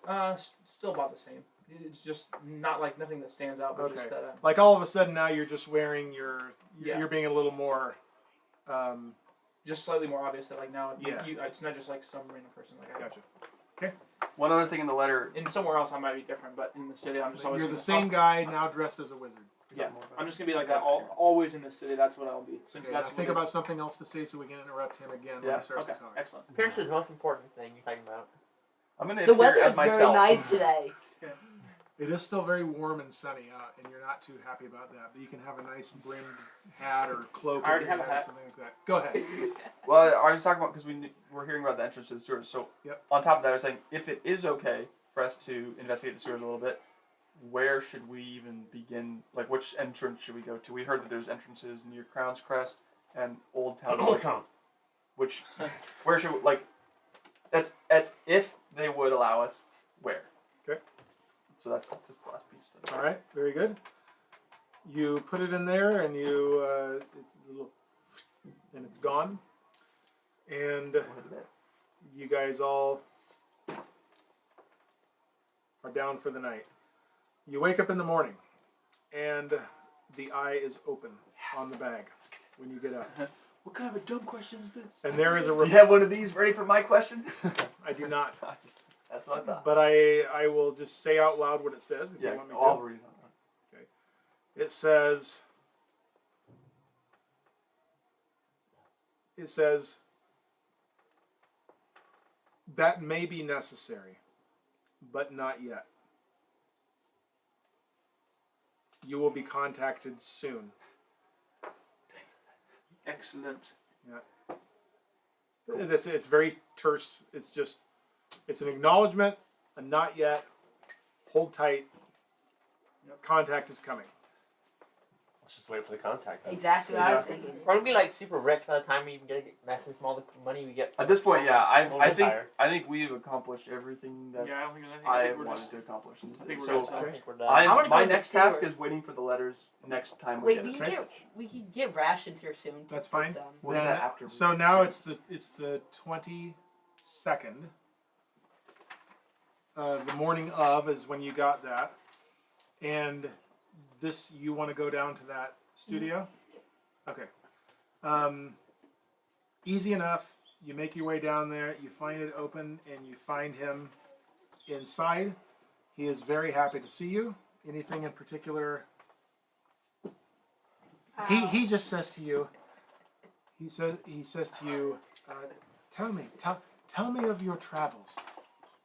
Still about the same. It's just not like nothing that stands out, but just Okay. that. Like all of a sudden now you're just wearing you're Yeah. being a little more. Just slightly more obvious that like now Yeah. it's not just like some random person. Like Gotcha. One other thing in the letter. in somewhere else I might be different, but in the city I'm just always. You're the gonna- same guy now dressed as a wizard. Yeah, More about I'm it. just gonna be like that. Okay. Always in the city. That's what I'll be. Since Okay, that's now think what about something else to say so we can interrupt him again when Yeah, he starts Okay, to talk. excellent. Appearance is the most important thing you're talking about. I'm gonna The appear weather as is myself. very nice today. It is still very warm and sunny out, and you're not too happy about that. But you can have a nice brimmed hat or cloak. I already if you have a hat. Something like that. Go ahead. Well, I was talking about because we're hearing about the entrance to the sewers. So Yep. on top of that, I was saying if it is okay for us to investigate the sewers a little bit, where should we even begin? Like, which entrance should we go to? We heard that there's entrances near Crown's Crest and Old Town. Old Town. Which, where should we, like? That's if they would allow us. Where? Okay. So that's just the last piece. All right. Very good. You put it in there, and you it's a little, and it's gone. And Go ahead to bed. you guys all are down for the night. You wake up in the morning, and the eye is open on the bag when you get up. What kind of a dumb question is this? And there is a. Do you have one of these ready for my question? I do not. That's what I thought. But I will just say out loud what it says if Yeah, you want me I'll to. read it. It says that may be necessary, but not yet. You will be contacted soon. Excellent. It's very terse. It's an acknowledgement, a not yet. Hold tight. Contact is coming. Let's just wait for the contact. Then. Exactly what I was thinking. We're gonna be like super rich by the time we even get messages from all the money we get. At this point, yeah, We'll I retire. think we've accomplished everything that Yeah, I don't think I we're wanted just. to accomplish. I think we're So good. I think we're done. I wanna my go to next task Stewart. is waiting for the letters next time we Wait, get we a can message. get rations here soon. That's fine. We'll do that after. So now it's the 22nd. The morning of is when you got that, and this you want to go down to that studio. Okay. Easy enough. You make your way down there. You find it open, and you find him inside. He is very happy to see you. Anything in particular? He just says to you. He says to you, tell me of your travels.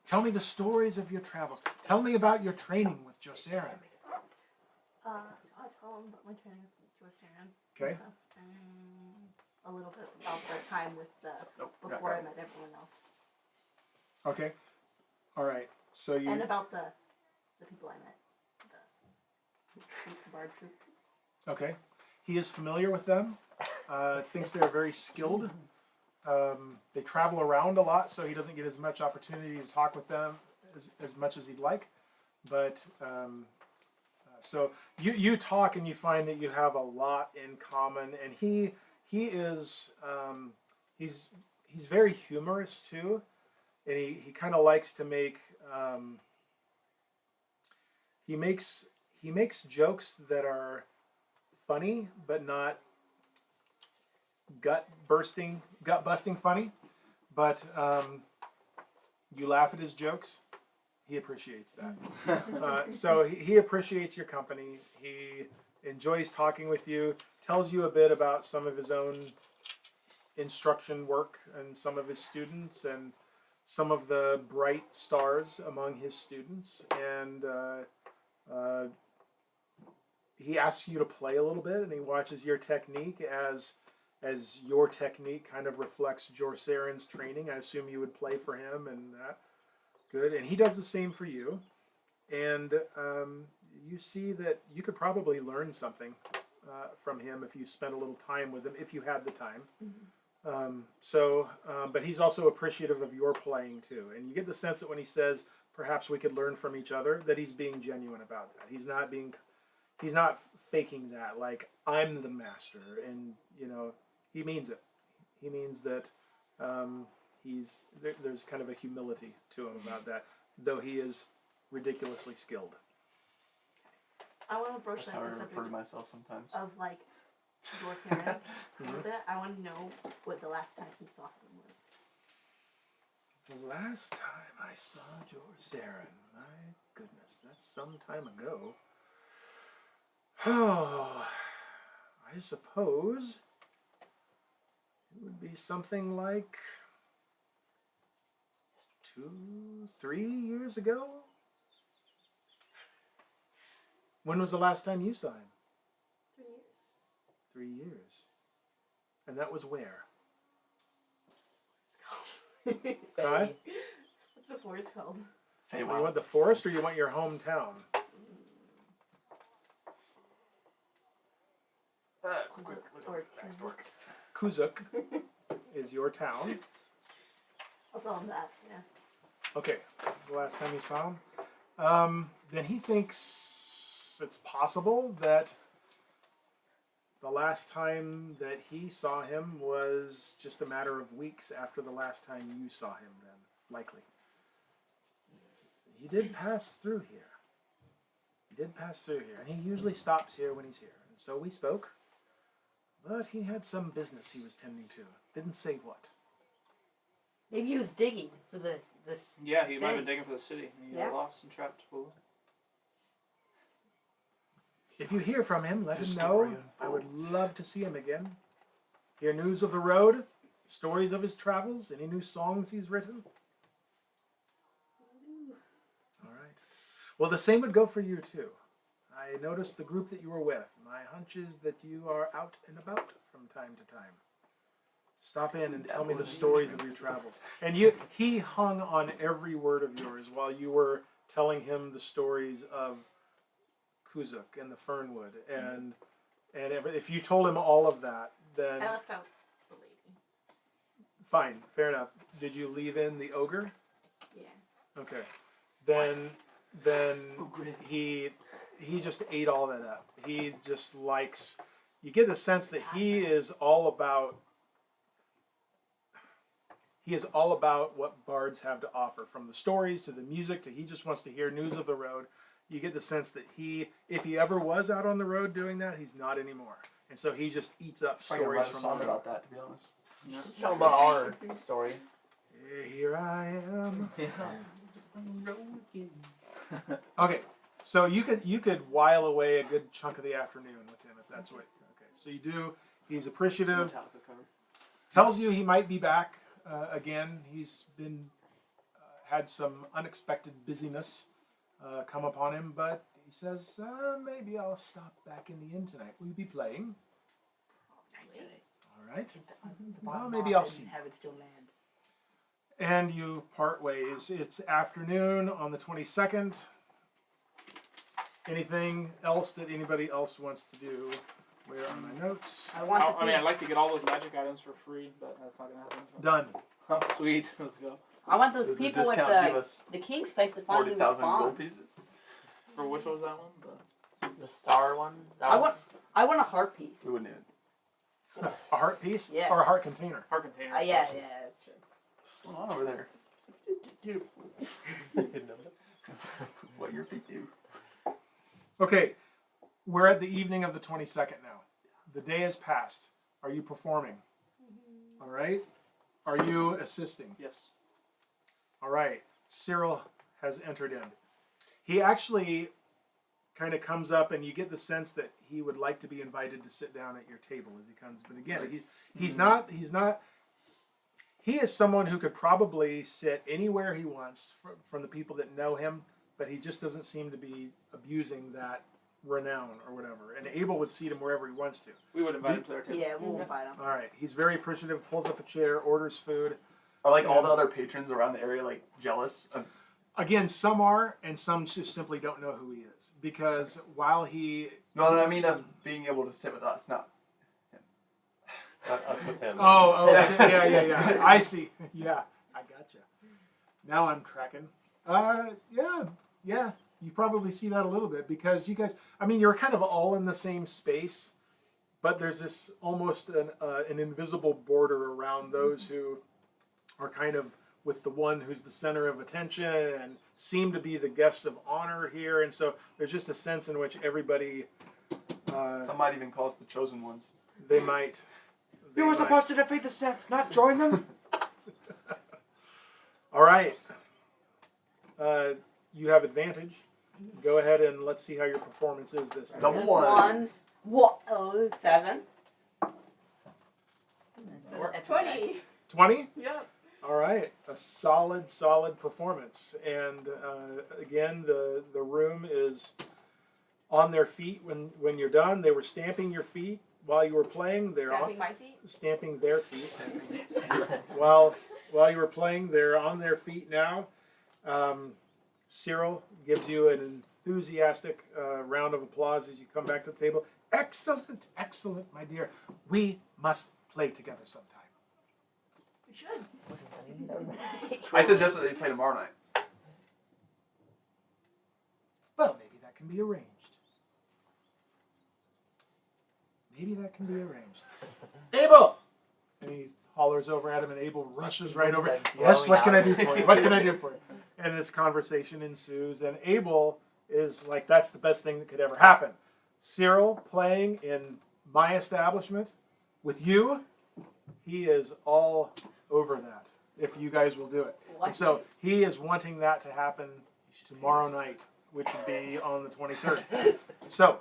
Tell me the stories of your travels. Tell me about your training with Jocerin. I tell him about my training with Jocerin. Okay. A little bit about their time with the before I met everyone else, Okay. All right. So you. and about the people I met, the bard troop. Okay. He is familiar with them. Thinks they're very skilled. They travel around a lot, so he doesn't get as much opportunity to talk with them as much as he'd like. But so you talk and you find that you have a lot in common, and he is he's very humorous too, and he kind of likes to make he makes jokes that are funny but not gut busting funny, but you laugh at his jokes. He appreciates that. So he appreciates your company. He enjoys talking with you, tells you a bit about some of his own instruction work and some of his students and some of the bright stars among his students. And he asks you to play a little bit, and he watches your technique as your technique kind of reflects Jorserin's training. I assume you would play for him and that. Good. And he does the same for you. And you see that you could probably learn something from him if you spent a little time with him, if you had the time. But he's also appreciative of your playing too. And you get the sense that when he says, perhaps we could learn from each other, that he's being genuine about that. He's not faking that, like, I'm the master. And, he means it. He means that there's kind of a humility to him about that, though he is ridiculously skilled. I want to broach That's how I the refer to subject myself sometimes. of like Jocerin a little bit. I want to know what the last time he saw him was. The last time I saw Jocerin, my goodness, that's some time ago. Oh, I suppose it would be something like 2-3 years ago. When was the last time you saw him? 3 years. 3 years. And that was where? Huh? What's the forest called? You want the forest or you want your hometown? Kuzuk is your town. I'll tell him that, yeah. Okay, the last time you saw him. Then he thinks it's possible that The last time that he saw him was just a matter of weeks after the last time you saw him then, likely. He did pass through here. And he usually stops here when he's here. And so we spoke. But he had some business he was tending to. Didn't say what. Maybe he was digging for this. Yeah, he might have city. been digging for the city. And he Yeah. got lost and trapped below. If you hear from him, let The him story know. I would unfolds. love to see him again. Hear news of the road, stories of his travels, any new songs he's written. All right. Well, the same would go for you too. I noticed the group that you were with. My hunch is that you are out and about from time to time. Stop in and tell me the stories of your travels. And he hung on every word of yours while you were telling him the stories of Kuzuk and the Fernwood and if you told him all of that, then I left out the lady. fine, fair enough. Did you leave in the ogre? Yeah. Okay. Then he just ate all that up. He just likes. You get the sense that he is all about what bards have to offer, from the stories to the music to he just wants to hear news of the road. You get the sense that if he ever was out on the road doing that, he's not anymore. And so he just eats up I can stories write a from song the road. about that, to be honest. Yeah. Tell about our story. Here I am. Okay, so you could while away a good chunk of the afternoon with him if that's what. Okay, so you do. He's appreciative. Metallica cover. Tells you he might be back again. He's been had some unexpected busyness come upon him, but he says maybe I'll stop back in the inn tonight. Will you be playing? All right. Well, maybe I'll see. Have it still land. And you part ways. It's afternoon on the 22nd. Anything else that anybody else wants to do? Where are my notes? I want the I mean, I'd like to get all those magic items for free, but that's not gonna happen. So. Done. Oh, sweet. Let's go. I want those Does the people with discount give us the king's place to finally 40,000 respond. gold pieces? For which was that one? The star one. That I one? want a heart piece. We wouldn't even. A heart piece? Yeah. Or a heart container? Heart container. Yeah, that's true. What's going on over there? What your feet do? Okay. We're at the evening of the 22nd now. The day has passed. Are you performing? All right. Are you assisting? Yes. All right. Cyril has entered in. He actually kind of comes up, and you get the sense that he would like to be invited to sit down at your table as he comes. But again, he's not. He is someone who could probably sit anywhere he wants from the people that know him, but he just doesn't seem to be abusing that renown or whatever. And Abel would seat him wherever he wants to. We would invite him to our table. Yeah, we'll invite him. All right. He's very appreciative. Pulls up a chair, orders food. Are like all the other patrons around the area like jealous of? Again, some are, and some just simply don't know who he is. Because while he... No, I mean of being able to sit with us, not. Not us with him. Yeah. I see. Yeah, I gotcha. Now I'm tracking. Yeah. You probably see that a little bit because you guys... I mean, you're kind of all in the same space, but there's this almost an invisible border around those who are kind of with the one who's the center of attention and seem to be the guests of honor here. And so there's just a sense in which everybody... Some might even call us the chosen ones. They might... You were supposed to defeat the Sith, not join them. All right. You have advantage. Go ahead and let's see how your performance is this night. Double Those one. ones. What? Oh, 7. So 20. 20? Yep. All right. A solid performance. And again, the room is on their feet when you're done. They were stamping your feet while you were playing. They're Stamping my feet. stamping their feet. While you were playing, they're on their feet now. Cyril gives you an enthusiastic round of applause as you come back to the table. Excellent, my dear. We must play together sometime. We should. I suggest that they play tomorrow night. Well, maybe that can be arranged. maybe that can be arranged. Abel! And he hollers over at him, and Abel rushes right over. Yes, what can I do for you? What can I do for you? And this conversation ensues, and Abel is like, that's the best thing that could ever happen. Cyril playing in my establishment with you, he is all over that, if you guys will do it. And so he is wanting that to happen tomorrow night, which would be on the 23rd. So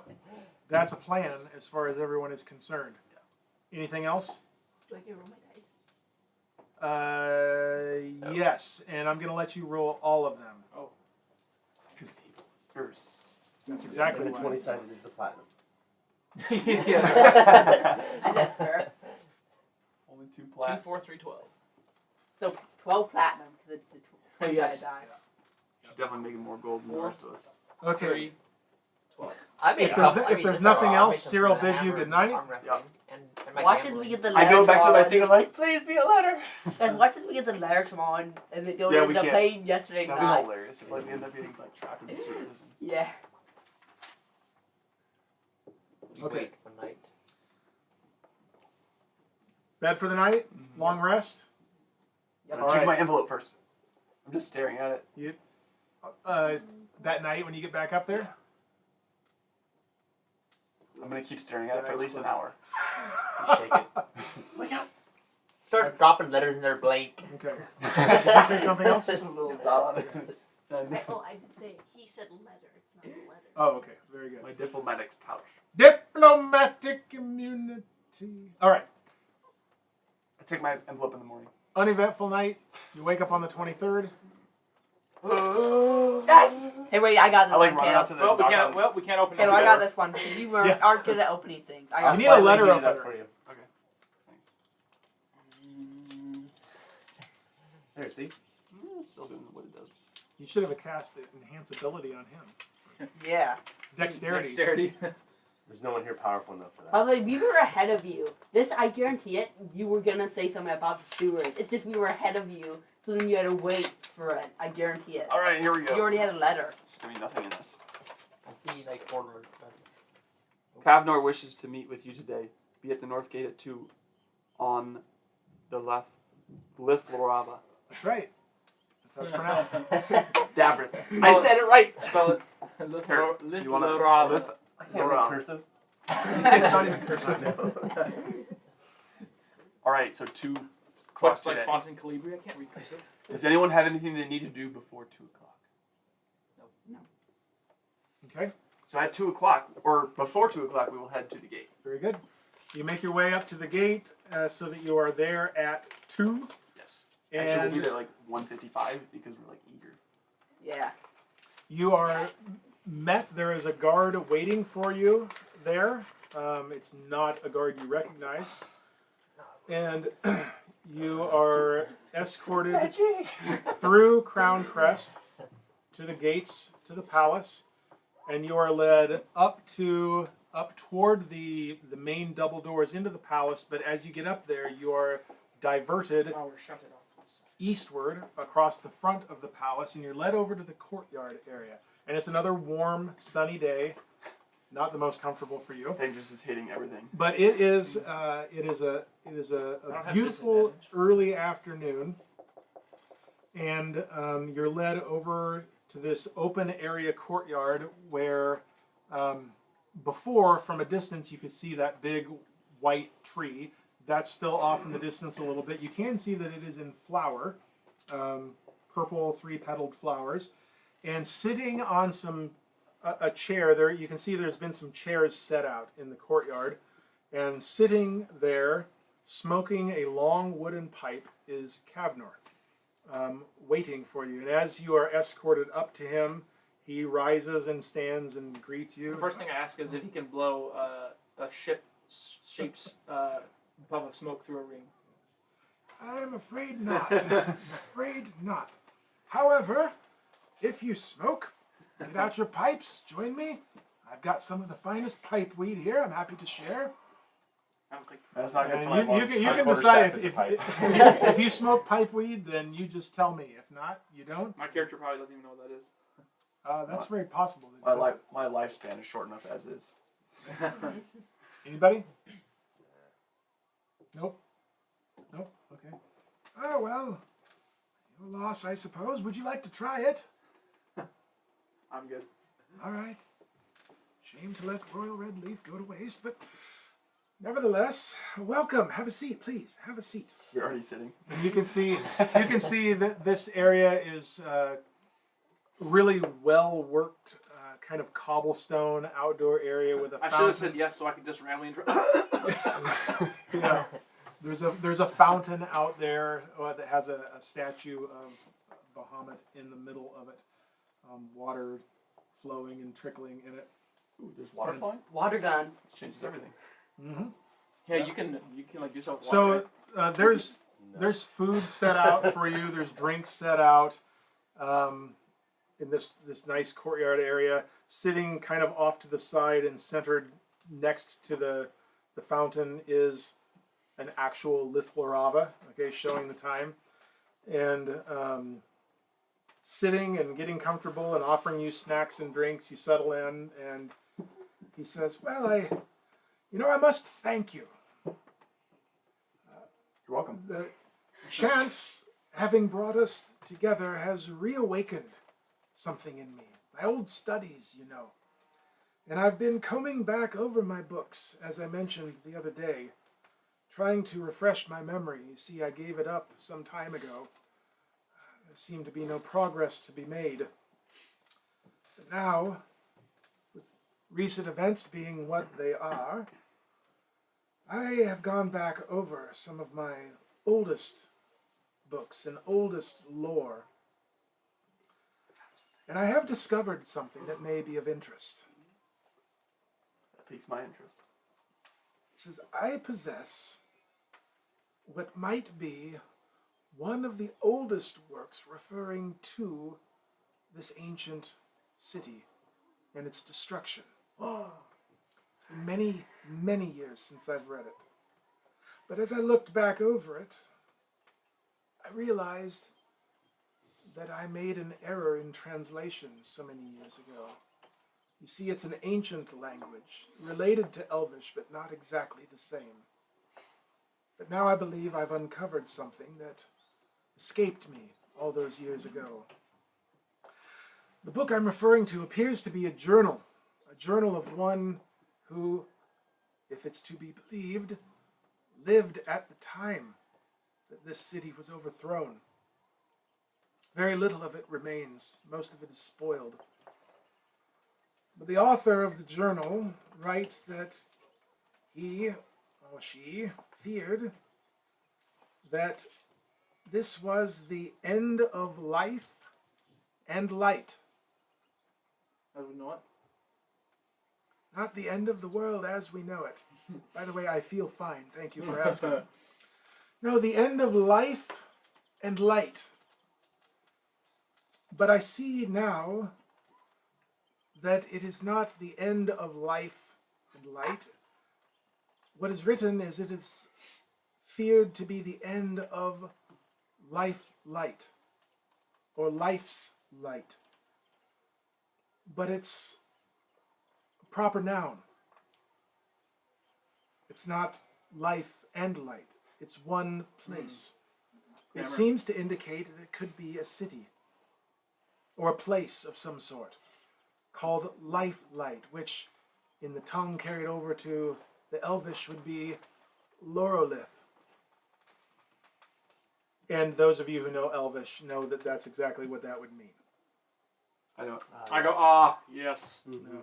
that's a plan as far as everyone is concerned. Anything else? Do I get roll my dice? Yes, and I'm going to let you roll all of them. Oh. Because Abel is first. That's exactly And the why. 20 sided is the platinum. Yeah. And that's fair. Only 2 2, plat. 4, 3, 12. So 12 platinum because it's the 20 Yes. die. She's definitely making more gold than the rest of us. Okay. 3, 12. I made If there's, if there's nothing else, Cyril Cyril bids you good night. And my Watch as gambling. we get the letter I go back to tomorrow. my thing. I'm like, please be a letter. Guys, watch as we get the letter tomorrow, and they don't Yeah, end we up can't. paying yesterday That'd be night. hilarious if like we end up getting like trapped in the sewers. Yeah. Okay. Wait one night. Bed for the night? Mm-hmm. Long rest? I'm All gonna check right. my envelope first. I'm just staring at it. That night when you get back up there? I'm gonna keep staring at it for at least an hour. Shake it. Wake up! Start dropping letters in their blank. Okay. Did you say something else? A little dot on it. Send. I did say he said letter. It's not a letter. Oh, okay. Very good. My diplomatic's pouch. Diplomatic immunity. All right. I take my envelope in the morning. Uneventful night. You wake up on the 23rd. Yes! Hey, wait, I got this I like one, running out to Caleb. the. We can't open it. Caleb, I together. got this one. Because you were, Yeah. aren't good at opening things. I got You need one. a letter Slightly heated up opener. for you. Okay. Thanks. There, see? It's still doing what it does. You should have cast enhance ability on him. Yeah. Dexterity. Dexterity. There's no one here powerful enough for that. By the way, we were ahead of you. This, I guarantee it, you were going to say something about the sewers. It's just we were ahead of you, so then you had to wait for it. I guarantee it. Alright, here we go. You already had a letter. There's gonna be nothing in this. I see like 4 words. Kavnor wishes to meet with you today. Be at the north gate at 2 on the left. Lithlorava. That's right. That's how it's pronounced. Dabrith. I said it right! Spell it. Here, you wanna- Lithlorava. I can't read cursive. It's not even cursive now. Alright, so 2 o'clock What's like today. font in Calibri? I can't read cursive. Does anyone have anything they need to do before 2 o'clock? Okay. So at 2 o'clock, or before 2 o'clock, we will head to the gate. Very good. You make your way up to the gate so that you are there at 2. Yes. Actually, we'll And be there like 1:55 because we're like eager. Yeah. you are met. There is a guard waiting for you there. It's not a guard you recognize. And you are escorted through Crown Crest to the gates to the palace, and you are led up toward the main double doors into the palace. But as you get up there, you are diverted Oh, we're shut it off. eastward across the front of the palace, and you're led over to the courtyard area. And it's another warm, sunny day. Not the most comfortable for you, Thaèndrys is hating everything. but it is a don't have beautiful disadvantage. early afternoon, and you're led over to this open area courtyard where before, from a distance, you could see that big white tree. That's still off in the distance a little bit. You can see that it is in flower, purple 3-petaled flowers, and sitting on a chair there. You can see there's been some chairs set out in the courtyard, and sitting there, smoking a long wooden pipe, is Kavnor, waiting for you. And as you are escorted up to him, he rises and stands and greets you. The first thing I ask is if he can blow a ship-shaped puff of smoke through a ring. I'm afraid not. I'm afraid not. However, if you smoke, get out your pipes, join me. I've got some of the finest pipe weed here. I'm happy to share. I don't think. That's not good for And my you lungs. can My decide quarterstaff is if a pipe. if you smoke pipe weed, then you just tell me. If not, you don't. My character probably doesn't even know what that is. That's very possible. That he My lifespan is short enough as is. Anybody? Nope. Nope. Okay. Oh, well. Your loss, I suppose. Would you like to try it? I'm good. All right. Shame to let royal red leaf go to waste, but nevertheless, welcome. Have a seat, please. Have a seat. You're already sitting. And you can see that this area is really well worked, kind of cobblestone outdoor area with a I should fountain. have said yes so I could just randomly Yeah. There's a fountain out there that has a statue of Bahamut in the middle of it. Water flowing and trickling in it. Ooh, there's water flowing? Water gun. This changes everything. Mm-hmm. Yeah, you can like do something with water. So there's food set out for you. There's drinks set out in this nice courtyard area. Sitting kind of off to the side and centered next to the fountain is an actual Lithlorava, okay, showing the time. And sitting and getting comfortable and offering you snacks and drinks, you settle in, and he says, well, I must thank you. You're welcome. The chance having brought us together has reawakened something in me. My old studies, you know. And I've been combing back over my books, as I mentioned the other day, trying to refresh my memory. You see, I gave it up some time ago. There seemed to be no progress to be made. But now, with recent events being what they are, I have gone back over some of my oldest books and oldest lore. And I have discovered something that may be of interest. That piques my interest. It says, I possess what might be one of the oldest works referring to this ancient city and its destruction. It's been many, many years since I've read it. But as I looked back over it, I realized that I made an error in translation so many years ago. You see, it's an ancient language, related to Elvish, but not exactly the same. But now I believe I've uncovered something that escaped me all those years ago. The book I'm referring to appears to be a journal of one who, if it's to be believed, lived at the time that this city was overthrown. Very little of it remains. Most of it is spoiled. But the author of the journal writes that he or she feared that this was the end of life and light. As we know it. Not the end of the world as we know it. By the way, I feel fine. Thank you for asking. No, the end of life and light. But I see now that it is not the end of life and light. What is written is it is feared to be the end of life light, or life's light. But it's a proper noun. It's not life and light. It's one place. It Grammar. seems to indicate that it could be a city or a place of some sort called Life Light, which in the tongue carried over to the Elvish would be Lorolith. And those of you who know Elvish know that that's exactly what that would mean. I don't. I go, yes. Mm-hmm.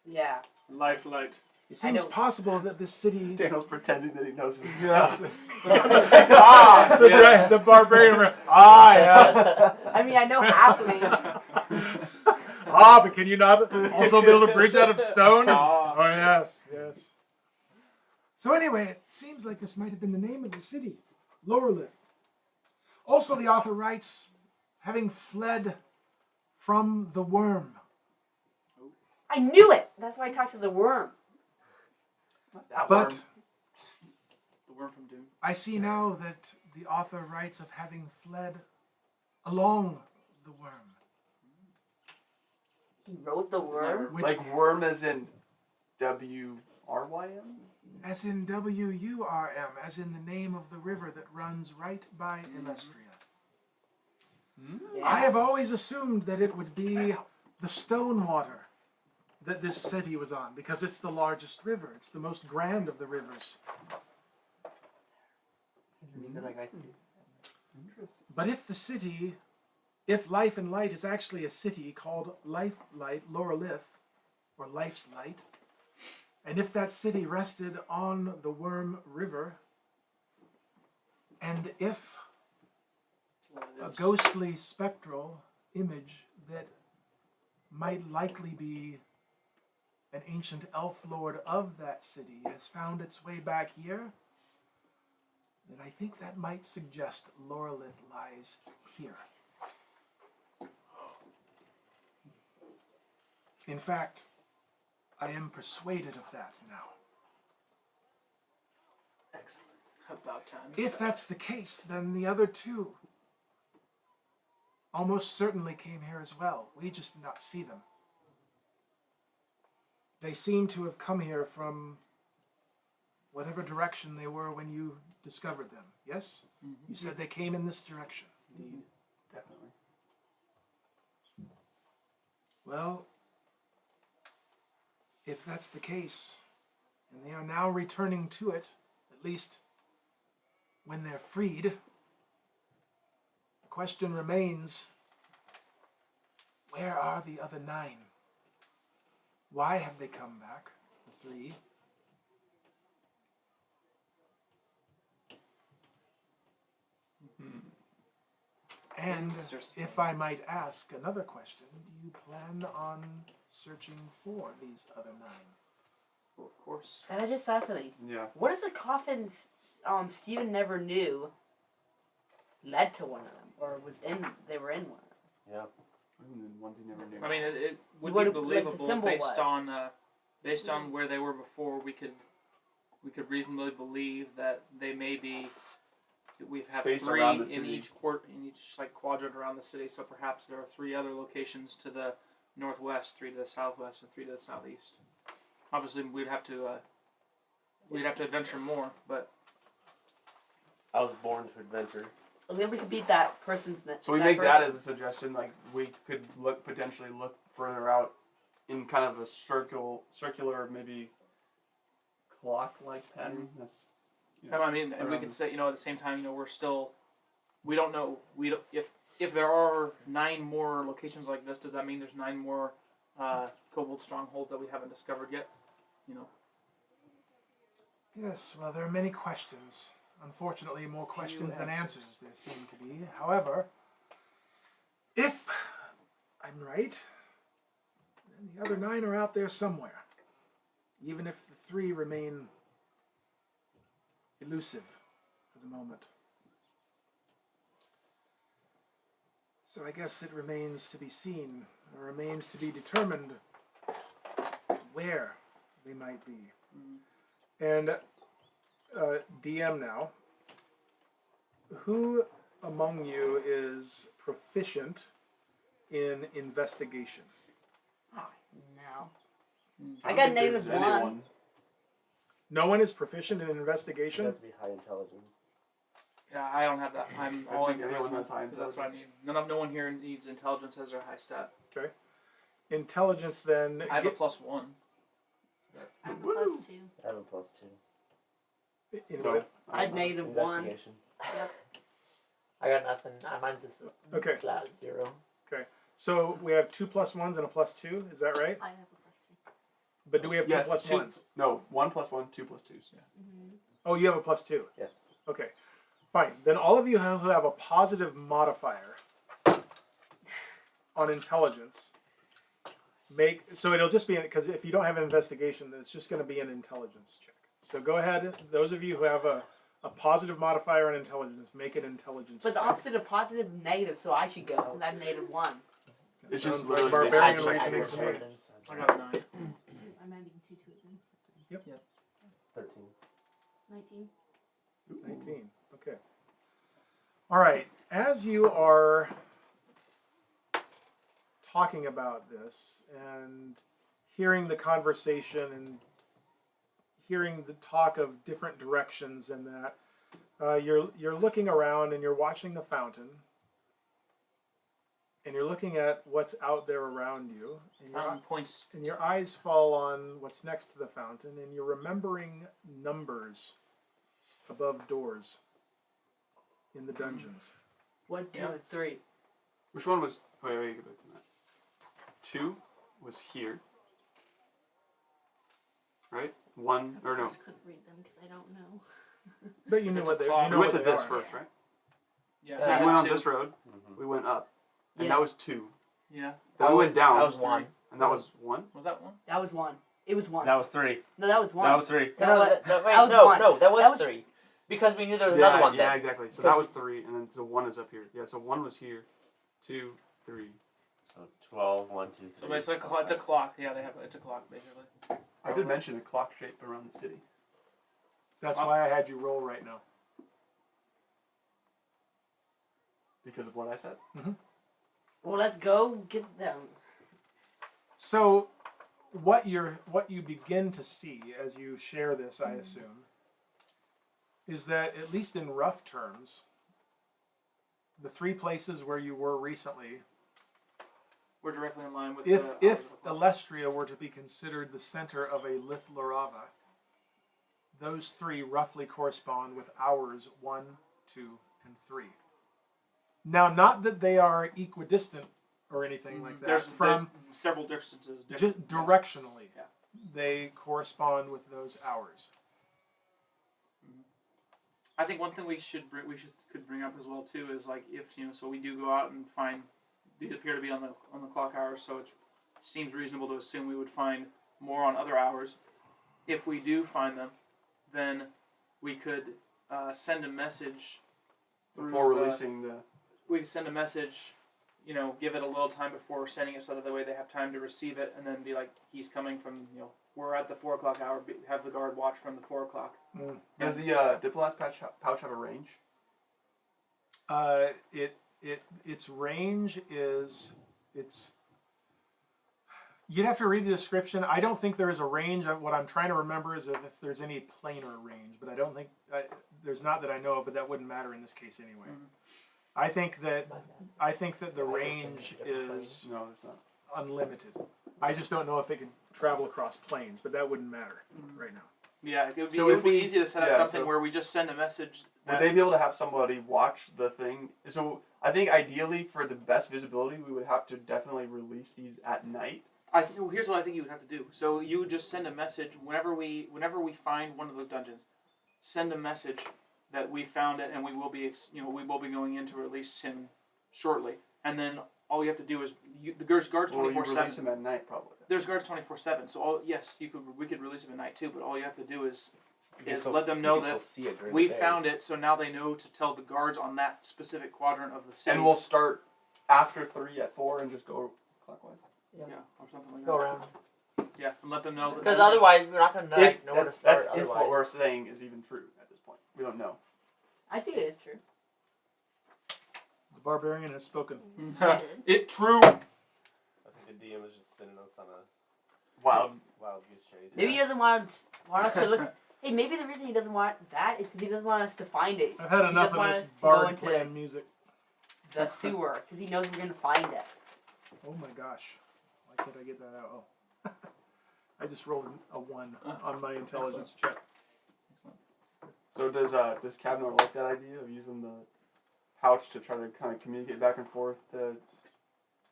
Yeah. Life light. It seems don't- possible that this city... Daniel's pretending that he knows who. Yes. Yes. The barbarian... yes. I mean, I know halfling. But can you not also build a bridge out of stone? Ah. Oh, yes. So anyway, it seems like this might have been the name of the city, Lorolith. Also, the author writes, having fled from the worm. I knew it. That's why I talked to the worm. Not that But worm. The worm from Doom. I see now that the author writes of having fled along the worm. He wrote the worm. Which, Like worm as in W-R-Y-M? As in WURM, as in the name of the river that runs right by Elestria. Yeah. I have always assumed that it would be the stone water that this city was on, because it's the largest river. It's the most grand of the rivers. Interesting. But if the city, if Life and Light is actually a city called Life Light, Lorelith, or Life's Light, and if that city rested on the Worm River, and if a ghostly spectral image that might likely be an ancient elf lord of that city has found its way back here, then I think that might suggest Lorelith lies here. In fact, I am persuaded of that now. Excellent. About time. If that's the case, then the other two almost certainly came here as well. We just did not see them. They seem to have come here from whatever direction they were when you discovered them. Yes? You said they came in this direction. Indeed. Definitely. Well, if that's the case, and they are now returning to it, at least when they're freed, the question remains, where are the other 9? Why have they come back, the 3? And Interesting. if I might ask another question, do you plan on searching for these other 9? Well, of course. And I just saw something. Yeah. What is the coffins Steven never knew led to one of them, or they were in one of them? Yeah. And then ones you never knew. I mean, it would What be like the believable symbol based was. on where they were before. We could reasonably believe that they may be. We have Spaced 3 around the in city. each like quadrant around the city. So perhaps there are 3 other locations to the northwest, 3 to the southwest, and 3 to the southeast. Obviously, we'd have to adventure more, but I was born to adventure. Well, then we could beat that person's net. So we make that as a suggestion. Like we could potentially look further out in kind of a circular, maybe clock-like pattern. That's. I mean, and we could say, at the same time, we don't know. If there are 9 more locations like this, does that mean there's 9 more kobold strongholds that we haven't discovered yet? Yes, well, there are many questions. Unfortunately, more questions than answers there seem to be. However, if I'm right, then the other 9 are out there somewhere. Even if the 3 remain elusive for the moment. So I guess it remains to be seen, or remains to be determined where they might be. And DM now, who among you is proficient in investigation? No. I I don't got think negative there's 1. anyone. No one is proficient in You investigation? have to be high intelligence. Yeah, I don't have that. I'm I all in think anyone charisma, has high 'cause that's what I intelligence. need. No one here needs intelligence as their high stat. Intelligence then. I have a +1. I have a Woo! +2. I have a +2. in No. what? I had negative 1. Investigation. I got nothing. Mine's just Okay. flat 0. So we have 2 +1s and a +2, is that right? I have a +2. But do we have 2 Yes, +1s? No, 1 + 1, 2 + 2s. Yeah. Mm-hmm. Oh, you have a +2. Yes. Okay, fine. Then all of you who have a positive modifier on intelligence, so it'll just be, because if you don't have an investigation, then it's just going to be an intelligence check. So go ahead, those of you who have a positive modifier on intelligence, make an intelligence But the check. opposite of positive, negative, so I should go, since I have -1. That It's just sounds literally like barbarian actually reasoning actual to me. Intelligence. I got a 9. I'm adding 2 to it then. 13. 19. 19. Okay. All right. As you are talking about this and hearing the conversation and hearing the talk of different directions and that. You're looking around and you're watching the fountain, and you're looking at what's out there around you, and Fountain points. your eyes fall on what's next to the fountain, and you're remembering numbers above doors in the dungeons. 1, 2, Yeah. and 3. Which one was? Wait, go back to that. 2 was here, right? 1 or no? I just couldn't read them because I don't know. But you If knew it's what a they. clock- You know We went what to they this are. first, right? Yeah. Yeah, we We had went on 2. this road. Mm-hmm. We went up, and Yeah. that was 2. Yeah. Then we went down, That was 1. and that was 1. Was that one? That was 1. It was 1. That was 3. No, that was 1. That was 3. That No, was- wait, that was no, 1. no, that was, That was- 3. Because we knew there was Yeah, another one yeah, then. exactly. So Because- that was 3, and then so 1 is up here. Yeah, so 1 was here, 2, 3. So 12, 1, 2, 3. So basically, it's a clock. Yeah, it's a clock basically. I did mention a clock shape around the city. That's why I had you roll right now. Because of what I said? Well, let's go get them. So, what you begin to see as you share this, I assume, is that at least in rough terms, the 3 places where you were recently, We're directly in line with if the. Elestria were to be considered the center of a Lithlarava, those 3 roughly correspond with hours 1, 2, and 3. Now, not that they are equidistant or anything like that. There's From several differences. just directionally, Yeah. they correspond with those hours. I think one thing could bring up as well too is like if so we do go out and find these appear to be on the clock hours, so it seems reasonable to assume we would find more on other hours. If we do find them, then we could send a message Before through the- releasing the... we can send a message, give it a little time before sending it so that the way they have time to receive it, and then be like, he's coming from, we're at the 4 o'clock hour, have the guard watch from the 4 o'clock. Does the Diplomat's pouch have a range? Its range is you'd have to read the description. I don't think there is a range. What I'm trying to remember is if there's any planar range, but I don't think there's not that I know of. But that wouldn't matter in this case anyway. Mhm. I think that the range is No, it's not. unlimited. I just don't know if it can travel across planes, but that wouldn't matter right now. Yeah, it would be, So it if would be we- easy to set up yeah, something so- where we just send a message. Would they be able to have somebody watch the thing? So I think ideally for the best visibility, we would have to definitely release these at night. Here's what I think you would have to do. So you would just send a message whenever we find one of those dungeons. Send a message that we found it and we will be going in to release him shortly. And then all you have to do is there's guards Or you 24/7. release them at night, probably. There's guards 24/7. So we could release him at night too. But all you have to do is still let them you know can that still see it during we the day. found it. So now they know to tell the guards on that specific quadrant of the city. And we'll start after 3 at 4 and just go clockwise. yeah, or something like Go that. around. Yeah, and let them know. Because otherwise, we're not going to If know where to that's start. if Otherwise. what we're saying is even true at this point. We don't know. I think it is true. The Barbarian has spoken. It true. I think the DM is just sending us on a Wild. wild goose chase. Maybe he doesn't want us to look. Hey, maybe the reason he doesn't want that is because he doesn't want us to find it. I've had He enough doesn't want of us this to go bard into playing music. the sewer because he knows we're gonna find it. Oh my gosh. Why can't I get that out? Oh. I just rolled a 1 on my intelligence check. So does Cavnor like that idea of using the pouch to try to kind of communicate back and forth to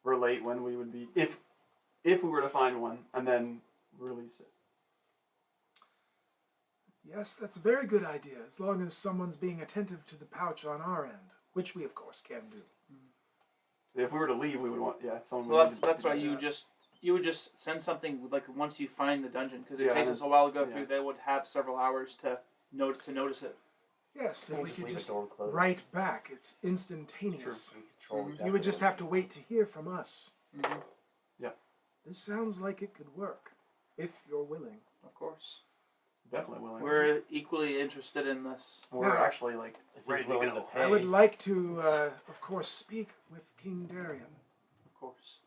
relate when we would be if we were to find one and then release it? Yes, that's a very good idea, as long as someone's being attentive to the pouch on our end, which we of course can do. If we were to leave, we would want someone. Well, would need that's to why do you that. would just send something like once you find the dungeon because it Yeah, takes and us a while to go yeah. through. They would have several hours to notice it. Yes, and We'll we just could leave just the door closed. write back. It's instantaneous. We control Mhm. exactly You would just what have to wait to hear from us. Mm-hmm. This sounds like it could work, if you're willing. Of course, Definitely willing. we're equally interested in this. We're Yeah. actually like if ready he's to willing go. to pay. I would like to, of course, speak with King Darian. Of course,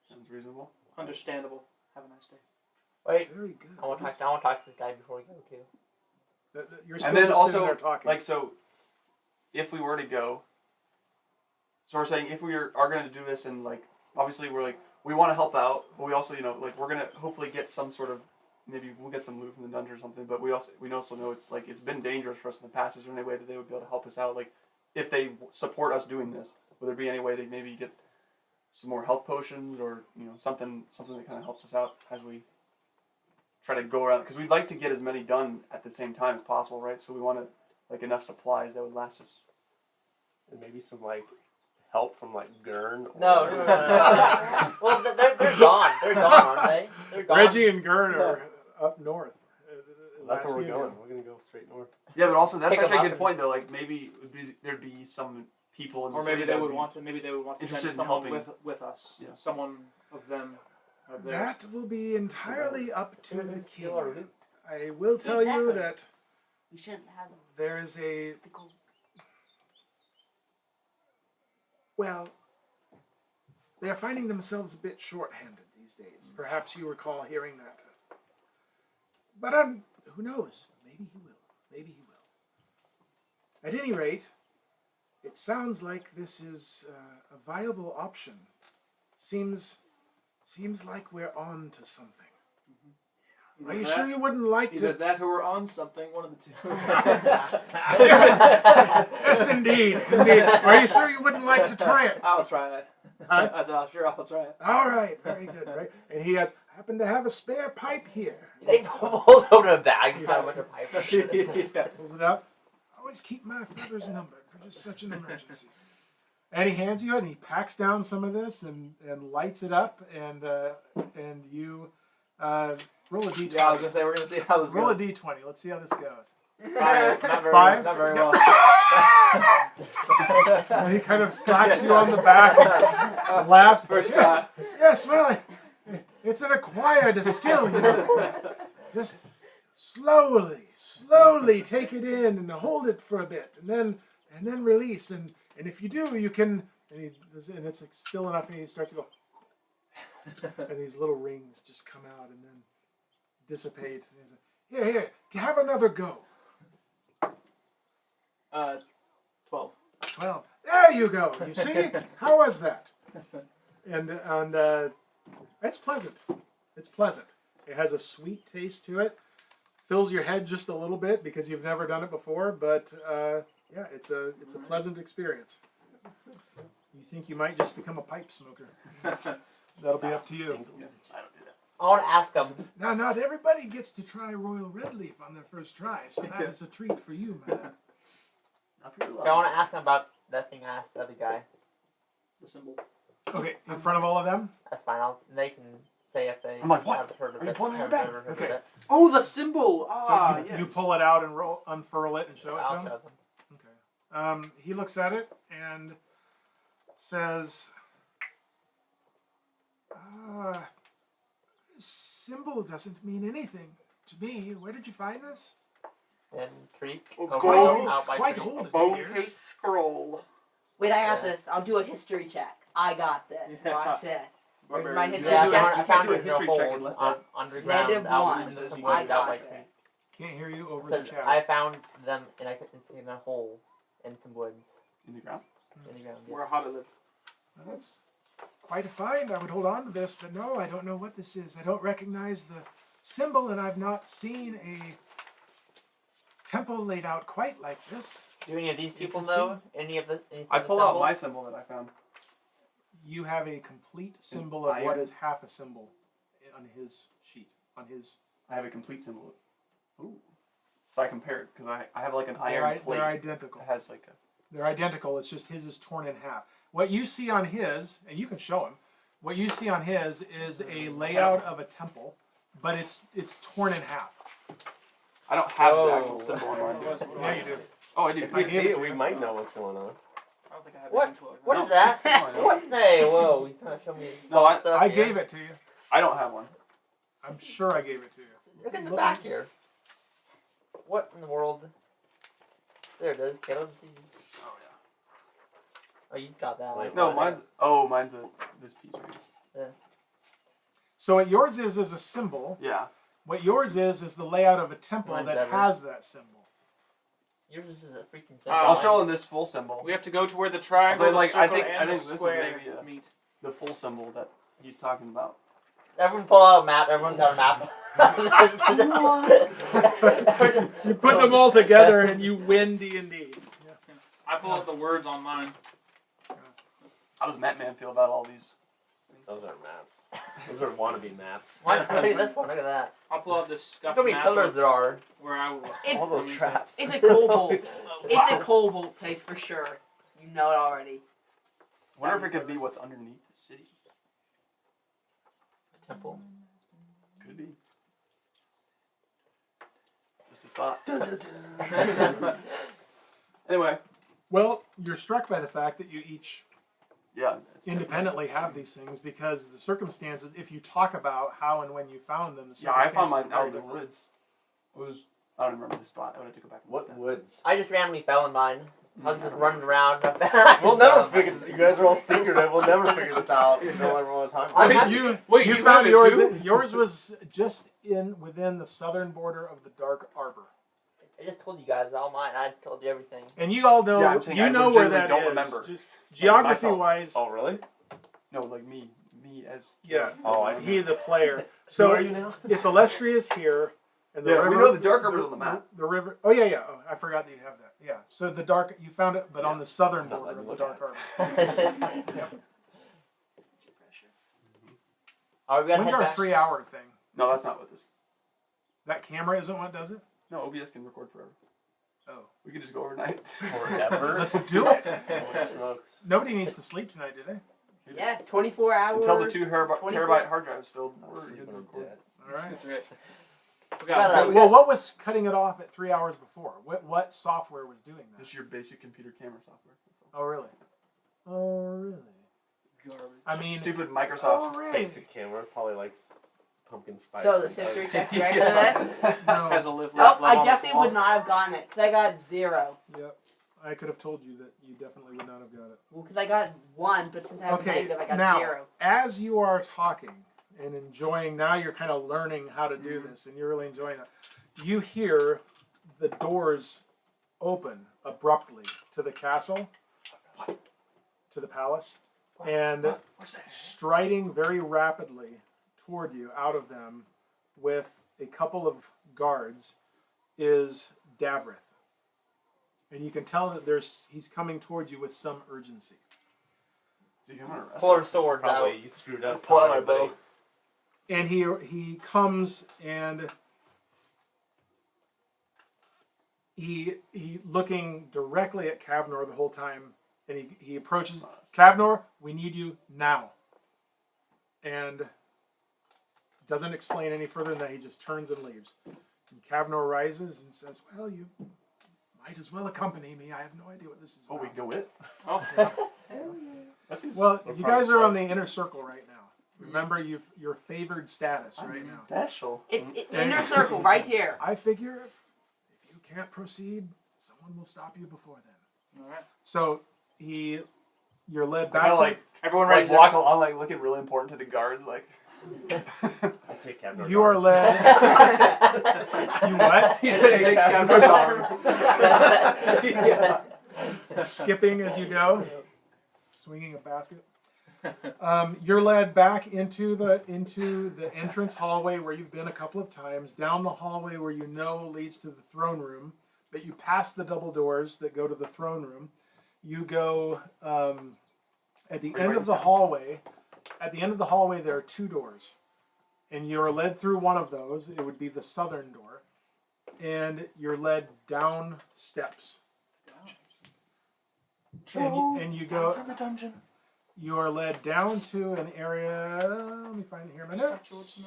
Sounds reasonable. understandable. Have a nice day. Wait, Very good. I want to talk to this guy before we go too. You're still And then just also, sitting there talking. like, so, if we were to go, so we're saying if we are going to do this, and like, obviously we're like, we want to help out, but we also, like, we're gonna hopefully get some sort of, maybe we'll get some loot from the dungeon or something. But we also know it's like it's been dangerous for us in the past. Is there any way that they would be able to help us out? Like, if they support us doing this, would there be any way they maybe get some more health potions or something that kind of helps us out as we try to go around? Because we'd like to get as many done at the same time as possible, right? So we want like enough supplies that would last us. And maybe some like help from like Gurn. Or... No. Well, they're gone. They're gone, aren't they? They're gone. Reggie and Gurn are up north. That's where we're Last year. going. We're gonna go straight north. Yeah, but also that's Pick 'em actually a up good point though. Like maybe there'd be some people in the Or maybe city they that would be want to. Maybe they would want to interested send in someone helping. with us. Yeah. Someone of them. Of theirs. That will be entirely up to the Steal our king. loot. I will tell you Exactly. that We shouldn't have there is a the gold. well. They are finding themselves a bit short-handed these days. Perhaps you recall hearing that. But who knows? Maybe he will. Maybe he will. At any rate, it sounds like this is a viable option. Seems like we're on to something. Are you sure you wouldn't like Either to? that or we're on something. One of the two. Yes, indeed. Are you sure you wouldn't like to try it? I'll try it. Huh? I said, "Oh, sure, I'll try it." All right, very good. Right, and he happen to have a spare pipe here. They pulled open a bag and found a bunch of pipes. Yeah. Pulls it up. Always keep my feathers numbered for just such an emergency. And he hands you it, and he packs down some of this and lights it up, and you roll a d20. Yeah, I was gonna say we're gonna see how this Roll a goes. d20. Let's see how this goes. Not very, Five? Not very No. well. And he kind of slaps you on the back and laughs. First Yes, yes. Well, it's an acquired skill, you know. Just slowly take it in and hold it for a bit, and then release. And if you do, you can. And it's like still enough, and he starts to go. And these little rings just come out and then dissipate. And he's like, here, have another go. 12. 12. There you go. You see? How was that? And it's pleasant. It's pleasant. It has a sweet taste to it. Fills your head just a little bit because you've never done it before, but yeah, it's a pleasant experience. You think you might just become a pipe smoker? That'll be up to you. I don't do that. I want to ask them. Now, not everybody gets to try Royal Red Leaf on their first try, so that is a treat for you, man. I want to ask them about that thing I asked the other guy. The symbol. Okay, in front of all of them? That's fine. They can say if they I'm like, what? have heard of Are you it. pulling your have bag? ever heard of Okay. it. Oh, the symbol! So Ah, you, yes. you pull it out and unfurl it and show it to I'll him? show them. Okay. He looks at it and says, this symbol doesn't mean anything to me. Where did you find this? And Treek. It's over Quite gold. old. out It's by quite Treek. old, it Bone appears. paste scroll. Wait, I got Yeah. this. I'll do a history check. I got this. Yeah. Watch this. Where's my Barbarian. history Yeah, check? I found do a it in a history check hole unless underground Negative out one. in some I woods out got by it. Treek. Can't hear you over So the chatter. I found them and I couldn't see in a hole in some woods In the ground? in the ground. Yeah. Where Hobbit lived. Well, that's quite a find. I would hold on to this, but no, I don't know what this is. I don't recognize the symbol, and I've not seen a temple laid out quite like this. Do any of these people know any of the? I the pull out symbol? my symbol that I found. You have a complete symbol of what iron? is half a symbol on his sheet. On his, I have a complete symbol. Ooh. So I compare it because I have like an they're, iron plate. they're identical. It has like a. They're identical. It's just his is torn in half. What you see on his, and you can show him, what you see on his is a layout of a temple, but it's torn in half. I don't have the Oh. actual symbol on mine. do I? Yeah, you do. Oh, I do. If we gave see it it, to we you. might know what's going on. I don't think I have What? any info like that. What No. is that? No, I don't. What is they? Whoa, he's trying to show me. No, I- stuff I here. gave it to you. I don't have one. I'm sure I gave it to you. Look at the back here. What in the world? There it is. Get on the. Oh Oh, you got that. Wait, yeah. No, mine's. Oh, mine's this piece right here. So what yours is a symbol. Yeah. What yours is the layout of a temple Mine's that better. has that symbol. Yours is a freaking symbol. Oh. I'll show them this full symbol. We have to go to where the triangle, So, the like, I circle, think- and I the think this is square maybe a- meet. The full symbol that he's talking about. Everyone pull out a map. Everyone got a map. You put them all together and you win D&D. I pull out the words on mine. How does Matt Man feel about all these? Those are maps. Those are wannabe maps. Why look at this one? Look at that. I'll pull out this Look scuffed how many map colors of there are. where I was. It's- All those traps. It's a kobold. Holy It's smokes. a kobold place for sure. You know it already. I wonder if it could be what's underneath the city. A temple. Could be. Just a thought. Anyway, Well, you're struck by the fact that you each yeah. It's independently have these things because the circumstances, if you talk about how and when you found them, the Yeah, I found circumstances mine are out of very the different. woods. It was. I don't remember the spot. I would have to go back. And look What at that. woods? I just randomly fell in mine. I was just running around. We'll never figure this. You guys are all secretive. We'll never figure this out. You know everyone talking I'm about. happy- You, Wait, you you found found it yours. too? Yours was just within the southern border of the Dark Arbor, I just told you guys all mine. I told you everything. and you all know. Yeah, I'm saying you I know where legitimately that don't is. remember. Just geography myself. wise, Oh really? No, like me as. yeah. Oh, I see. He the player. So So are you now? if Elestria is here, and the Yeah, river, we know the Dark Arbor's on the map. The river. Oh yeah. Oh, I forgot that you have that. Yeah. So the dark, you found it, but on the southern Not border letting of me the look Dark at Arbor. Alright, we gotta When's head our back. 3-hour thing? No, that's not what this. That camera isn't what does it? No, OBS can record forever. Oh. We could just go overnight. Forever. Let's do it. Holy smokes. Nobody needs to sleep tonight, do they? Yeah, 24 hours. Until the 2 terabyte 24 hard drives filled. I'll We're sleep good to when I'm record. dead. All right. That's right. We Got got it. Well, what was cutting it off at 3 hours before? What software was doing that? Just your basic computer camera software. That's all. Oh, really? Oh, really? garbage. I mean, Stupid oh, Microsoft. really? Basic camera probably likes pumpkin spice. So the and sister egg. checked right into this. No. Has a live Nope, laugh, love I on this definitely wall. would not have gotten it because I got 0. Yep. I could have told you that you definitely would not have got it. Well, because I got 1, but since I have Okay, negative, I got now, 0. as you are talking and enjoying, now you're kind of learning how to do this, and you're really enjoying it. You hear the doors open abruptly to the castle, to the palace, and What's that? striding very rapidly toward you out of them with a couple of guards is Davrith. And you can tell that he's coming towards you with some urgency. Do you want to Pull our arrest us? swords Probably out. you screwed up. Pull out my buddy. bow. And he comes and he looking directly at Kavnor the whole time, and he approaches Kavnor, we need you now. And doesn't explain any further than that, he just turns and leaves. And Kavnor rises and says, well, you might as well accompany me. I have no idea what this is Oh, about. we go it? Oh, That seems Well, We're you probably guys are on close. the inner circle right now. Remember, your favored status right now. special. Inner circle, right here. I figure if you can't proceed, someone will stop you before then. all right. So you're led back Kind of to like, Everyone like ready? walk along, like looking really important to the guards, like. I'll take Kavnor. you are led. You what? He said he takes Kavnor's arm. Skipping as you go, swinging a basket. You're led back into the entrance hallway where you've been a couple of times, down the hallway where you know leads to the throne room, but you pass the double doors that go to the throne room. You go at the end of the hallway. At the end of the hallway, there are 2 doors, and you're led through one of those. It would be the southern door, and you're led down steps. And you go. From the dungeon. You are led down to an area. Let me find it here in my notes.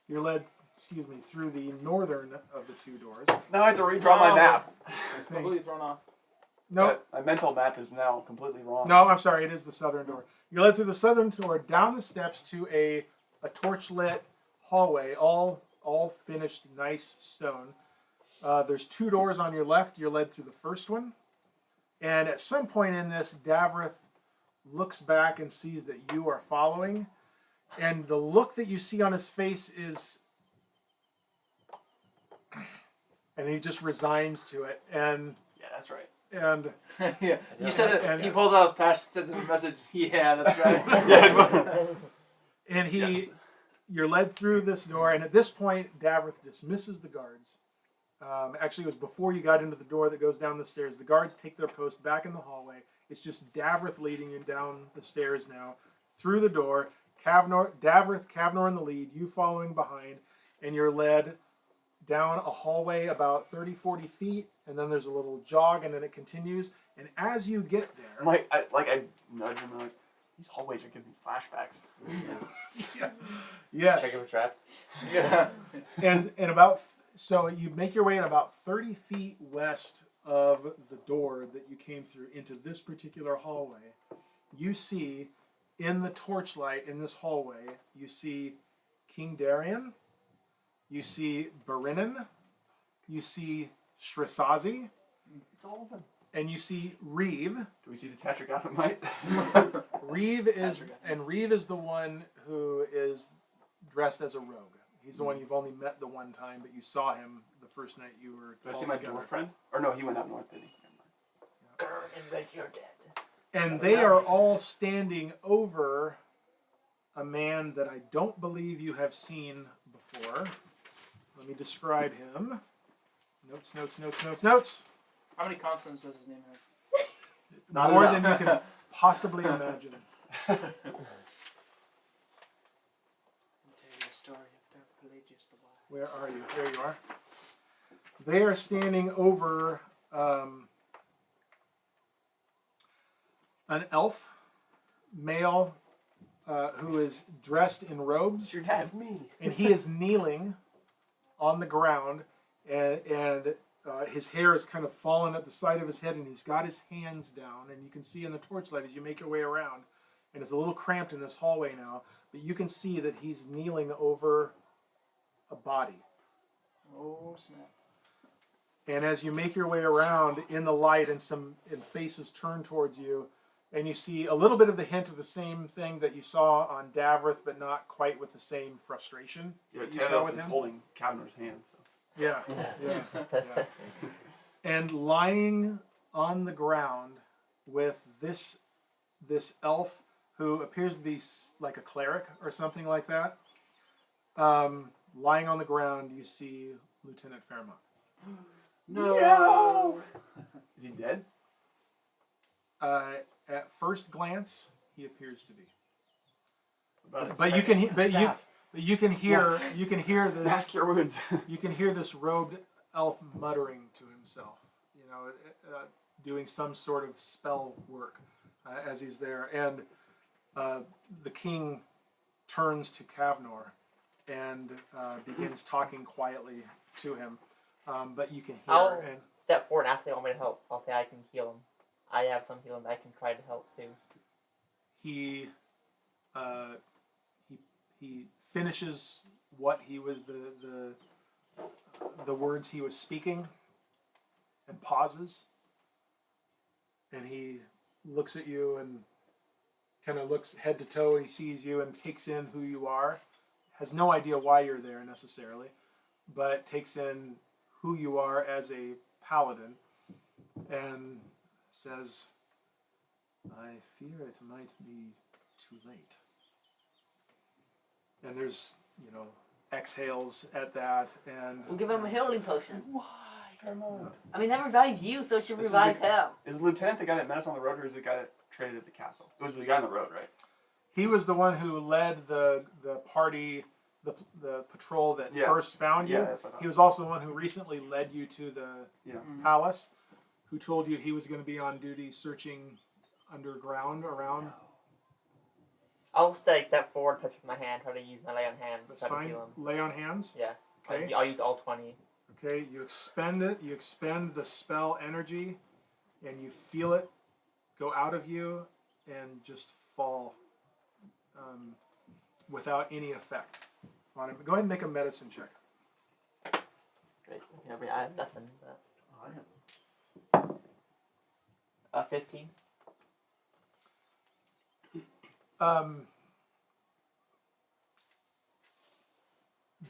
You're led, through the northern of the 2 doors. Now I have to redraw my map. I think. Completely thrown off. No, My mental map is now completely wrong. no, I'm sorry. It is the southern door. You're led through the southern door, down the steps to a torch lit hallway, all finished nice stone. There's 2 doors on your left. You're led through the first one. And at some point in this, Zeldreth looks back and sees that you are following. And the look that you see on his face is... And he just resigns to it. And Yeah, that's right. Yeah, you said it. And- He pulls out his patch, sends him a message. Yeah, that's right. and he... Yes. You're led through this door, and at this point, Zeldreth dismisses the guards. Actually, it was before you got into the door that goes down the stairs. The guards take their post back in the hallway. It's just Zeldreth leading you down the stairs now, through the door. Zeldreth, Kavnor in the lead, you following behind, and you're led down a hallway about 30, 40 feet, and then there's a little jog, and then it continues. And as you get there... I nudge him like, these hallways are giving me flashbacks. Yes. Checking for traps. Yeah. And about... So you make your way at about 30 feet west of the door that you came through into this particular hallway. You see, in the torchlight in this hallway, you see King Darian, you see Barinan, you see Shrisazi, It's all of them. and you see Reeve. Do we see the Tetragramite? Reeve is the one who is dressed as a rogue. He's the one you've only met the one time, but you saw him the first night you were Do I all see my together. dwarf friend? Or no, he went up north, didn't he? Gurn and Red, you're dead. And they are all standing over a man that I don't believe you have seen before. Let me describe him. Notes. How many consonants does his name have? Not More enough. than you can possibly imagine. I'll tell you the story of Dark Pelagius the Wise. Where are you? There you are. They are standing over an elf, male, who is dressed in robes. Your dad's me. And he is kneeling on the ground, and his hair is kind of fallen at the side of his head, and he's got his hands down, and you can see in the torchlight as you make your way around, and it's a little cramped in this hallway now, but you can see that he's kneeling over a body. Oh, snap. And as you make your way around in the light, and faces turn towards you, and you see a little bit of the hint of the same thing that you saw on Zeldreth, but not quite with the same frustration Yeah, that you saw Taèlios with is him. holding Kavnor's hand. So. Yeah. And lying on the ground with this elf who appears to be like a cleric or something like that. Lying on the ground, you see Lieutenant Fairmont. No! Is he dead? At first glance, he appears to be. About But you can hear this. Mask your wounds. You can hear this robed elf muttering to himself, doing some sort of spell work as he's there. And the king turns to Kavnor and begins talking quietly to him. But you can hear. I'll And step forward and ask if they want me to help. I'll say I can heal him. I have some healing that I can try to help too. he finishes what he was the words he was speaking, and pauses, and he looks at you and kind of looks head to toe. He sees you and takes in who you are. Has no idea why you're there necessarily, but takes in who you are as a paladin, and says, "I fear it might be too late." And there's, exhales at that, and We'll give him a healing potion. Why, Fairmont? I mean, that revived you, so it should This is revive the- him. Is Lieutenant the guy that met us on the road, or is the guy that traded at the castle? It was the guy on the road, right? he was the one who led the party, the patrol that Yeah. first found you. Yeah, that's what I thought. He was also the one who recently led you to the Yeah. palace, who told you he was going to be on duty searching underground around. I'll step forward, touch with my hand, try to use my lay on hands. That's try to fine. heal him. Lay on hands. Yeah. Okay. I'll use all 20. Okay, you expend it, you expend the spell energy, and you feel it go out of you and just fall without any effect on him. Go ahead and make a medicine check. Great. I have nothing. But, I have 15.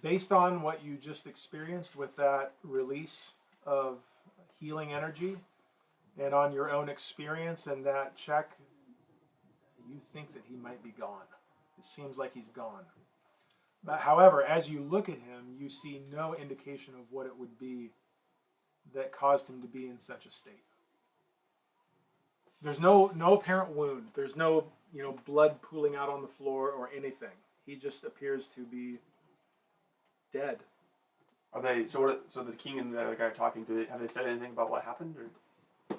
Based on what you just experienced with that release of healing energy, and on your own experience and that check, you think that he might be gone. It seems like he's gone. But however, as you look at him, you see no indication of what it would be that caused him to be in such a state. There's no apparent wound. There's no blood pooling out on the floor or anything. He just appears to be dead. Are they so the king and the other guy talking? Have they said anything about what happened? Or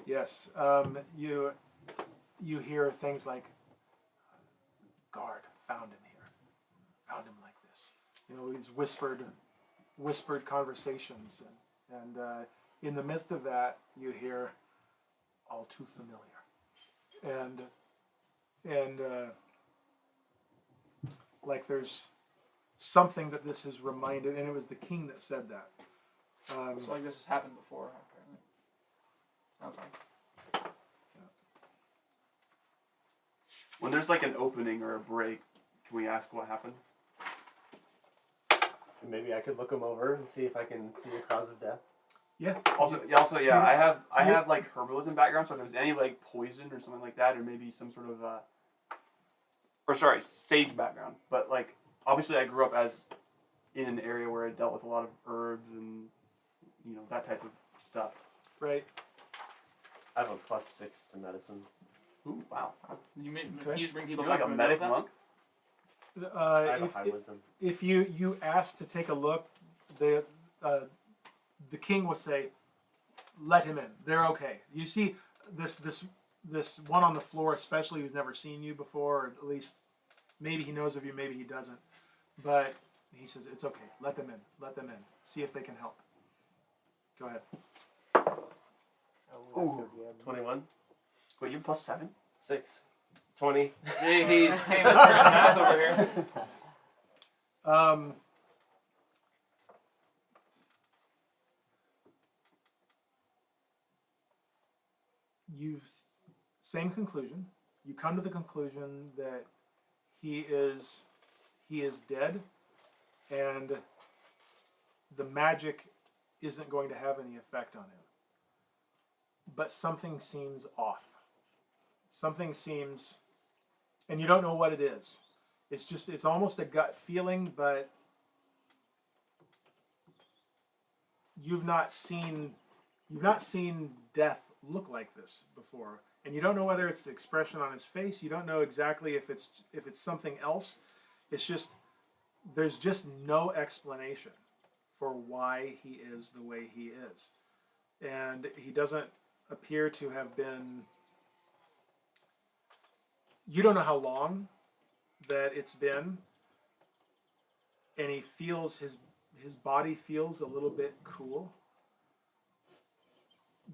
Yes. You hear things like, "Guard found him here. Found him like this." These whispered conversations, and in the midst of that, you hear, "All too familiar," and like there's something that this has reminded, and it was the king that said that. So like this has happened before, apparently. Sounds like. when there's like an opening or a break, can we ask what happened? Maybe I could look him over and see if I can see the cause of death. Yeah. Also, I have like herbalism background, so if there's any like poison or something like that, or maybe some sort of sage background. But like obviously, I grew up in an area where I dealt with a lot of herbs and that type of stuff. Right. I have a +6 to medicine. Ooh, wow! Can Okay. you just bring people You're like back a from medic that? monk. I have a high wisdom. If you ask to take a look, the king will say, "Let him in. They're okay." You see this one on the floor, especially, who's never seen you before, or at least maybe he knows of you, maybe he doesn't. But he says, "It's okay. Let them in. Let them in. See if they can help." Go ahead. Ooh. 21. Wait, you have +7? 6. 20. Jeez, came with math over here. Same conclusion. You come to the conclusion that he is dead, and the magic isn't going to have any effect on him. But something seems off. Something seems, and you don't know what it is. It's almost a gut feeling, but you've not seen death look like this before, and you don't know whether it's the expression on his face. You don't know exactly if it's something else. It's just there's just no explanation for why he is the way he is, and he doesn't appear to have been. You don't know how long that it's been, and he feels his body feels a little bit cool,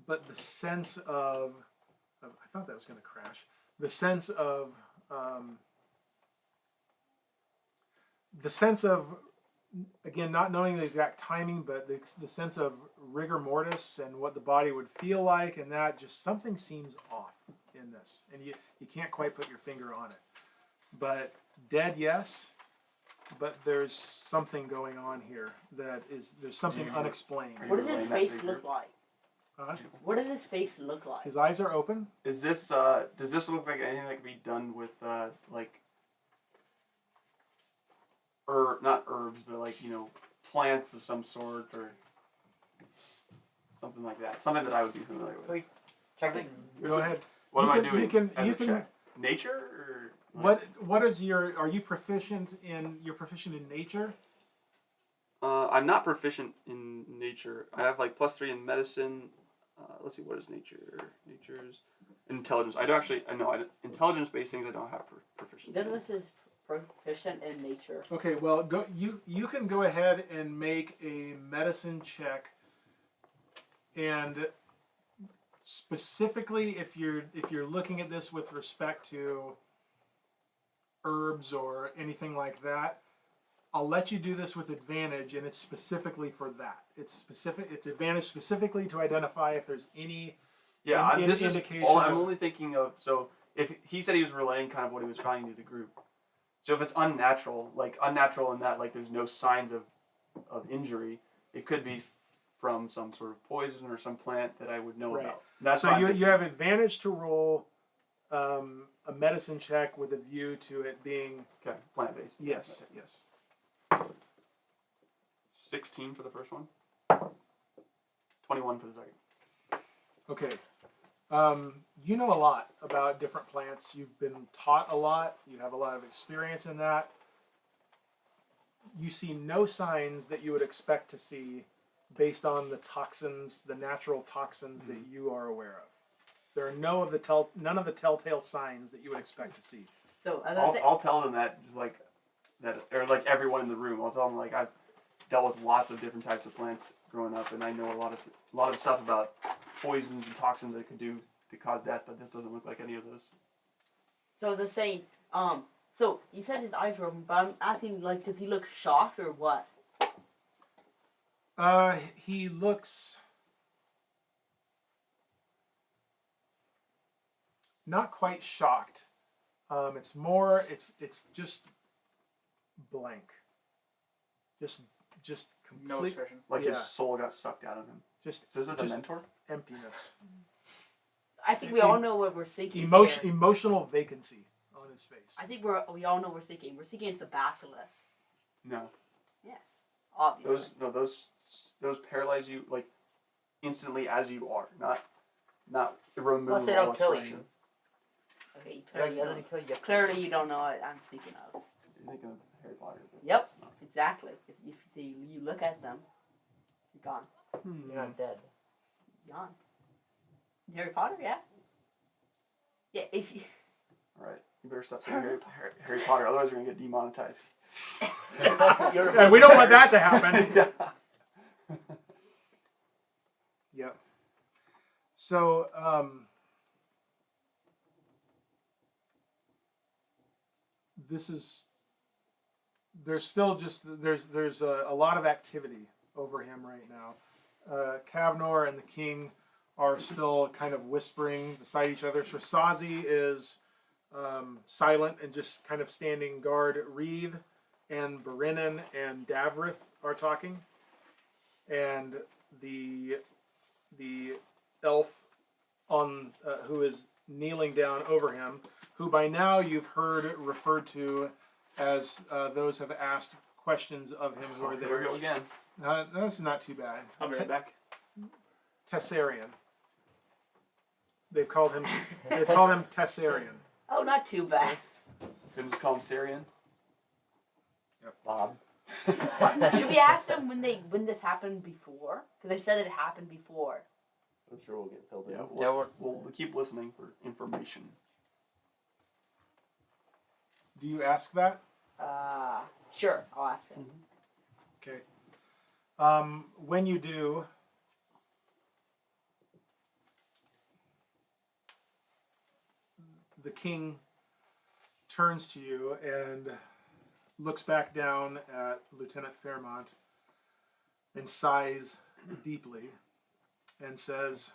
but the sense of I thought that was going to crash. The sense of again, not knowing the exact timing, but the sense of rigor mortis and what the body would feel like, and that just something seems off in this, and you can't quite put your finger on it. But dead, yes, but there's something going on here there's something unexplained. What does his face look like? Uh-huh. What does his face look like? His eyes are open. Is this does this look like anything that could be done with not herbs, but plants of some sort or something like that? Something that I would be familiar with. Check this. Go ahead. What You am can- I doing? you can- as you a can- check? Nature or What is your? Are you proficient in? You're proficient in nature. I'm not proficient in nature. I have +3 in medicine. Let's see, what is nature? Nature's intelligence. I know intelligence-based things I don't have proficiency. Douglas is proficient in nature. Okay, well, go. You can go ahead and make a medicine check, and specifically if you're looking at this with respect to herbs or anything like that, I'll let you do this with advantage, and it's specifically for that. It's specific. It's advantage specifically to identify if there's any. Yeah, this is indication all I'm of- only thinking of. So if he said he was relaying kind of what he was finding to the group, so if it's unnatural in that like there's no signs of injury, it could be from some sort of poison or some plant that I would know Right. about. That's So what I'm you thinking. have advantage to roll a medicine check with a view to it being Okay, plant based. yes, yes. 16 for the first one. 21 for the second. Okay. You know a lot about different plants. You've been taught a lot. You have a lot of experience in that. You see no signs that you would expect to see based on the toxins, the natural toxins that you are aware of. There are none of the telltale signs that you would expect to see. So as I say, I'll tell them that or like everyone in the room. I'll tell them like I've dealt with lots of different types of plants growing up, and I know a lot of stuff about poisons and toxins that could cause death, but this doesn't look like any of those. so as I say, so you said his eyes were open, but I'm asking, like, does he look shocked or what? He looks not quite shocked. It's just blank. Just No complete expression. Like Yeah. his soul got sucked out of him. just So is it the just mentor? emptiness. I think we all know what we're seeking. here. Emotional vacancy on his face. I think we all know what we're seeking. We're seeking it's a basilisk. No. Yes, obviously. Those paralyze you like instantly as you are, not remove Plus they don't all kill expression. you. Okay, Yeah, clearly, that doesn't kill you. clearly you don't know what I'm speaking of. You're thinking of Harry Potter. But Yep. that's not. Exactly. If you look at them, you're gone. You're not dead. Gone. Harry Potter, yeah. Yeah, if you. All right, you better stop saying Harry Potter, otherwise you're gonna get demonetized. Yeah, we don't want that to happen. Yeah. Yep. So, there's still just there's a lot of activity over him right now. Kavnor and the king are still kind of whispering beside each other. Shrasazi is silent and just kind of standing guard. Reeve and Barinan and Davrith are talking, and the elf on who is kneeling down over him, who by now you've heard referred to as those have asked questions of him who are Here we there. go again. That's not too bad. I'll be right back. Tessarian. They've called him Tessarian. Oh, not too bad. Couldn't just call him Syrian. Bob. Should we ask them when this happened before? Because they said it happened before. I'm sure we'll get filled in. Yeah, Yeah, we'll keep listening for information. Do you ask that? Sure, I'll ask him. Okay. When you do, the king turns to you and looks back down at Lieutenant Fairmont and sighs deeply and says,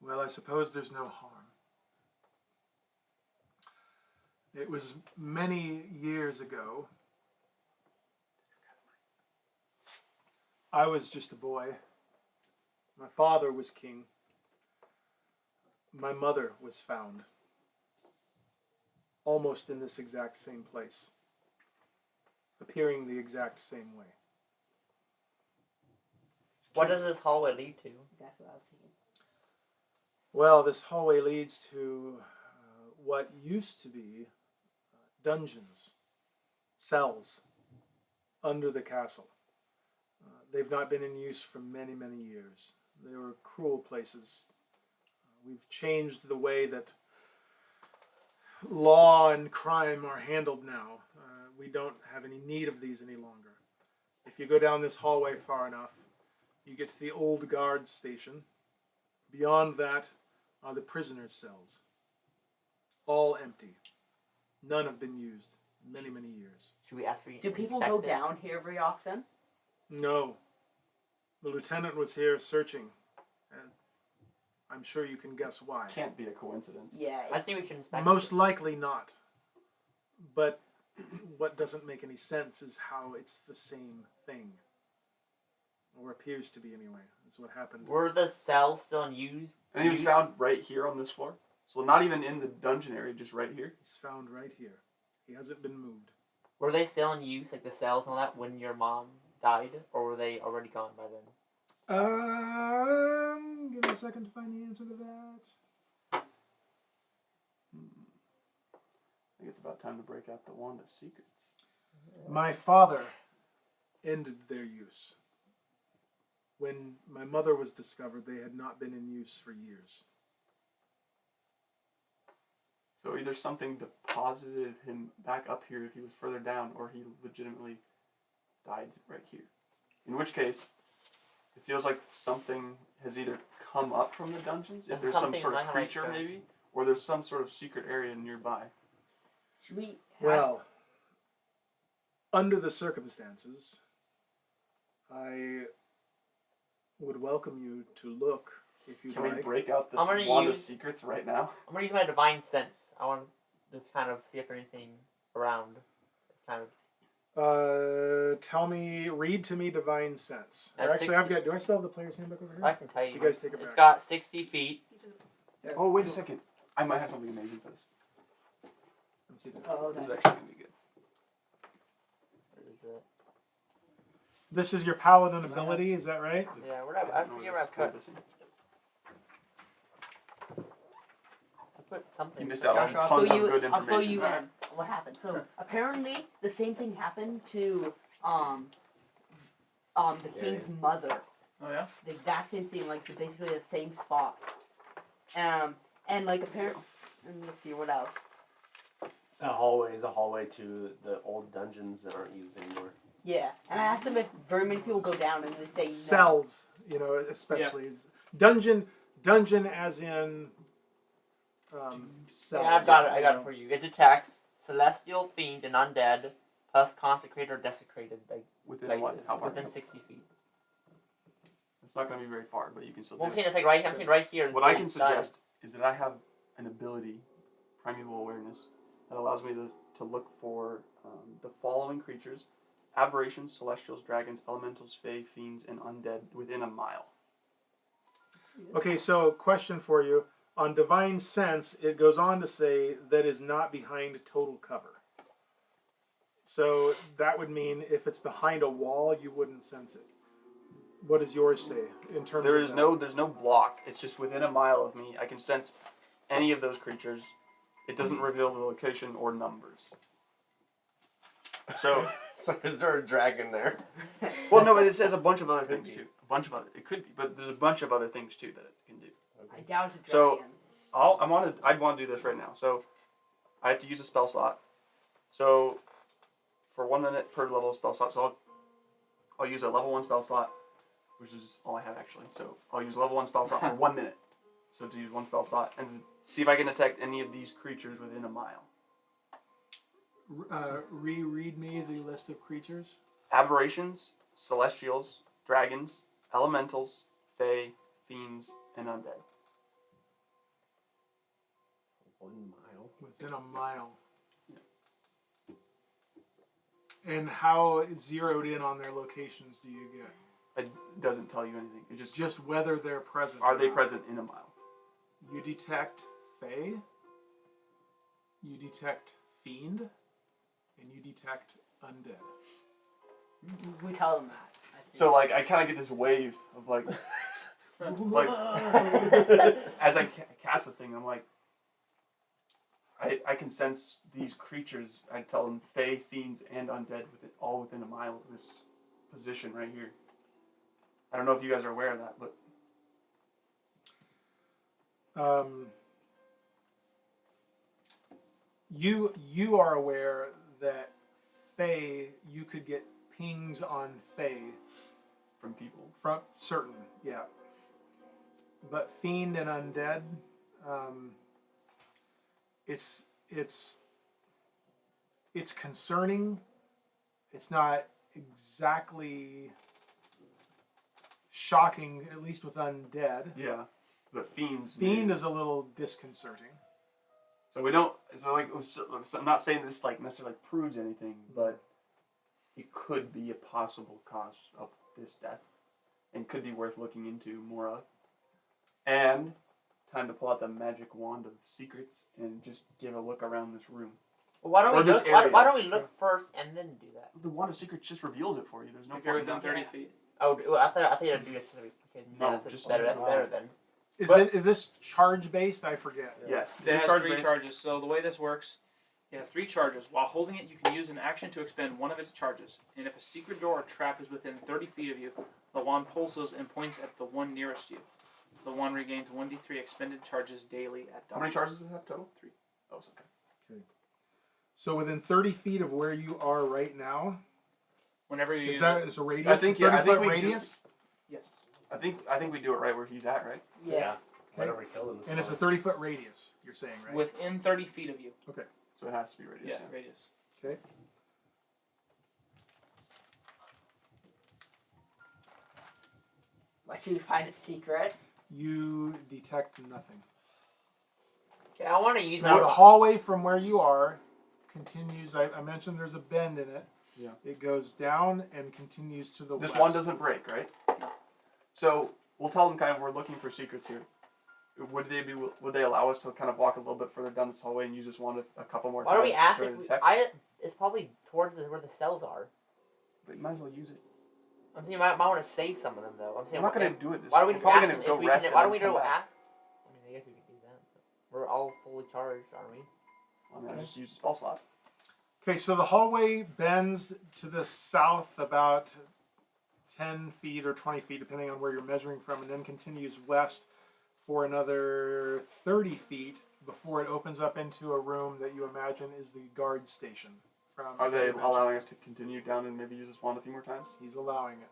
"Well, I suppose there's no harm. It was many years ago. I was just a boy. My father was king. My mother was found. Almost in this exact same place. Appearing the exact same way. What does this hallway lead to? That's what I was thinking. Well, this hallway leads to what used to be dungeons, cells under the castle. They've not been in use for many, many years. They were cruel places. We've changed the way that law and crime are handled now. We don't have any need of these any longer. If you go down this hallway far enough, you get to the old guard station. Beyond that are the prisoners' cells. All empty. None have been used. Many, many years. Should we ask for you? Do to people inspect go it? down here very often? No. The lieutenant was here searching. And I'm sure you can guess why. Can't be a coincidence. I Yeah. think we should inspect Most it. likely not. But what doesn't make any sense is how it's the same thing. Or appears to be anyway. That's what happened. Were the cells still in use? And he was found right here on this floor. So not even in the dungeon area, just right here. He's found right here. He hasn't been moved. Were they still in use, like the cells and all that, when your mom died, or were they already gone by then? Give me a second to find the answer to that. I think it's about time to break out the Wand of Secrets. My father ended their use. When my mother was discovered, they had not been in use for years. So either something deposited him back up here if he was further down, or he legitimately died right here. In which case, it feels like something has either come up from the dungeons, if there's some Something sort of like creature that. maybe, or there's some sort of secret area nearby. Should we? Well, under the circumstances, I would welcome you to look if you'd Can we like. break out this I'm gonna Wand of use- Secrets right now? I'm gonna use my divine sense. I want to just kind of see if there's anything around. It's kind of. Tell me, read to me Divine Sense. Or That's actually, I've 60. got. Do I still have the player's handbook over here? I can tell you. You guys take it It's back. got 60 feet. Oh, wait a second. I might have something amazing for this. Let me see that. Oh, This is okay. actually going to be good. What is it? This is your paladin ability, is that right? Yeah, I forget where I put. this in. I put something. You missed out on Joshua, I'll tons fill of you. good I'll fill information. you in. What happened? So apparently, the same thing happened to the king's mother. Oh yeah. The exact same thing, like basically the same spot. And like apparently, and let's see what else. A hallway is a hallway to the old dungeons that aren't used anymore. Yeah, and I asked them if very many people go down, and they say no. Cells, especially. Dungeon as in cells. Yeah, I've got it. I got it for you. It detects celestial, fiend, and undead, plus consecrated or desecrated Within places what? How far? within 60 feet. It's not going to be very far, but you can still Well, I'm do seeing it. it's like right. I'm seeing right here. What I can suggest is that I have an ability, primeval awareness, that allows me to look for the following creatures: aberrations, celestials, dragons, elementals, fae, fiends, and undead within a mile. Okay, so question for you. On Divine Sense, it goes on to say that is not behind total cover. So that would mean if it's behind a wall, you wouldn't sense it. What does yours say in terms There of is that? there's no block. It's just within a mile of me. I can sense any of those creatures. It doesn't reveal the location or numbers. So, So is there a dragon there? well, no, it says a bunch of other things too. It could be, but there's a bunch of other things too that it can do. I doubt it's a So- dragon. I'd want to do this right now. So, I have to use a spell slot. So, for 1 minute per level spell slot. So I'll use a level 1 spell slot, which is all I have actually. So I'll use a level 1 spell slot for 1 minute. So to use 1 spell slot and to see if I can detect any of these creatures within a mile. Reread me the list of creatures. Aberrations, celestials, dragons, elementals, fae, fiends, and undead. 1 mile. Within a mile. And how zeroed in on their locations do you get? It doesn't tell you anything. It just Whether they're present. are or they not. present in a mile? You detect Fae. You detect Fiend. And you detect Undead. We tell them that. I think. So like I kind of get this wave of like as I cast the thing, I'm like, I can sense these creatures. I tell them fae, fiends, and undead all within a mile of this position right here. I don't know if you guys are aware of that, but You are aware that Fae, you could get pings on Fae from people. from certain, yeah. But Fiend and Undead, it's It's concerning. It's not exactly shocking, at least with undead. Yeah, but fiends. Fiend maybe. is a little disconcerting. So we don't. So like, I'm not saying this like necessarily proves anything, but it could be a possible cause of this death, and could be worth looking into more of. And time to pull out the magic wand of secrets and just give a look around this room. Well, why don't Or we this look? Why area. don't we look first and then do that? The wand of secrets just reveals it for you. There's no If you're point in within that. 30 feet. Oh, well, I thought you'd do this. Okay, No, that's just better. use That's the better wand. then. Is this charge based? I forget. Yes. It has Charge 3 base. charges. So the way this works, it has 3 charges. While holding it, you can use an action to expend one of its charges. And if a secret door or trap is within 30 feet of you, the wand pulses and points at the one nearest you. The wand regains 1d3 expended charges daily at dawn. How many charges does it have total? 3. Oh, it's okay. So within 30 feet of where you are right now, Whenever you is a radius? I think, yeah, 30 I think foot we do- radius? Yes. I think we do it right where he's at, right? Yeah. Whatever killed him. And it's a 30 foot radius, you're saying, right? Within 30 feet of you. So it has to be radius. Yeah, radius. Okay. What should we find a secret? You detect nothing. Okay, I want to use The my. hallway from where you are continues. I mentioned there's a bend in it. Yeah. It goes down and continues to the This west. wand doesn't break, right? No. So we'll tell them kind of we're looking for secrets here. Would they allow us to kind of walk a little bit further down this hallway and use this wand a couple more Why don't times? we ask during if the we, sec? it's probably towards where the cells are. But you might as well use it. I'm saying you might want to save some of them though. I'm saying I'm not going to do it this why don't we We're just probably ask going them to go if we rest can? Why don't and we come go back. ask? I mean, I guess we could do that. But we're all fully charged, aren't we? I mean, I just use the spell slot. Okay, so the hallway bends to the south about 10 feet or 20 feet, depending on where you're measuring from, and then continues west for another 30 feet before it opens up into a room that you imagine is the guard station. Are they allowing us to continue down and maybe use this wand a few more times? He's allowing it.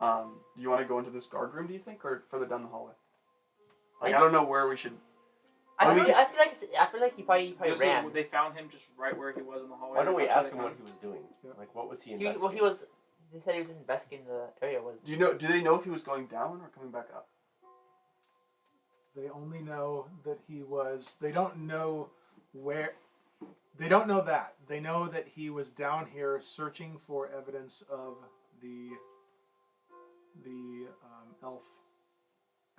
Do you want to go into this guard room, do you think, or further down the hallway? Like, I don't know where we should... I Why feel, don't I feel like he probably This ran. is, they found him just right where he was in the hallway. Why don't we That's where ask they him what found he was doing? Yeah. Like, what was he He investigating? was. They said he was just investigating the area. Do they know if he was going down or coming back up? They only know that he was. They don't know where. They don't know that. They know that he was down here searching for evidence of the elf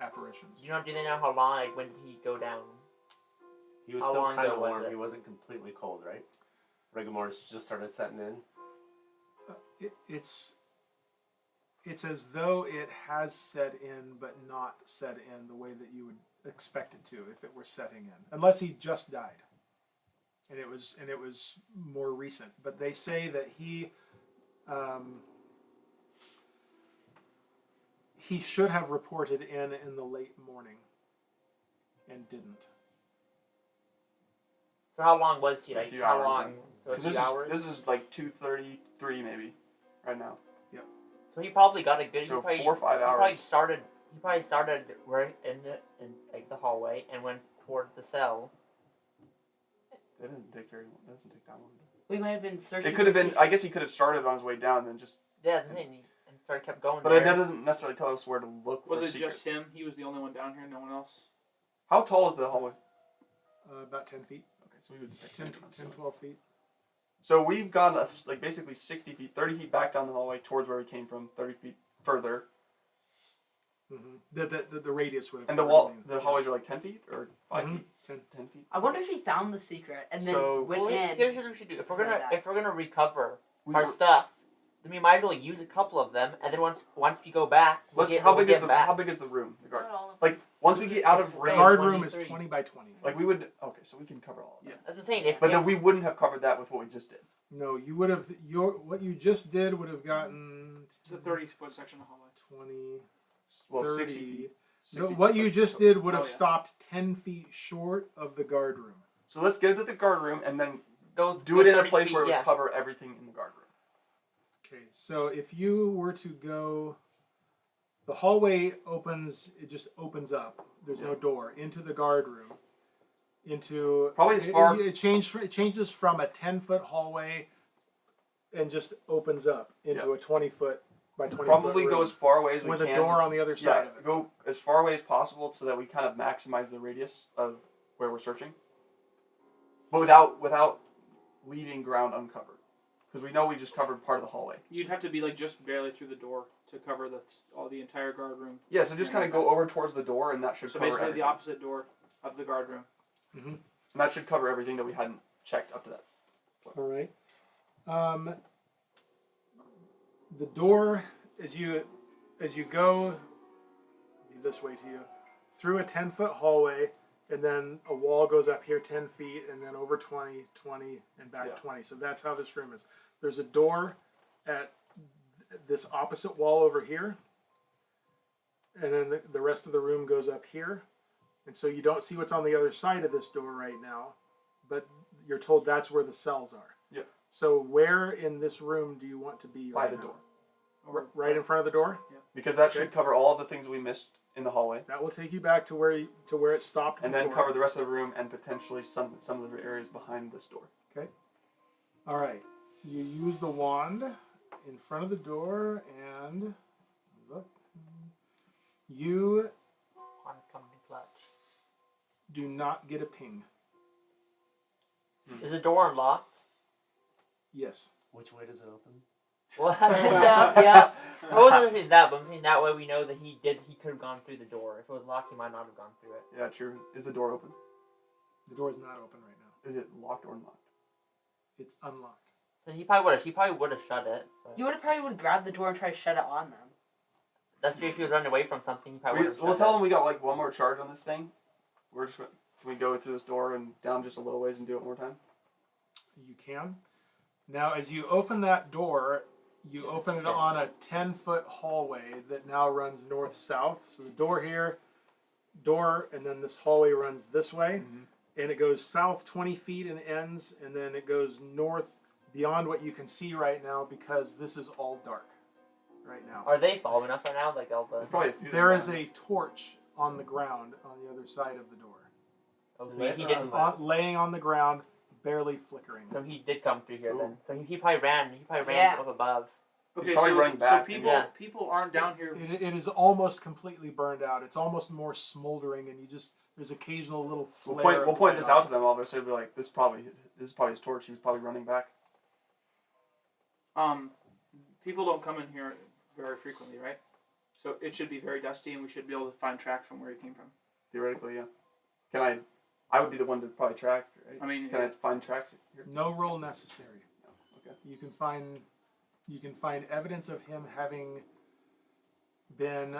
apparitions. Do they know how long? Like when did he go down? He was How still long kind ago of was warm. it? He wasn't completely cold, right? Rigor's just started setting in. It's as though it has set in, but not set in the way that you would expect it to if it were setting in, unless he just died, and it was more recent. But they say that he should have reported in the late morning, and didn't. So how long was he? A Like few how hours, long? then. So a 'Cause few hours. this is like 2:33 maybe, right now. So he probably got a good. So he probably, 4 or 5 He probably hours. started. He probably started right in like the hallway and went towards the cell. That doesn't take that long. We might have been searching. It could have for been. I guess he could have started on his way down and then just. Yeah, and started kept going But there. that doesn't necessarily tell us where to look. Was for it secrets. just him? He was the only one down here, no one else? How tall is the hallway? About 10 feet, Okay, so we would detect 10, secrets. 10 12 feet. So we've gone like basically 60 feet, 30 feet back down the hallway towards where we came from, 30 feet further. Mm-hmm. The radius would have. And the hallways are like 10 feet or 5 Mhm. feet? 10 feet? I wonder if he found the secret and then So- went Well, in. here's what we should do. If we're gonna recover We our were- stuff, then we might as well use a couple of them, and then once we go back, Let's, we'll how get big is back. how big is the room? The guard. Not all of Like once we get out of The range, guard room is 23. 20 by 20. like we would. Okay, so we can cover all of that. Yeah. That's what I'm saying. If, But if then we wouldn't have covered that with what we just did. No, you would have. What you just did would have gotten It's a 30-foot section of hallway. 20, Well, 30. 60 feet. No, 60 what you just did would have Oh, yeah. stopped 10 feet short of the guard room. So let's get to the guard room and then go do it in a 30 place feet, where yeah. we cover everything in the guard room. Okay, so if you were to go, the hallway opens. It just opens up. There's no door into the guard room. into Probably as far- It changes from a 10-foot hallway, and just opens up into a 20-foot by 20 Probably foot go room as far away as we with can. a door on the other side of it. Go as far away as possible so that we kind of maximize the radius of where we're searching, but without leaving ground uncovered, because we know we just covered part of the hallway. You'd have to be like just barely through the door to cover the entire guard room. Yeah, so just kind of go over towards the door, and that should So cover basically everything. the opposite door of the guard room. Mm-hmm. And that should cover everything that we hadn't checked up to that. All right. The door, as you go this way to you, through a 10-foot hallway, and then a wall goes up here 10 feet, and then over 20, and back 20. So that's how this room is. There's a door at this opposite wall over here, and then the rest of the room goes up here. And so you don't see what's on the other side of this door right now, but you're told that's where the cells are. Yep. So where in this room do you want to be By right the now? door. Right in front of the door? Because that Okay. should cover all of the things we missed in the hallway, That will take you back to where it stopped and then before. cover the rest of the room and potentially some of the areas behind this door. Okay. All right. You use the wand in front of the door, and look. You On coming clutch. do not get a ping. Is the door unlocked? Yes. Which way does it open? Well, Yeah. I wasn't saying that, but I'm saying that way we know that he could have gone through the door. If it was locked, he might not have gone through it. Yeah, true. Is the door open? The door is not open right now. Is it locked or unlocked? It's unlocked. So he probably would have shut it. But You probably would grab the door and try to shut it on them. that's true. If he was running away from something, he probably would have shut We'll tell it. them we got like one more charge on this thing. We're just can we go through this door and down just a little ways and do it one more time? You can. Now, as you open that door, you open it on a 10-foot hallway that now runs north-south. So the door here, and then this hallway runs this way. Mm-hmm. And it goes south 20 feet and ends, and then it goes north beyond what you can see right now, because this is all dark right now. Are they following us right now? Like all the. There's probably a few There of is them. a torch on the ground on the other side of the door. Oh, so he didn't. Laying on the ground, barely flickering. So he did come through here Ooh. then. So he probably ran. Yeah. Up above. He's Okay, probably so, running back, so yeah. people aren't down here. It is almost completely burned out. It's almost more smoldering, and there's occasional little flare. We'll point of this light out to them. Obviously, be like, this is probably his torch. He was probably running back. People don't come in here very frequently, right? So it should be very dusty, and we should be able to find track from where he came from. Theoretically, yeah. I would be the one to probably track, right? I mean, Can I find tracks here? No roll necessary. Okay. You can find evidence of him having been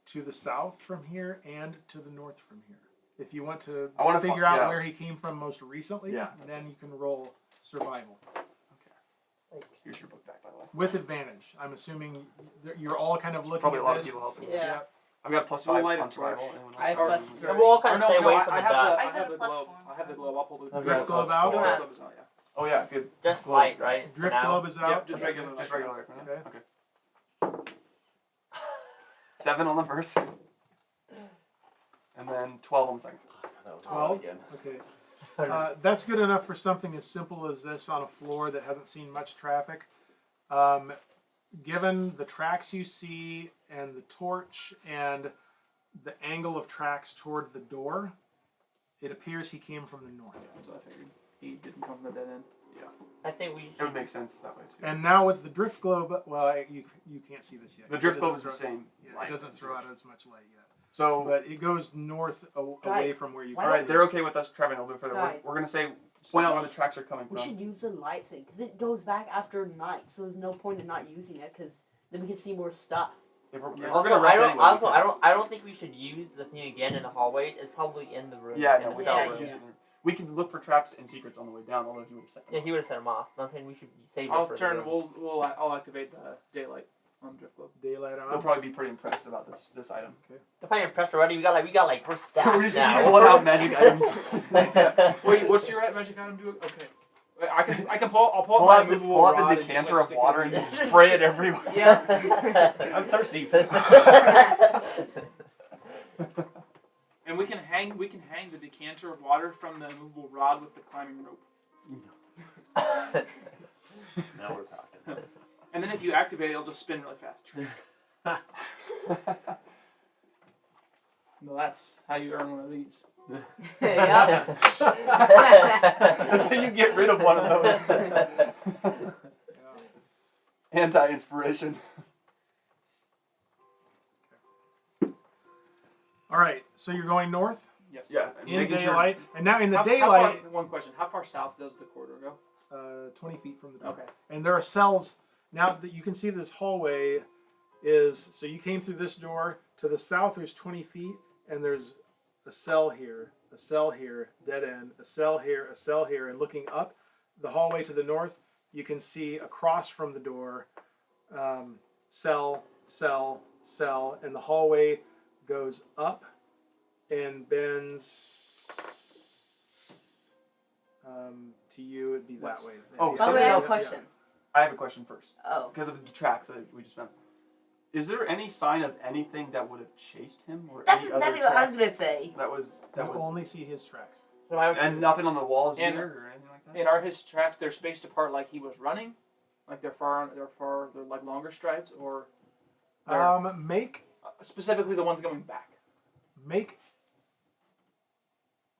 to the south from here and to the north from here. If you want to I wanna figure fi- out yeah. where he came from most recently, Yeah. then you can roll survival Here's your book back, by the way. with advantage. I'm assuming you're all kind of looking Probably a lot at of this. people helping. Yeah. I've got plus We'll 5 light a on survival. torch. Anyone else? I have Or- plus And 3. we'll all kind Or of no, stay no, away I, from I the have dust. the, I I have have a the plus globe. 4. I have the globe. I'll pull the Okay. Drift globe out. Don't Drift have- globe is out, yeah. Oh yeah, good. Just Cool. light, right? Drift For now. globe is out. Yep, just regular. Just light. regular for now. Okay. Okay. 7 on the first. And then 12 on the second. That was 12? again. Okay. That's good enough for something as simple as this on a floor that hasn't seen much traffic. Given the tracks you see and the torch and the angle of tracks toward the door, it appears he came from the north. That's what I figured. He didn't come from the dead end. I think we. It would make sense that way too. And now with the drift globe, well, you can't see this yet. The drift It globe doesn't is the throw- same. Yeah, light it doesn't as throw yours. out as much light yet. So, But it goes north away from where you why can alright, see. they're okay with us traveling a little bit further. Guys. We're gonna say, point out where the tracks are coming We from. should use the light thing because it goes back after night, so there's no point in not using it because then we can see more stuff. If we're, if Yeah. we're Also, gonna rest anyway, we can. I don't think we should use the thing again in the hallways. It's probably in the room. Yeah, in no, the we cell can room. use it. We can look for traps and secrets on the way down, although he would have set them Yeah, off. he would have set them off. But I'm saying we should save it I'll for turn. the room. I'll activate the daylight on drift globe. Daylight They'll on. probably be pretty impressed about this item. They're probably impressed already. We got like we're stacked We're just now. pulling out magic items. Wait, what's your magic item do? Okay. Wait, I can pull. I'll pull, Pull out out my movable rod the and just, decanter like, of stick it water in. and just spray it everywhere. Yeah. I'm thirsty. And we can hang hang the decanter of water from the movable rod with the climbing rope. Now we're talking. And then if you activate it, it'll just spin really fast. Well, that's how you earn one of these. Yep. That's how you get rid of one of those. Anti-inspiration. All right, so you're going north Yes. Yeah. in making sure- daylight, and now in the How daylight, far, one question: how far south does the corridor go? 20 feet from the door. Okay. And there are cells. Now that you can see this hallway is, so you came through this door. To the south, there's 20 feet, and there's a cell here, dead end, a cell here, and looking up the hallway to the north, you can see across from the door, cell, and the hallway goes up and bends to you. It'd be that West. way. Oh, By the way, I have a else- question. I have a question first. Oh. Because of the tracks that we just found. Is there any sign of anything that would have chased him or That's any other exactly what I was tracks gonna say. that You would only see his tracks. So I was and nothing on the walls And- either or anything like that? And are his tracks they're spaced apart like he was running, like they're like longer strides, or they're, Make specifically the ones going back?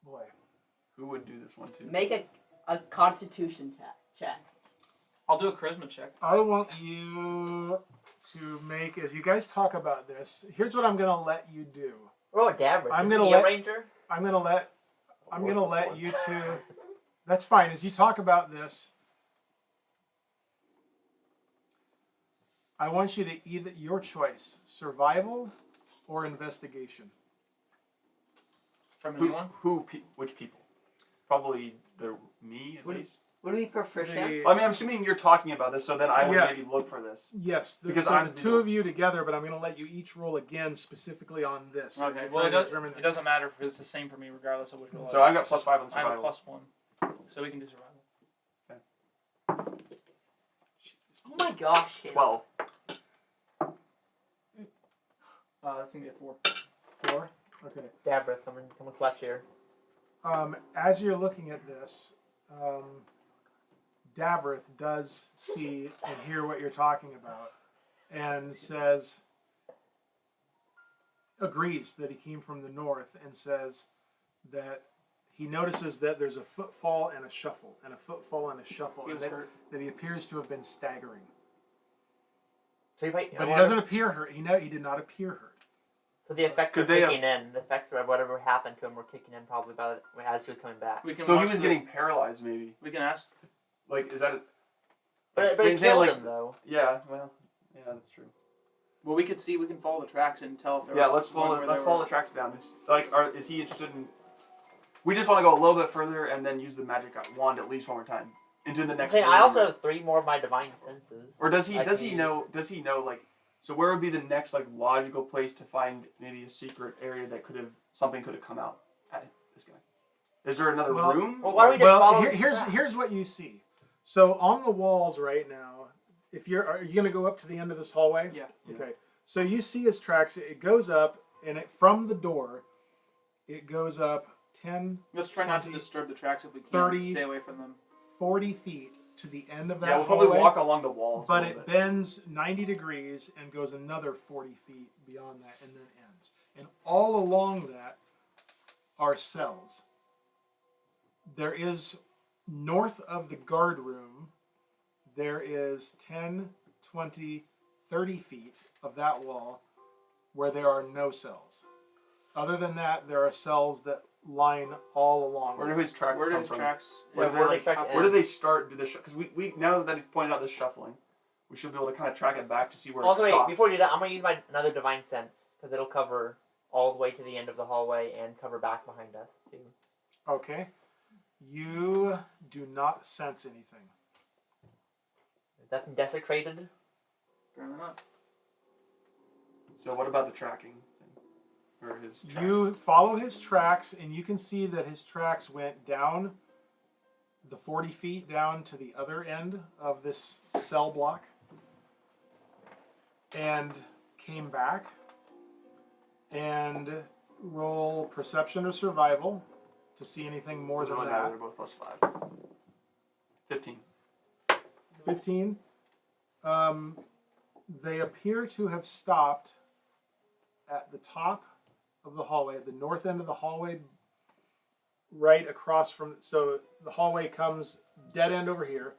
boy. Who would do this one too? Make a constitution check. I'll do a charisma check. I want you to make, as you guys talk about this, here's what I'm gonna let you do. Oh, Dabbert. I'm Is gonna he let- a ranger? I'm gonna let Worthless you one. two. That's fine. As you talk about this, I want you to either your choice: survival or investigation. From Who? anyone? Which people? Probably me at Would- least. Would we be proficient? The- I mean, I'm assuming you're talking about this, so then I would Yeah. maybe look for this. Yes, Because so I'm the the two middle. of you together, but I'm going to let you each roll again specifically on this. Okay. You're Well, trying to determine it doesn't matter if it's the same for me, regardless of which roll. So I got +5 on I have a survival. +1, so we can do survival. Oh my gosh. Caleb. 12. That's gonna be a 4. 4. Okay. Dabbert, come and clutch here. As you're looking at this, Zeldreth does see and hear what you're talking about, and agrees that he came from the north, and says that he notices that there's a footfall and a shuffle, and a footfall and a shuffle, He and was hurt. that he appears to have been staggering. So you might. But he doesn't appear hurt. He did not appear hurt. So the effects Could are they have- kicking in. The effects of whatever happened to him were kicking in probably as he was coming back. We can So he watch was the- getting paralyzed, maybe. We can ask. Like, is that? But it Same thing, killed like- him though. Yeah. Well, yeah, that's true. Well, we can follow the tracks and tell if there Yeah, was let's one follow. where Let's they follow were- the tracks down. Is he interested in? We just want to go a little bit further and then use the magic wand at least one more time into the next. Okay, I room. also have 3 more of my divine senses. Or does he? I Does can he use. know? Does he know? Like, so where would be the next like logical place to find maybe a secret area that something could have come out at this guy? Is there another Well- room? Well, why don't we just Well, follow his here's tracks? what you see. So on the walls right now, are you going to go up to the end of this hallway? Yeah. Okay. So you see his tracks. It goes up, and from the door, it goes up 10, Let's try not to 20, disturb the tracks if we can. 30. Stay away from them. 40 feet to the end of that Yeah, we'll probably hallway. walk along the walls. But a it little bit. bends 90 degrees and goes another 40 feet beyond that and then ends. And all along that are cells. There is, north of the guard room, there is 10, 20, 30 feet of that wall where there are no cells. Other than that, there are cells that line all along. Where do his tracks Where do come his from? tracks? Where, Yeah, do where they, do they track where do they start? Do the because we now that he's pointed out this shuffling, we should be able to kind of track it back to see where Also, it wait, stops. before you do that, I'm gonna use another divine sense because it'll cover all the way to the end of the hallway and cover back behind us too. Okay. You do not sense anything. Is that desecrated? Apparently not. So what about the tracking thing? Or his tracks? You follow his tracks, and you can see that his tracks went down the 40 feet down to the other end of this cell block and came back. And roll perception or survival to see anything more than Doesn't really that. matter, they're both plus 5. 15. 15. They appear to have stopped at the top of the hallway, at the north end of the hallway, right across from. So the hallway comes dead end over here,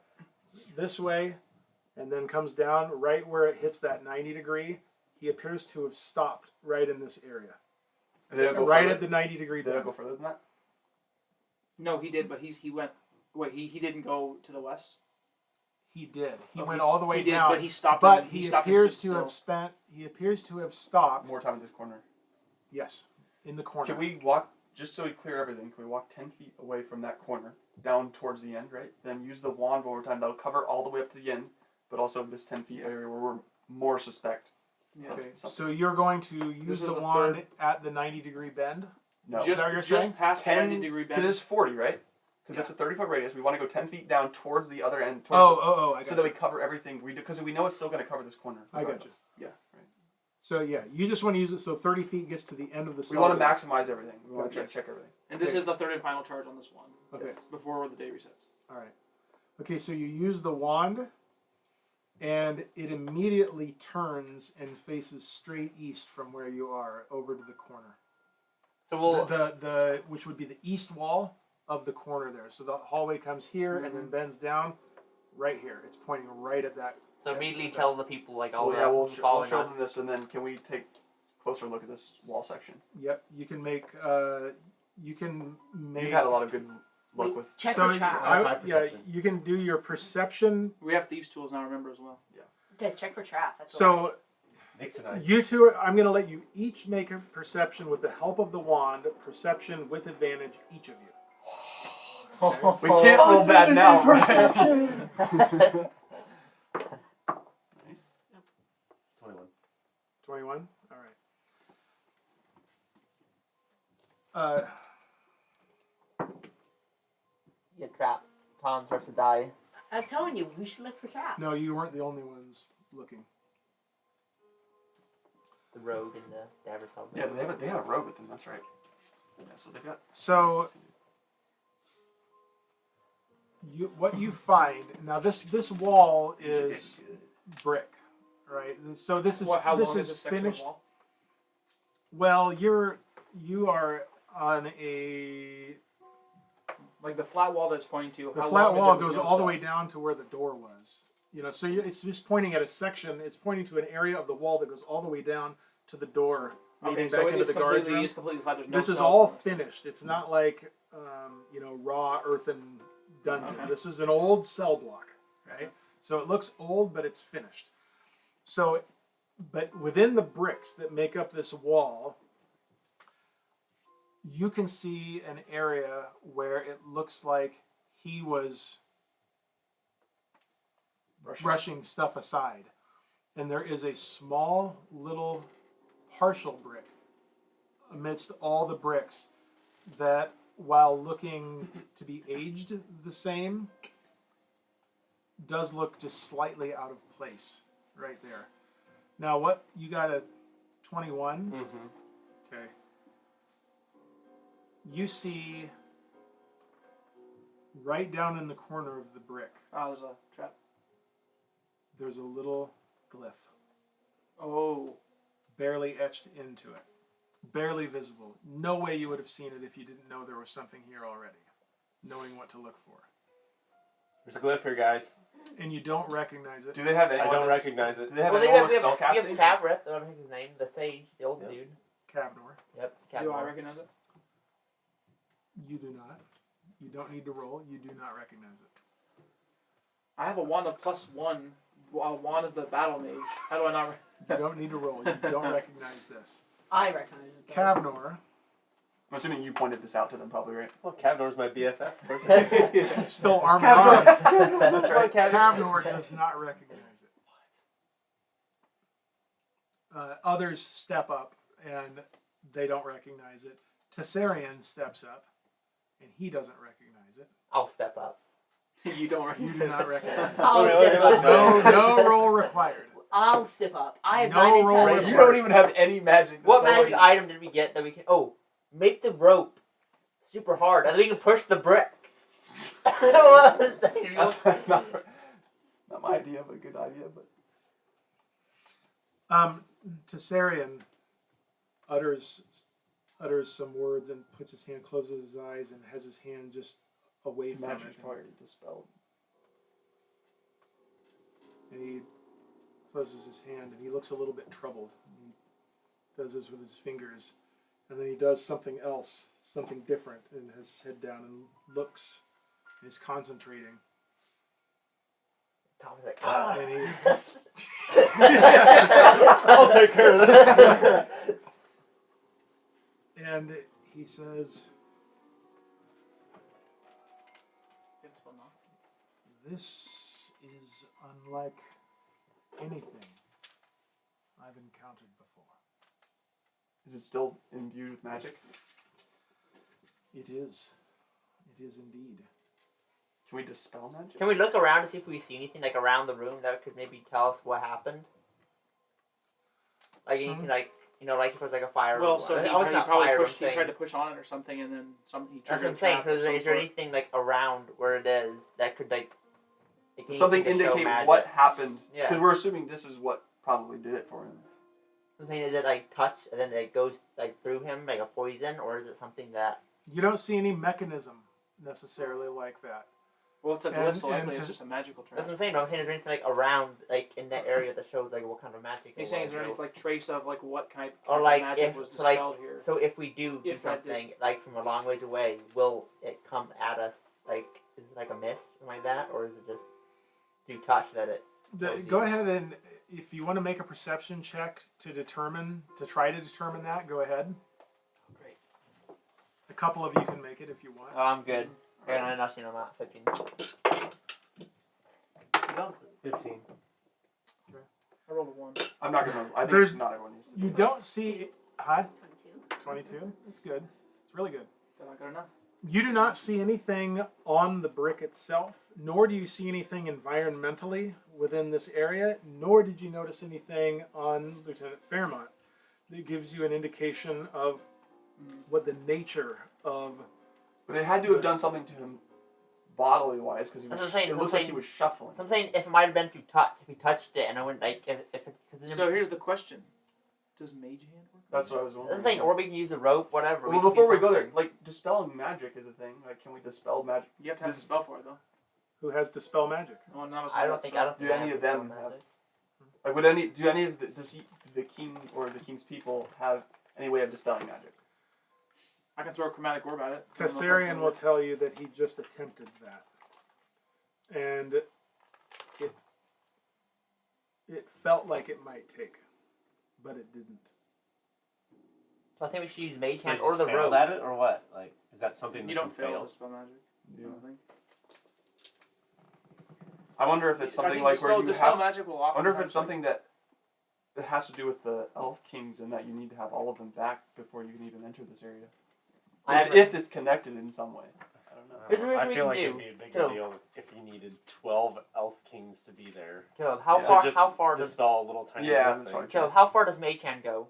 this way, and then comes down right where it hits that 90-degree. He appears to have stopped right in this area, They don't go right further. at the 90-degree They don't bend. go further than that? No, he did, but he went. Wait, he didn't go to the west. He did. He Oh, went all the way he did, down. but he stopped. But and, he stopped and appears stood to have still. spent. He appears to have stopped. More time in this corner. Yes, in the corner. Can we walk, just so we clear everything, can we walk 10 feet away from that corner, down towards the end, right? Then use the wand one more time. That'll cover all the way up to the end, but also this 10 feet area where we're more suspect. Yeah. Okay, Something. so you're going to use This is the the wand third- at the 90-degree bend? No. Is that what you're saying? Just past 10 90-degree bend. Because it's 40, right? Because it's a 30-foot radius. We want to go 10 feet down towards the other end. Towards Oh, I got so that we you. cover everything. Because we know it's still going to cover this corner. I got you. regardless. Yeah, right. So yeah, you just want to use it so 30 feet gets to the end of the We cell. want to maximize everything. We want to Gotcha. check everything. And this Okay. is the third and final charge on this one. Okay, Before the day resets. all right. Okay, so you use the wand, and it immediately turns and faces straight east from where you are over to the corner. So we'll. The which would be the east wall of the corner there. So the hallway comes here and then bends down right here. It's pointing right at that. So immediately tell the people like all Well, the yeah, we'll who's show following them us. this, and then can we take a closer look at this wall section? Yep, you can make. You can make. You've had a lot of good luck Wait, with. check So for traps. my yeah, perception. you can do your perception. We have thieves' tools now. Remember as well. Guys, check for traps. That's what So Nix and I. you two, I'm going to let you each make a perception with the help of the wand. Perception with advantage, each of you. We can't roll bad now. Perception. Nice. 21. 21. All right. Yeah, trap. Tom starts to die. I was telling you, we should look for traps. No, you weren't the only ones looking. The rogue and the dabber probably. Yeah, they have a rogue with them. That's right. Yeah, so they've got. So what you find now, this wall is brick, right? So this is How this long is is this section of finished. wall? Well, you are on a Like the flat wall that's pointing to. the how flat long is wall it goes within all the itself? way down to where the door was. You know, so it's just pointing at a section. It's pointing to an area of the wall that goes all the way down to the door, leading Okay, so back into it's the guard completely, room. it's completely flat. There's no This is cells all on it. finished. It's not like raw earthen dungeon. Okay. This is an old cell block, right? So it looks old, but it's finished. So, but within the bricks that make up this wall, you can see an area where it looks like he was brushing stuff aside. And there is a small little partial brick amidst all the bricks that, while looking to be aged the same, does look just slightly out of place right there. Now, what you got a 21? Mm-hmm. Okay. You see right down in the corner of the brick, Oh, there's a trap. there's a little glyph, Oh. barely etched into it, barely visible. No way you would have seen it if you didn't know there was something here already, knowing what to look for. There's a glyph here, guys. And you don't recognize it. Do they have I anyone? don't that's- recognize it. Do they have Well, anyone we with have spellcasting? Cavreth, I don't know his name, the sage, the old Yep. dude. Kavnor. Yep, Do I Cavreth. recognize it? You do not. You don't need to roll. You do not recognize it. I have a wand of +1. A wand of the battle mage. How do I not? You don't need to roll. You don't recognize this. I recognize it. though. Kavnor, I'm assuming you pointed this out to them, probably, right? Well, Kavnor's my BFF. still armored on. That's right, Kavnor does not recognize it. Others step up and they don't recognize it. Tessarian steps up and he doesn't recognize it. I'll step up. You don't You recognize do not recognize it. I'll Okay, look step at us. up. No roll required. I'll step up. I have No 9 and roll 10. with You don't even have any magic. What That's magic item did we get that we can? Oh, make the rope super hard, and then we can push the brick. What was that? That's not my idea, but a good idea. But Tessarian utters some words and puts his hand, closes his eyes, and has his hand just away from magic it. is probably dispelled. And he closes his hand and he looks a little bit troubled. He does this with his fingers. And then he does something else, something different, and has his head down and looks and is concentrating. Tom's like, And he I'll take care of this. and he says, "This is unlike anything I've encountered before." Is it still imbued with magic? It is. It is indeed. Can we dispel magic? Can we look around to see if we see anything like around the room that could maybe tell us what happened? Like anything like, you know, like if it was like a fire Well, room. so he, Oh, it's he not probably fire, pushed. I'm He tried to saying. push on it or something, and then he That's triggered what I'm saying. a trap So of is some there sort. anything like around where it is that could like Something anything to show indicate magic? what happened. Yeah. Because we're assuming this is what probably did it for him. I'm saying, is it like touch and then it goes like through him like a poison, or is it something that? You don't see any mechanism necessarily like that. Well, it's a And- glyph, so and likely to- it's just a magical That's trap. what I'm saying. No, I'm saying, is there anything like around like in that area that shows like what kind of magic? He's it saying, was, is there any so- like trace of like what kind Or of like magic if was so like dispelled here? so if we do If that did- something like from a long ways away, will it come at us like is it like a mist or like that, or is it just through touch that it? tells Go you? ahead and if you want to make a perception check to try to determine that, go ahead. Great. A couple of you can make it if you want. Oh, I'm good. Okay, I'm not seeing I'm not 15. 15. I rolled a 1. I'm not gonna. I think There's- not everyone needs to. You do don't see. Huh? 22. 22? That's good. It's really good. Did I good enough? You do not see anything on the brick itself, nor do you see anything environmentally within this area, nor did you notice anything on Lieutenant Fairmont that gives you an indication of what the nature of. But it had to have done something to him bodily wise because That's what I'm saying, it that's looks what like I'm he was shuffling. So I'm saying if it might have been through touch, if he touched it and I went like if it's because So here's the question: does Mage Hand work? That's what I was wondering. I'm saying, or we can use a rope, whatever. Well, can before do we go there, something. like dispelling magic is a thing. Like, can we dispel magic? You have to have This- a spell for it though. Who has Dispel Magic? Oh, not a I don't think I don't Do think I any have of them dispel have- magic. Like, do any of the king or the king's people have any way of dispelling magic? I can throw a chromatic orb at it. I don't know if that's Tessarian gonna will work. tell you that he just attempted that. And it felt like it might take, but it didn't. So I think we should use Mage So Hand you or just the failed rope. at it, or what? Like, is that something You that don't can fail fail? dispel magic. Yeah. I don't think. I wonder if it's I something think like dispel, where you dispel have. magic will I often wonder if have, it's something that has to do with the elf kings and that you need to have all of them back before you can even enter this area. If it's connected in some way. I don't know. Here's what I we feel can like do. it'd be a bigger Kill. deal if you needed 12 elf kings to be there. Caleb, how Yeah. far? To just How far does dispel a little tiny Yeah, little that's thing. fine. Caleb? How far does Mage Hand go?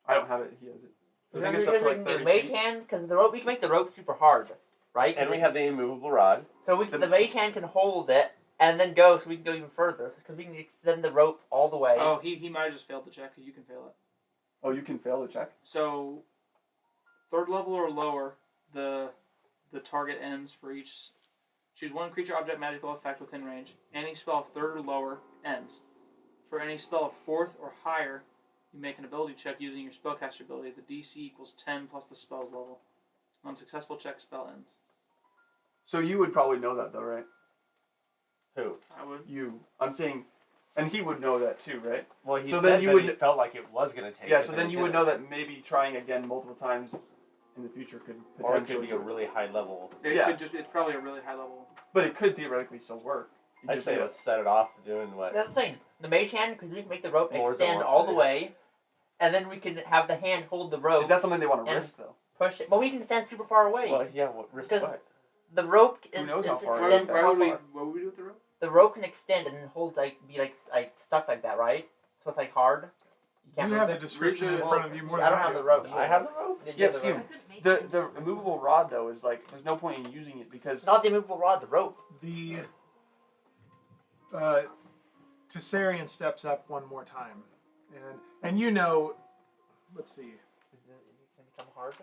I don't have it. He has it. I think Here's it's up to what like we can 30 do. Mage feet. Hand, because the rope we can make the rope super hard, right? And we have the immovable rod. So the Mage Hand can hold it and then go, so we can go even further, because we can extend the rope all the way. Oh, he might have just failed the check. You can fail it. Oh, you can fail the check? So, 3rd level or lower, the target ends for each. Choose one creature, object, magical effect within range. Any spell of 3rd or lower ends. For any spell of 4th or higher, you make an ability check using your spellcaster ability. The DC equals 10 plus the spell's level. On successful check, spell ends. So you would probably know that though, right? Who? I would. You. I'm saying, and he would know that too, right? Well, he So said then you that would- he felt like it was going to take. Yeah, it, so but then it you would didn't. know that maybe trying again multiple times in the future could Or it potentially could be a really high level. It Yeah. could just. It's probably a really high level. But it could theoretically still work. You I'd just say do let's set it off doing what? That's what I'm saying. The Mage Hand, because we can make the rope Morzza extend wants all to the do. way, and then we can have the hand hold the rope, Is that something they want to And- risk though? push it. But we can stand super far away. Well, yeah. What risk Because what? the rope Who is knows how far Why away would, extended that why is? would we? far. What would we do with the rope? the rope can extend and hold be stuck like that, right? So it's hard. You can't have move the it. description in front of you more I than don't I have do. the rope. I have the rope. You Yeah, have the see, rope. I couldn't make The immovable rod though is like there's no point in using it because It's not the immovable rod. The rope. The Tessarian steps up one more time, and you know, let's see. Can it become hard?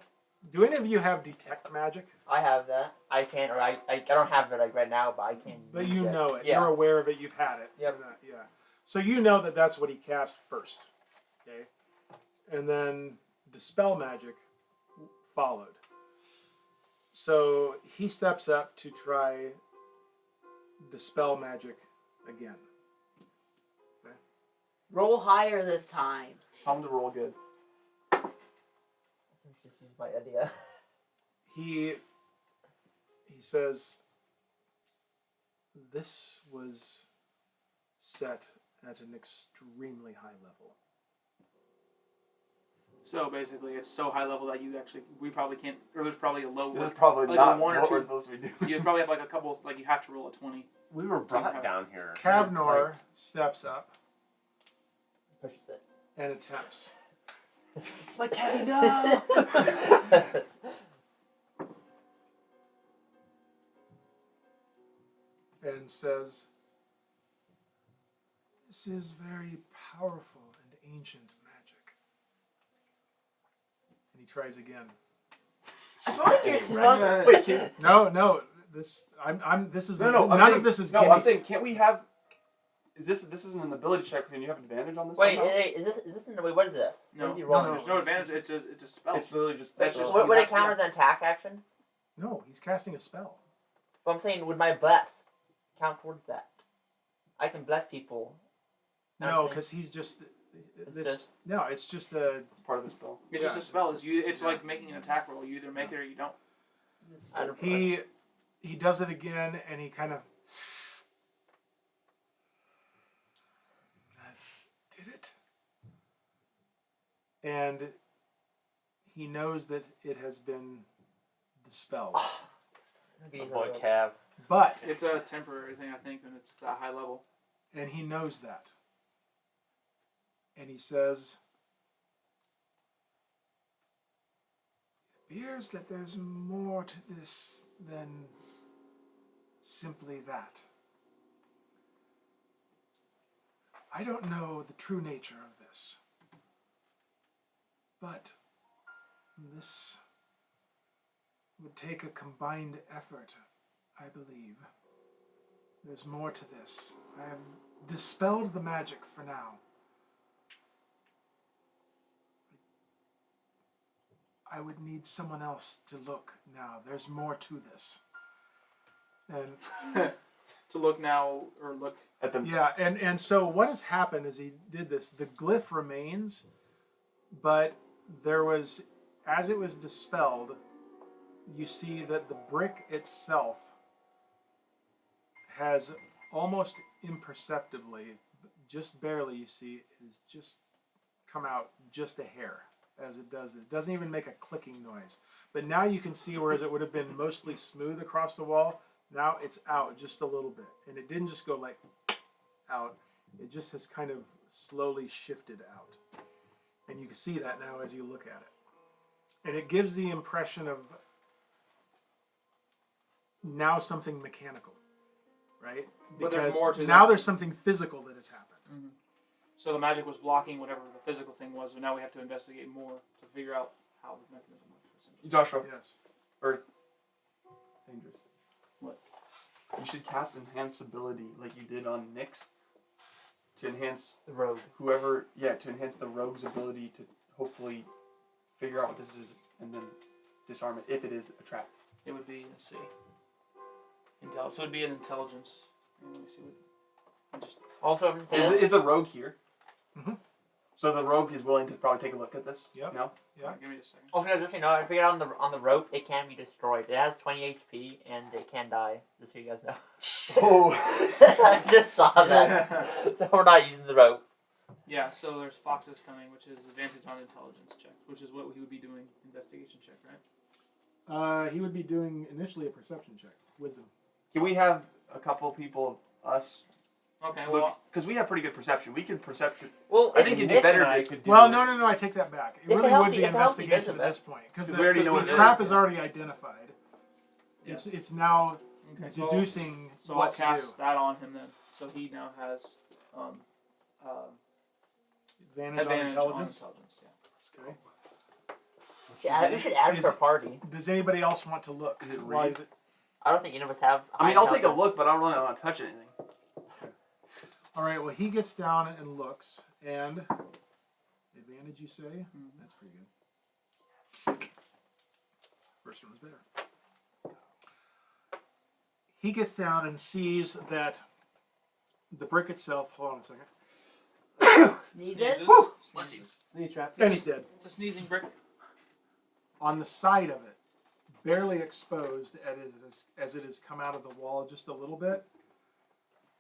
Do any of you have detect magic? I have that. I can't, or I don't have it right now, but I can. But use you it. know it. Yeah. You're aware of it. You've had it. Yep. Yeah. So you know that that's what he cast first. Okay. And then dispel magic followed. So he steps up to try dispel magic again. Roll higher this time. tell them to roll good. I think just use my idea. He says, this was set at an extremely high level. So basically, it's so high level that we probably can't, or there's probably a low. This is probably like not a 1 or what 2. we're supposed to be doing. You probably have like a couple, like you have to roll a 20. We were brought down here. Kavnor steps up Pushes it. and attempts. It's like Cavi, no! And says, this is very powerful and ancient magic. And he tries again. I feel like you're Wait, can, No, this this is I'm none saying, of this is no. I'm gimmies. saying, can't we have? This isn't an ability check? Can you have advantage on this? Wait, somehow? is this in the wait? What is this? No, What is he no, rolling? There's no advantage. It's a spell. It's literally just. That's the just- spell. Would you it have- count as an attack action? No, he's casting a spell. But I'm saying, would my bless count towards that? I can bless people. No, because he's just this. just- No, it's just a. It's part of the spell. It's just a spell. It's like making an attack roll. You either make it or you don't. I don't- He does it again, and he kind of. That did it. And he knows that it has been dispelled. Maybe Boy, he'll- Cav. But, It's a temporary thing, I think, and it's that high level. and he knows that. And he says, it appears that there's more to this than simply that. I don't know the true nature of this, but this would take a combined effort, I believe. There's more to this. I have dispelled the magic for now. I would need someone else to look now. There's more to this. And To look now or look. At the yeah, and so what has happened is he did this. The glyph remains, but there was, as it was dispelled, you see that the brick itself has almost imperceptibly, just barely, you see, is just come out just a hair as it does it. It doesn't even make a clicking noise. But now you can see, whereas it would have been mostly smooth across the wall, now it's out just a little bit. And it didn't just go like out. It just has kind of slowly shifted out. And you can see that now as you look at it. And it gives the impression of now something mechanical, right? But there's more to now that. there's something physical that has happened. Mm-hmm. So the magic was blocking whatever the physical thing was, but now we have to investigate more to figure out how the mechanism works. Joshua Yes. or Thaèndrys. What? You should cast enhance ability like you did on Nyx to enhance The rogue. whoever. Yeah, to enhance the rogue's ability to hopefully figure out what this is and then disarm it if it is a trap. It would be, let's see. So it would be an intelligence. Let me see what. I just. Also, I'm saying, Is the rogue here? Mhm. So the rogue is willing to probably take a look at this. Yep. now? Yeah. Give me a second. also just so you know, I figured out on the rope it can be destroyed. It has 20 HP and it can die. Just so you guys know. Oh. I just saw that. So we're not using the rope. Yeah, so there's foxes coming, which is advantage on intelligence check, which is what he would be doing, investigation check, right? He would be doing initially a perception check. Wisdom. Can we have a couple people us. Okay, to well, look, because we have pretty good perception. We can perception. Well, I think it'd be better to do. Well, no, I take that back. It If really it helps would be you- if it helps you investigation visit at this point because we already know what the it trap is. is already identified. Yeah. It's now okay, so, deducing so I'll what to do. cast that on him then. So he now has Advantage on advantage intelligence. on intelligence. Yeah. Okay. We should add it Is for a it- party. Does anybody else want to look? Is it While read? you- I don't think any of us have. I mean, high I'll take a intelligence. look, but I don't really want to touch anything. All right. Well, he gets down and looks, and advantage. You say Mhm. that's pretty good. First one was better. He gets down and sees that the brick itself. Hold on a second. Sneezes. Sneezes. Sneeze trap. And he's dead. It's a sneezing brick. On the side of it, barely exposed as it has come out of the wall just a little bit.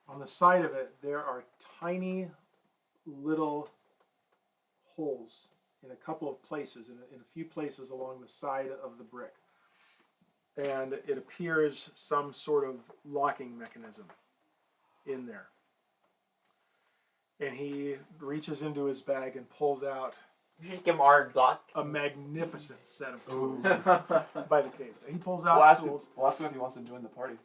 On the side of it, there are tiny little holes in a couple of places, in a few places along the side of the brick. And it appears some sort of locking mechanism in there. And he reaches into his bag and pulls out We should give him our block. a magnificent set of tools Ooh. by the case. He pulls We'll out ask him. tools. We'll ask him if he wants to join the party.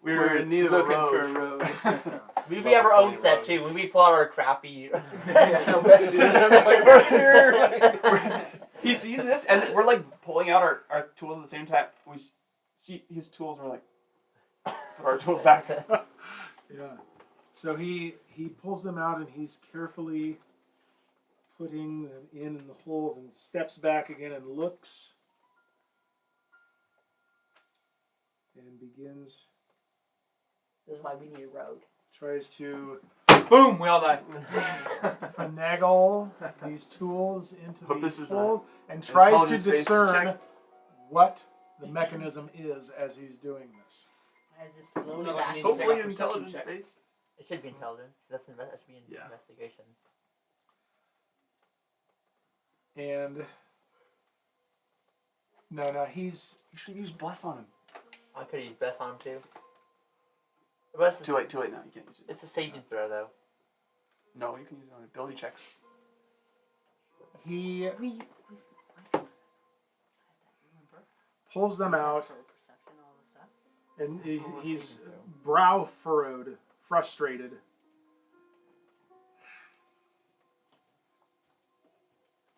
We're in need of a looking rogue. for a rogue. We Level have our own 20 set rogue. too. We pull out our crappy. He sees this, and we're like pulling out our tools at the same time. We see his tools, and we're like, put our tools back. Yeah. So he pulls them out and he's carefully putting them in the holes and steps back again and looks and begins, This is why we need a rogue. tries to Boom! We all die. finagle these tools into Hope these this is holes and tries to intelligence-based discern check. what the mechanism is as he's doing this. As it's slowly So, like, back. we need to take Hopefully a perception intelligence check. based. It should be intelligence. That should be an Yeah. investigation. And no, he's You should use bless on him. I could use best on him too. But it's Too late now. You can't use it. It's a saving throw though. No, you can use it on ability checks. he We pulls them out. Perception, all this stuff. And Oh, he's brow furrowed, frustrated.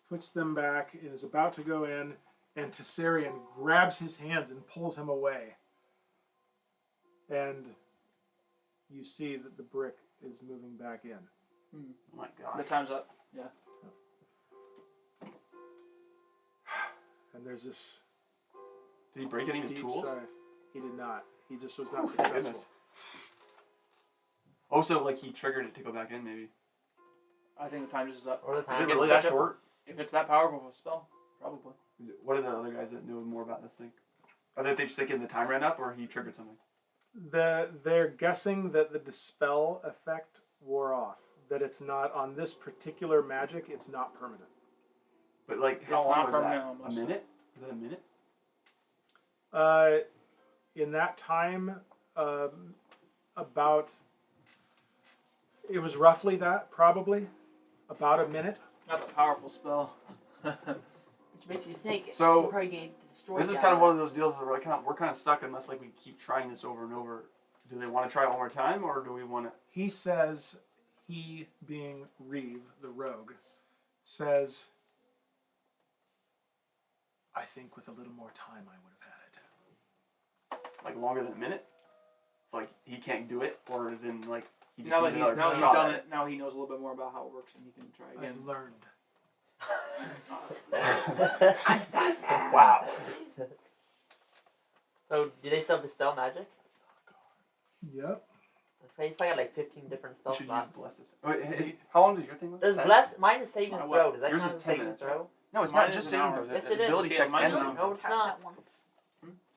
Puts them back and is about to go in, and Tessarian grabs his hands and pulls him away. And you see that the brick is moving back in. Oh my god. The time's up. Yeah. And there's this Did he break any of his deep tools? sigh. He did not. He just was not Oh, thank successful. goodness. Oh, so like he triggered it to go back in, maybe. I think the time is up. Or the Is time. it It's really that such a- short? If it's that powerful of a spell, probably. What are the other guys that know more about this thing? Are they just thinking the time ran up, or he triggered something? They're guessing that the dispel effect wore off. That it's not on this particular magic. It's not permanent. But like, It's how long not was permanent that? almost. A minute? Is it a minute? In that time, about it was roughly that, probably about a minute. That's a powerful spell. Which makes you think So, we probably gave the destroy This is guy kind of one of those deals where we're kind of stuck unless like we keep trying this over and over. Do they want to try it one more time, or do we want to? He says, he being Reeve, the rogue, says, I think with a little more time I would have had it. Like longer than a minute? It's like he can't do it, or is in like he just Now needs that another he's shot done at it, now he knows a little bit more about how it works, and he can try again. I've learned. Wow. So do they still dispel magic? Yep. He's probably got like 15 different You spell should use slots. bless this. Wait, hey, how long does your thing last? Does 10? bless mine is saving My throw? what? Does that Yours count is as 10 saving minutes, throw? No, it's Mine not is just an saving hour. throws. Yes, It's it is. ability Yeah, checks mine's and an saving hour. throws. Cast No. that once.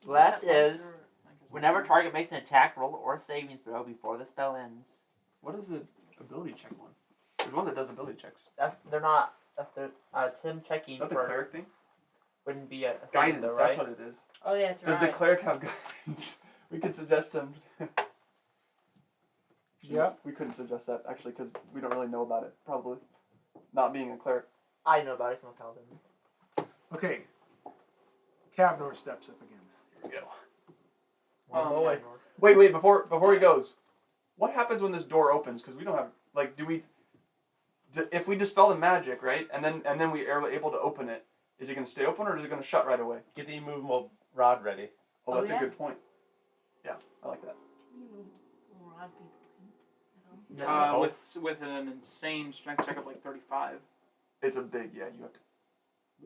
Bless Cast that once is or- whenever target makes an attack roll or saving throw before the spell ends. What is the ability check one? There's one that does ability checks. They're not. That's their him checking Is that the for cleric thing? wouldn't be a saving Guidance, throw, that's right? what it is. Oh yeah, that's Does the cleric have guidance? We could suggest him. suggestion. Yeah. We couldn't suggest that actually because we don't really know about it. Probably, not being a cleric. I know about it. I'm a paladin. Okay. Kavnor steps up again. Here we go. Oh, Wait. Before he goes, what happens when this door opens? Because we don't have like, if we dispel the magic, right, and then we are able to open it, is it going to stay open or is it going to shut right away? Get the immovable rod ready. Oh, that's yeah? a good point. Yeah, I like that. Can you move rod people in at all? With an insane strength check of like 35. It's a big you have to.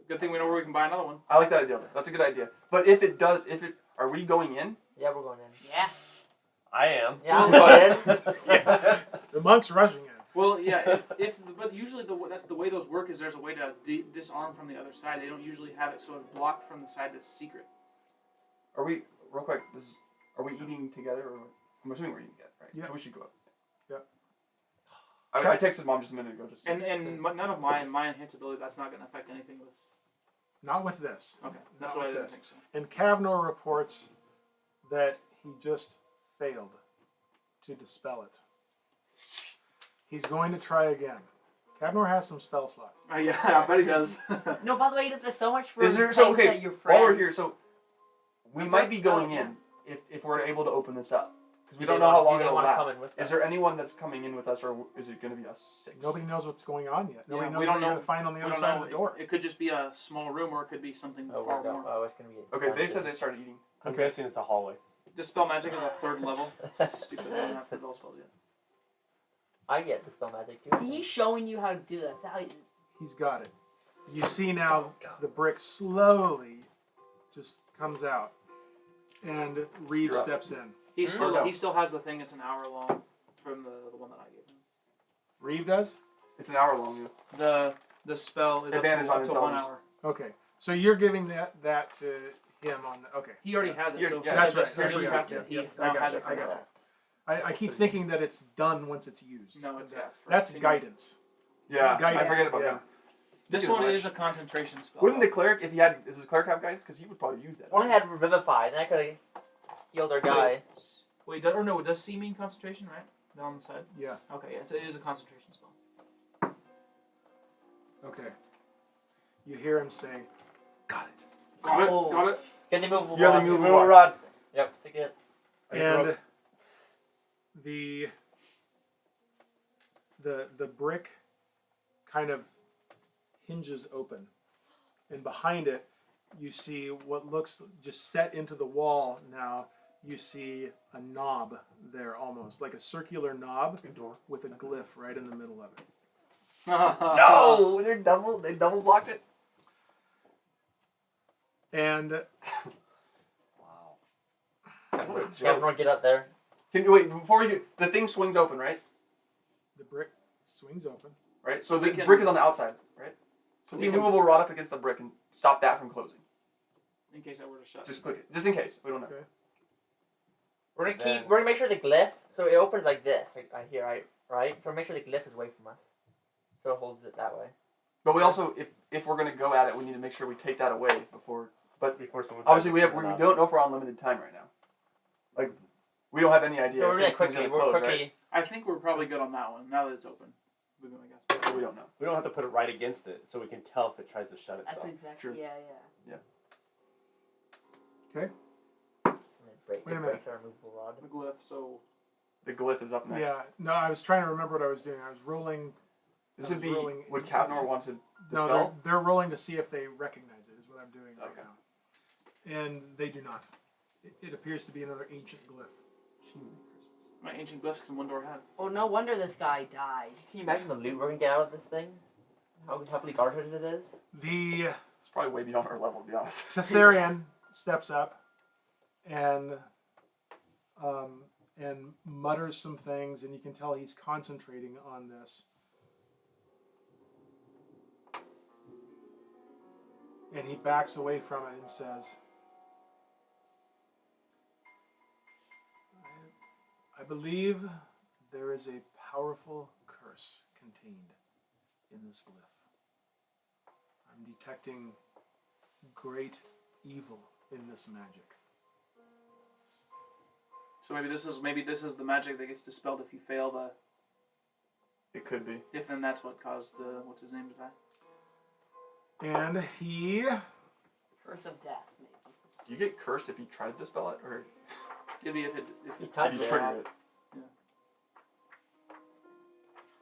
Good thing we know where we can buy another one. I like that idea. That's a good idea. But are we going in? Yeah, we're going in. Yeah. I am. Yeah, I'm going in. Yeah. The monk's rushing in. Well, yeah. But usually that's the way those work is there's a way to disarm from the other side. They don't usually have it so it's blocked from the side that's secret. Are we real quick? Are we eating together? Or I'm assuming we're eating together, right? Yeah. So we should go up. Yeah. I texted mom just a minute ago. And none of my enhanced ability that's not going to affect anything with. Not with this. Okay, that's Not what I with didn't this. think so. And Kavnor reports that he just failed to dispel it. He's going to try again. Kavnor has some spell slots. Yeah, I bet he does. No, by the way, this is so much for Is there things so okay? that your friend. While we're here, so we Okay. might be going Oh, yeah. in if we're able to open this up because we Do don't they know how want- long do they it'll wanna last. come in with Is us? there anyone that's coming in with us, or is it going to be us 6? Nobody knows what's going on yet. Nobody Yeah, knows we what don't you're know- going to find on the We other don't side know. of the door. It could just be a small room, or it could be something Oh, far we're going. more. Oh, it's gonna be. Okay, they said they started eating. I'm Okay. guessing it's a hallway. Dispel magic is a 3rd level. It's stupid. I don't have to spell spells yet. I get dispel magic too. He's showing you how to do this. He's got it. You see now the brick slowly just comes out. And Reeve You're up. steps in. He Or no. still has the thing. It's an hour long from the one that I gave him. Reeve does? It's an hour long. Yeah. The spell is Advantage up on to 1 intelligence. hour. Okay. So you're giving that to him on the... Okay. He already has it. Yeah, So yeah, that's just- right, just that's right, cast it. yeah, He I now got has you, it I for got that. I keep thinking that it's done once it's used. No, it's for That's continuing. guidance. Yeah, Guidance, I forget about yeah. that. This Speaking of one which, is a concentration spell. Wouldn't the cleric, if he had, does his cleric have guidance? Because he would probably use that. Only had revivify, and I could have healed our guy. Wait, does C mean concentration, right? Down on the side? Yeah. Okay, yeah, it is a concentration spell. Okay. You hear him say, "Got it." Got Oh. it, got it. Get the movable You have the rod. movable rod. Yep, stick it. And the brick kind of hinges open, and behind it you see what looks just set into the wall now. You see a knob there, almost like a circular knob Good door. with a glyph right in the middle of it. No, they double blocked it. And Wow. What a Yeah, joke. everyone get up there. Can you wait before we do? The thing swings open, right? the brick swings open. Right. So the We can- brick is on the outside, right? So we the can- immovable rod up against the brick and stop that from closing. In case I were to shut. Just click it, just in case. We don't know. Okay. We're gonna Then- keep. We're gonna make sure the glyph. So it opens like this. Like I hear, right? So make sure the glyph is away from us. So it holds it that way. But we also, if we're gonna go at it, we need to make sure we take that away before. But Before someone obviously, tries we to have we turn it don't know if we're on limited time right now. Like, we don't have any idea So if we're really this thing's quickly. gonna We're close, quickly. I think we're probably good on that one, now that it's open. I guess. right? So we don't know. We don't have to put it right against it, so we can tell if it tries to shut That's itself. exactly. Sure. Yeah. And then break. Wait a it minute. breaks our movable rod. The glyph, so... The glyph is up next. Yeah. No, I was trying to remember what I was doing. I was rolling. This I would was be. rolling Would into- Capnor want to No, dispel? they're rolling to see if they recognize it. Is what I'm doing right Okay. now. And they do not. It appears to be another ancient glyph. My ancient glyphs can one door ahead. Oh, no wonder this guy died. Can you imagine the loot we're gonna get out of this thing? How heavily guarded it is? The It's probably way beyond our level, to be honest. Tessarian steps up and mutters some things, and you can tell he's concentrating on this. And he backs away from it and says, I believe there is a powerful curse contained in this glyph. I'm detecting great evil in this magic. So maybe this is the magic that gets dispelled if you fail the. It could be. If then that's what caused what's his name to die. And he Curse of death, maybe. Do you get cursed if you try to dispel it, or Maybe if You you touch if you it. trigger it? Yeah.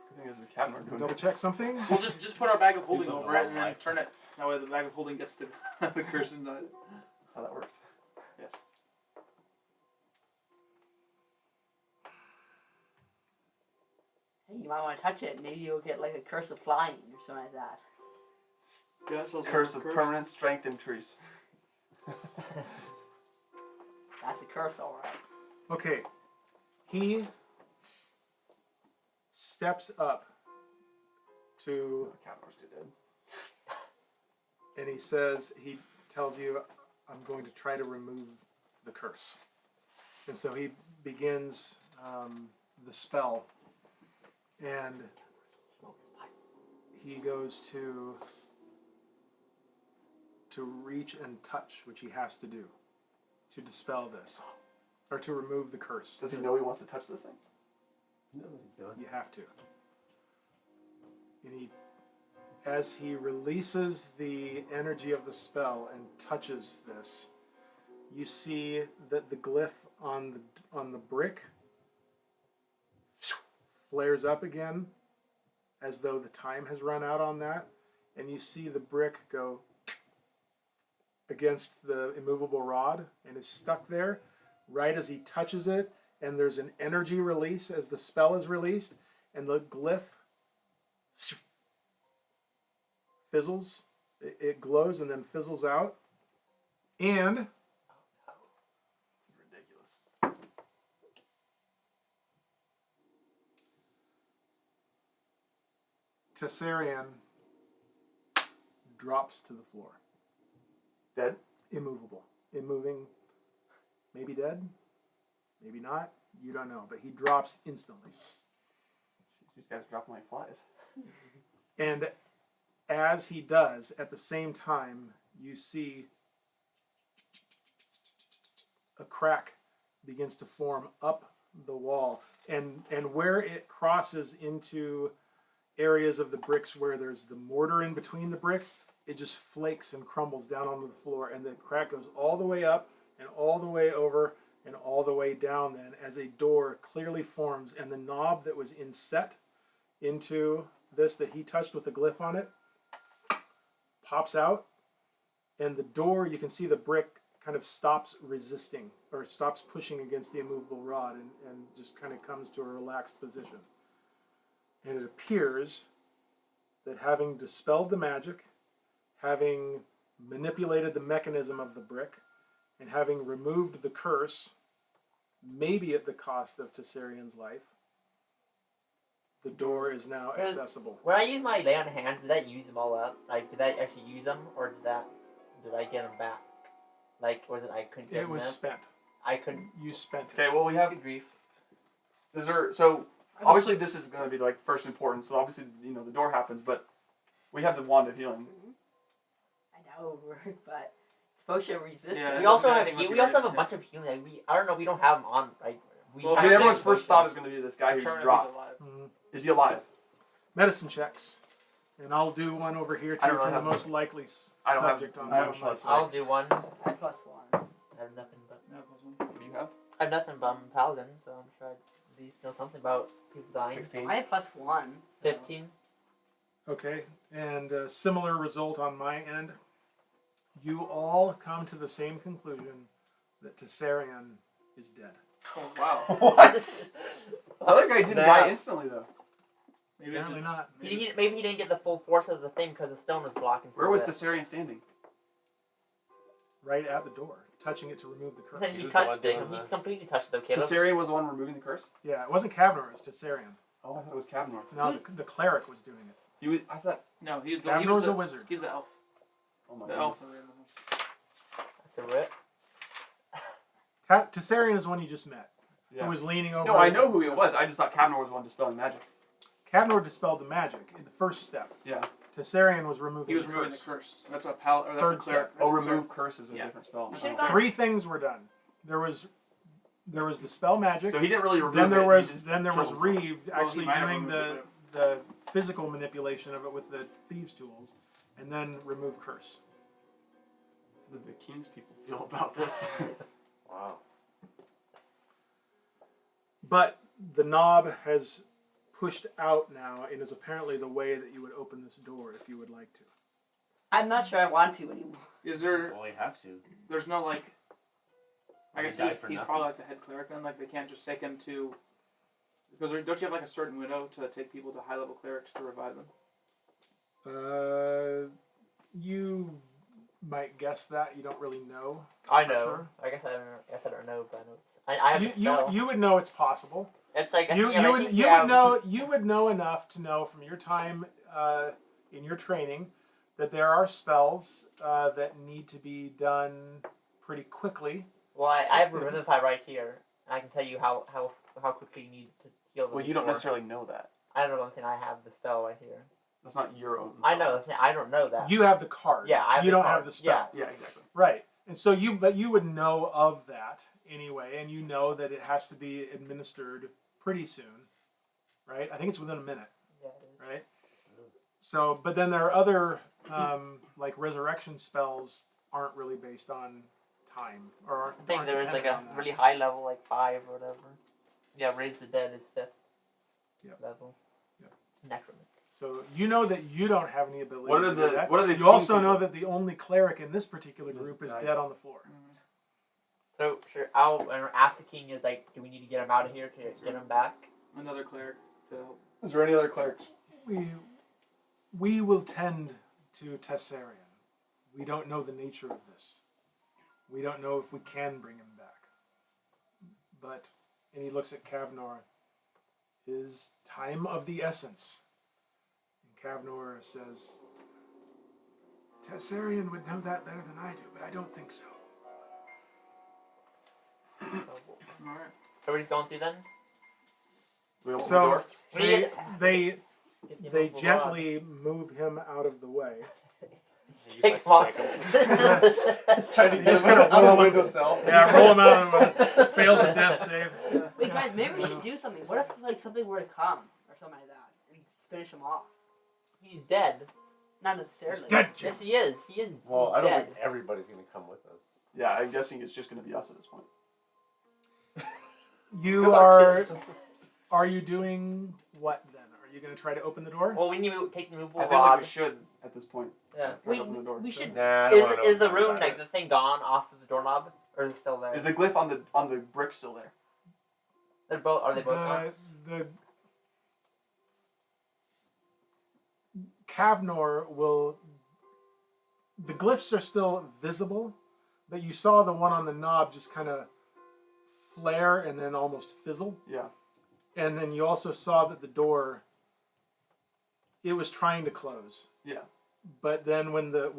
Good thing is the Captain doing double it. check something. we'll just put our bag of holding He's over not it and then alive. turn it. That way the bag of holding gets the the curse and That's how that works. yes. Hey, you might want to touch it. Maybe you'll get like a curse of flying or something like that. Yeah, so Curse of permanent strength increase. That's a curse, alright. Okay. He steps up to, Captain's too dead. and he tells you, I'm going to try to remove the curse. And so he begins the spell, and he goes to reach and touch, which he has to do to dispel this, or to remove the curse. Does he know he wants to touch this thing? You know what he's doing. You have to. And as he releases the energy of the spell and touches this, you see that the glyph on the brick flares up again, as though the time has run out on that, and you see the brick go against the immovable rod and is stuck there right as he touches it, and there's an energy release as the spell is released, and the glyph fizzles. It glows and then fizzles out. And This is ridiculous. Tessarian drops to the floor. Dead? Immovable. Immoving. Maybe dead. Maybe not. You don't know. But he drops instantly. Jeez, these guys are dropping like flies. And as he does, at the same time, you see a crack begins to form up the wall. And where it crosses into areas of the bricks where there's the mortar in between the bricks, it just flakes and crumbles down onto the floor, and the crack goes all the way up and all the way over and all the way down then as a door clearly forms, and the knob that was inset into this that he touched with a glyph on it pops out, and the door, you can see the brick kind of stops resisting or stops pushing against the immovable rod and just kind of comes to a relaxed position. And it appears that having dispelled the magic, having manipulated the mechanism of the brick, and having removed the curse, maybe at the cost of Tessarian's life, the door is now accessible. When I use my lay on hands, did I use them all up? Like, did I actually use them, or did I get them back? Like, was it I couldn't get It was them? spent. I couldn't. You spent it. Okay, well, we have grief. So obviously this is going to be like first importance. So obviously, you know, the door happens, but we have the wand of healing. I doubt it would work, but it's potion resistant. Yeah, We it also doesn't have matter much we also have a about it, bunch of healing. Like, I don't know. We don't have them on. Like, we. Well, I mean, Actually, everyone's first thought is potions. going to be this guy who's Determine if dropped. he's alive. Is he alive? Medicine checks. And I'll do one over here I too don't for really the have most likely I don't have- subject on I have on my plus side. I'll do one. I plus one. I have nothing but. Yeah, plus one. What do you have? I have nothing but I'm a paladin, so I'm sure I'd at least know something about people dying. 16. I have plus one. So. 15. Okay, and a similar result on my end. You all come to the same conclusion that Tessarian is dead. Oh wow. What? The other guy didn't Snap. die instantly, though. Maybe it's Apparently not. Maybe he didn't get the full force of the thing because the stone was blocking. Where was the? Tessarian standing? Right at the door, touching it to remove the curse. Then He he was the one touched it. doing He that. completely touched it. Okay. Tessarian was the one removing the curse? Yeah, it wasn't Kavnor, it was Tessarian. Oh, I thought it was Kavnor. No, the cleric was doing it. I thought. no. He was Kavnor's a the wizard. he's the elf. Oh my The goodness. elf. That's a rip. Tessarian is the one you just met. Yeah. Who was leaning over. No, I know who he was. I just thought Kavnor was the one dispelling magic. Kavnor dispelled the magic in the first step. Yeah. Tessarian was removing He was the removing curse. the curse. That's a pal. Or that's Third a cleric. step. That's Oh, a cleric. remove curse is a Yeah. different spell. You should've Oh. gone- 3 things were done. There was there was dispel magic. So he didn't really remove Then there it. was he just then there was killed himself. Reeve Well, he actually might have doing removed the physical manipulation of it with the thieves' tools, and then remove curse. How did the king's people feel about this? Wow. But the knob has pushed out now and is apparently the way that you would open this door if you would like to. I'm not sure I want to anymore. Is there? Well, you have to. There's no like. I He guess died for he's nothing. probably like the head cleric then. Like they can't just take him to. Because don't you have like a certain window to take people to high level clerics to revive them? You might guess that. You don't really know. I For know. sure. I guess I don't know, but I know I have You, a spell. you would know it's possible. It's like You I would think you have- would know you would know enough to know from your time in your training that there are spells that need to be done pretty quickly. Well, I have Revivify right here. And I can tell you how quickly you need to heal them. Well, you don't before. necessarily know that. I don't know what I'm saying. I have the spell right here. That's not your own. I know. That's not- I don't know that. You have the card. Yeah, I have you the don't card. have the spell. Yeah, exactly. Right. And so you would know of that anyway, and you know that it has to be administered pretty soon. Right? I think it's within a minute, Yeah, it is. right? So, but then there are other like resurrection spells aren't really based on time or aren't, I think aren't there is like dependent a on that. really high level, like 5 or whatever. Yeah, Raise the Dead is 5th Yep. level. Yep. It's Necromancy. So you know that you don't have any ability What to are do the- that. what are the You also king know people? that the only cleric in this particular Just group is died. dead on the floor. So sure, I'll ask the king. Is like, do we need to get him out of here to get him back? Another cleric to help. Is there any other clerics? We will tend to Tessarian. We don't know the nature of this. We don't know if we can bring him back. But, and he looks at Kavnor, is time of the essence. And Kavnor says, Tessarian would know that better than I do, but I don't think so. So, All right. so we're just going through then. We open the So door. they Get him they over gently move him out of the way. Use Kick my him off. stick. Trying to You get just him gotta out of roll the him. windowsill. Yeah, roll him out of the way. Fails a death save. Wait, guys, maybe we should do something. What if like something were to come or something like that and finish him off? He's dead. Not necessarily. He's dead, Jim. Yes, he is. He is. Well, he's I don't dead. think everybody's gonna come with us. Yeah, I'm guessing it's just going to be us at this point. You Good luck, are. kids. Are you doing what then? Are you going to try to open the door? Well, we need to take the movable I feel like rod. we should at this point. Yeah. Try to open the door. We should. Nah, I don't Is wanna is the open room it. like the thing gone off of the doorknob, or is it still there? Is the glyph on the brick still there? They're both. Are they both gone? The Kavnor will. The glyphs are still visible, but you saw the one on the knob just kind of flare and then almost fizzle. Yeah. And then you also saw that the door, it was trying to close. Yeah. But then when the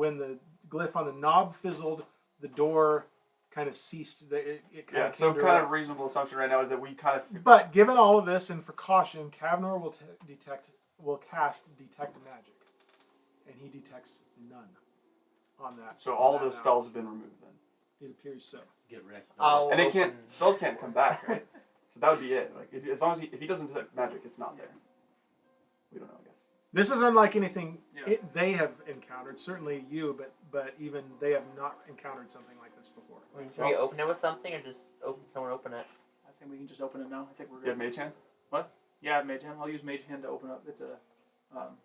glyph on the knob fizzled, the door kind of ceased. It kind Yeah. of So came to kind a- of reasonable assumption right now is that we kind of. But given all of this, and for caution, Kavnor will cast detect magic, and he detects none on that. So on all that those now. spells have been removed then. It appears so. Get wrecked. And it open- can't. Spells can't come back, right? So that would be it. Like as long as if he doesn't detect magic, it's not there. We don't know, I guess. This is unlike anything Yeah. they have encountered. Certainly you, but even they have not encountered something like this before. Should we open it with something, or just someone open it? I think we can just open it now. I think we're You have good. mage hand? Yeah, mage hand. I'll use mage hand to open up. It's a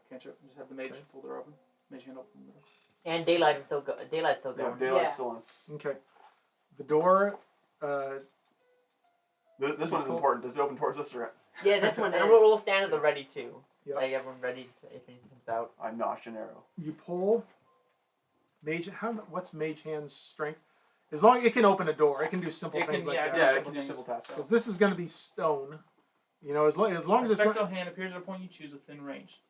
cantrip. Just have the mage Okay. pull the door open. Mage hand open the door. And daylight's still daylight's still Yeah, going. daylight's Yeah. still on. Okay. The door. This one is important. Does it open towards us or? Yeah, this one is. And we'll stand at the ready too. Yep. Like everyone ready if anything comes out. I'm not an arrow. You pull. Mage. What's mage hand's strength? As long it can open a door, it can do simple It things can- like yeah, that. Yeah, I simple can do things. simple tasks. Because this is going to be stone. You know, as long A as it's not, spectral hand appears at a point you choose within range.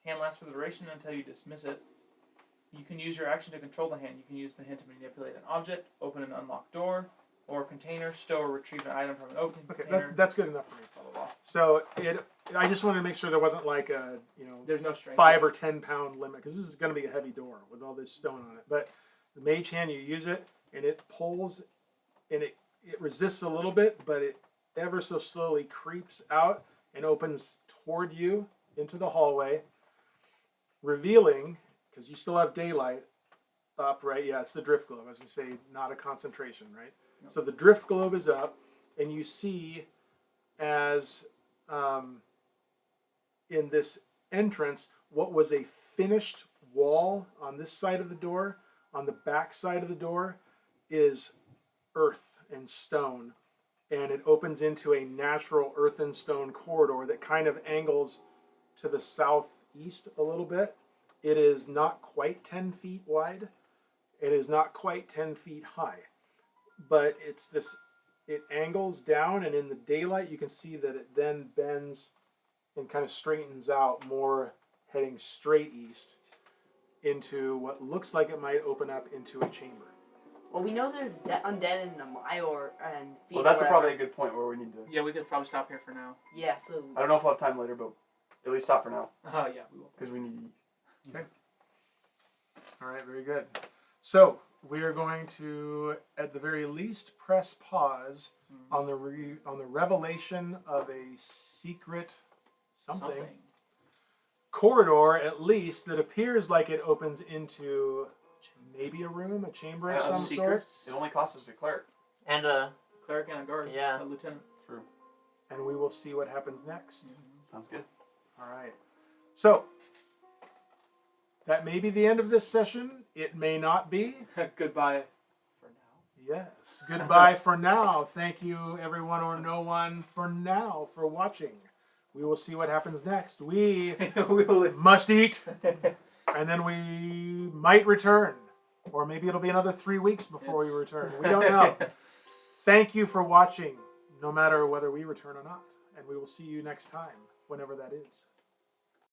Hand lasts for the duration until you dismiss it. You can use your action to control the hand. You can use the hand to manipulate an object, open an unlocked door, or container, stow or retrieve an item from an open okay, container. that's good enough for me. Blah, blah, blah. So I just wanted to make sure there wasn't like a There's no strength. 5 or 10 pound limit because this is going to be a heavy door with all this stone on it. But the mage hand, you use it and it pulls, and it resists a little bit, but it ever so slowly creeps out and opens toward you into the hallway, revealing, because you still have daylight up, right? Yeah, it's the drift globe. As you say, not a concentration, right? Yep. So the drift globe is up, and you see as in this entrance what was a finished wall on this side of the door. On the back side of the door is earth and stone, and it opens into a natural earth and stone corridor that kind of angles to the southeast a little bit. It is not quite 10 feet wide. It is not quite 10 feet high, but it angles down, and in the daylight you can see that it then bends and kind of straightens out more, heading straight east into what looks like it might open up into a chamber. Well, we know there's undead in the Mayor and Fiend. Well, that's wherever. probably a good point where we need to. Yeah, we could probably stop here for now. Yeah, so I don't know if we'll have time later, but at least stop for now Yeah, we will. because we need. All right, very good. So we are going to, at the very least, press pause on the revelation of a secret something corridor, at least, that appears like it opens into maybe a room, a chamber of some secrets. It only costs us a cleric. And Cleric and a guard. Yeah. A lieutenant. True. sort, and we will see what happens next. Sounds good. All right. So that may be the end of this session. It may not be. Goodbye for now. Yes. Goodbye for now. Thank you, everyone or no one, for now, for watching. We will see what happens next. We We will. must eat, and then we might return. Or maybe it'll be another 3 weeks before we return. We don't know. Thank you for watching, no matter whether we return or not. And we will see you next time, whenever that is.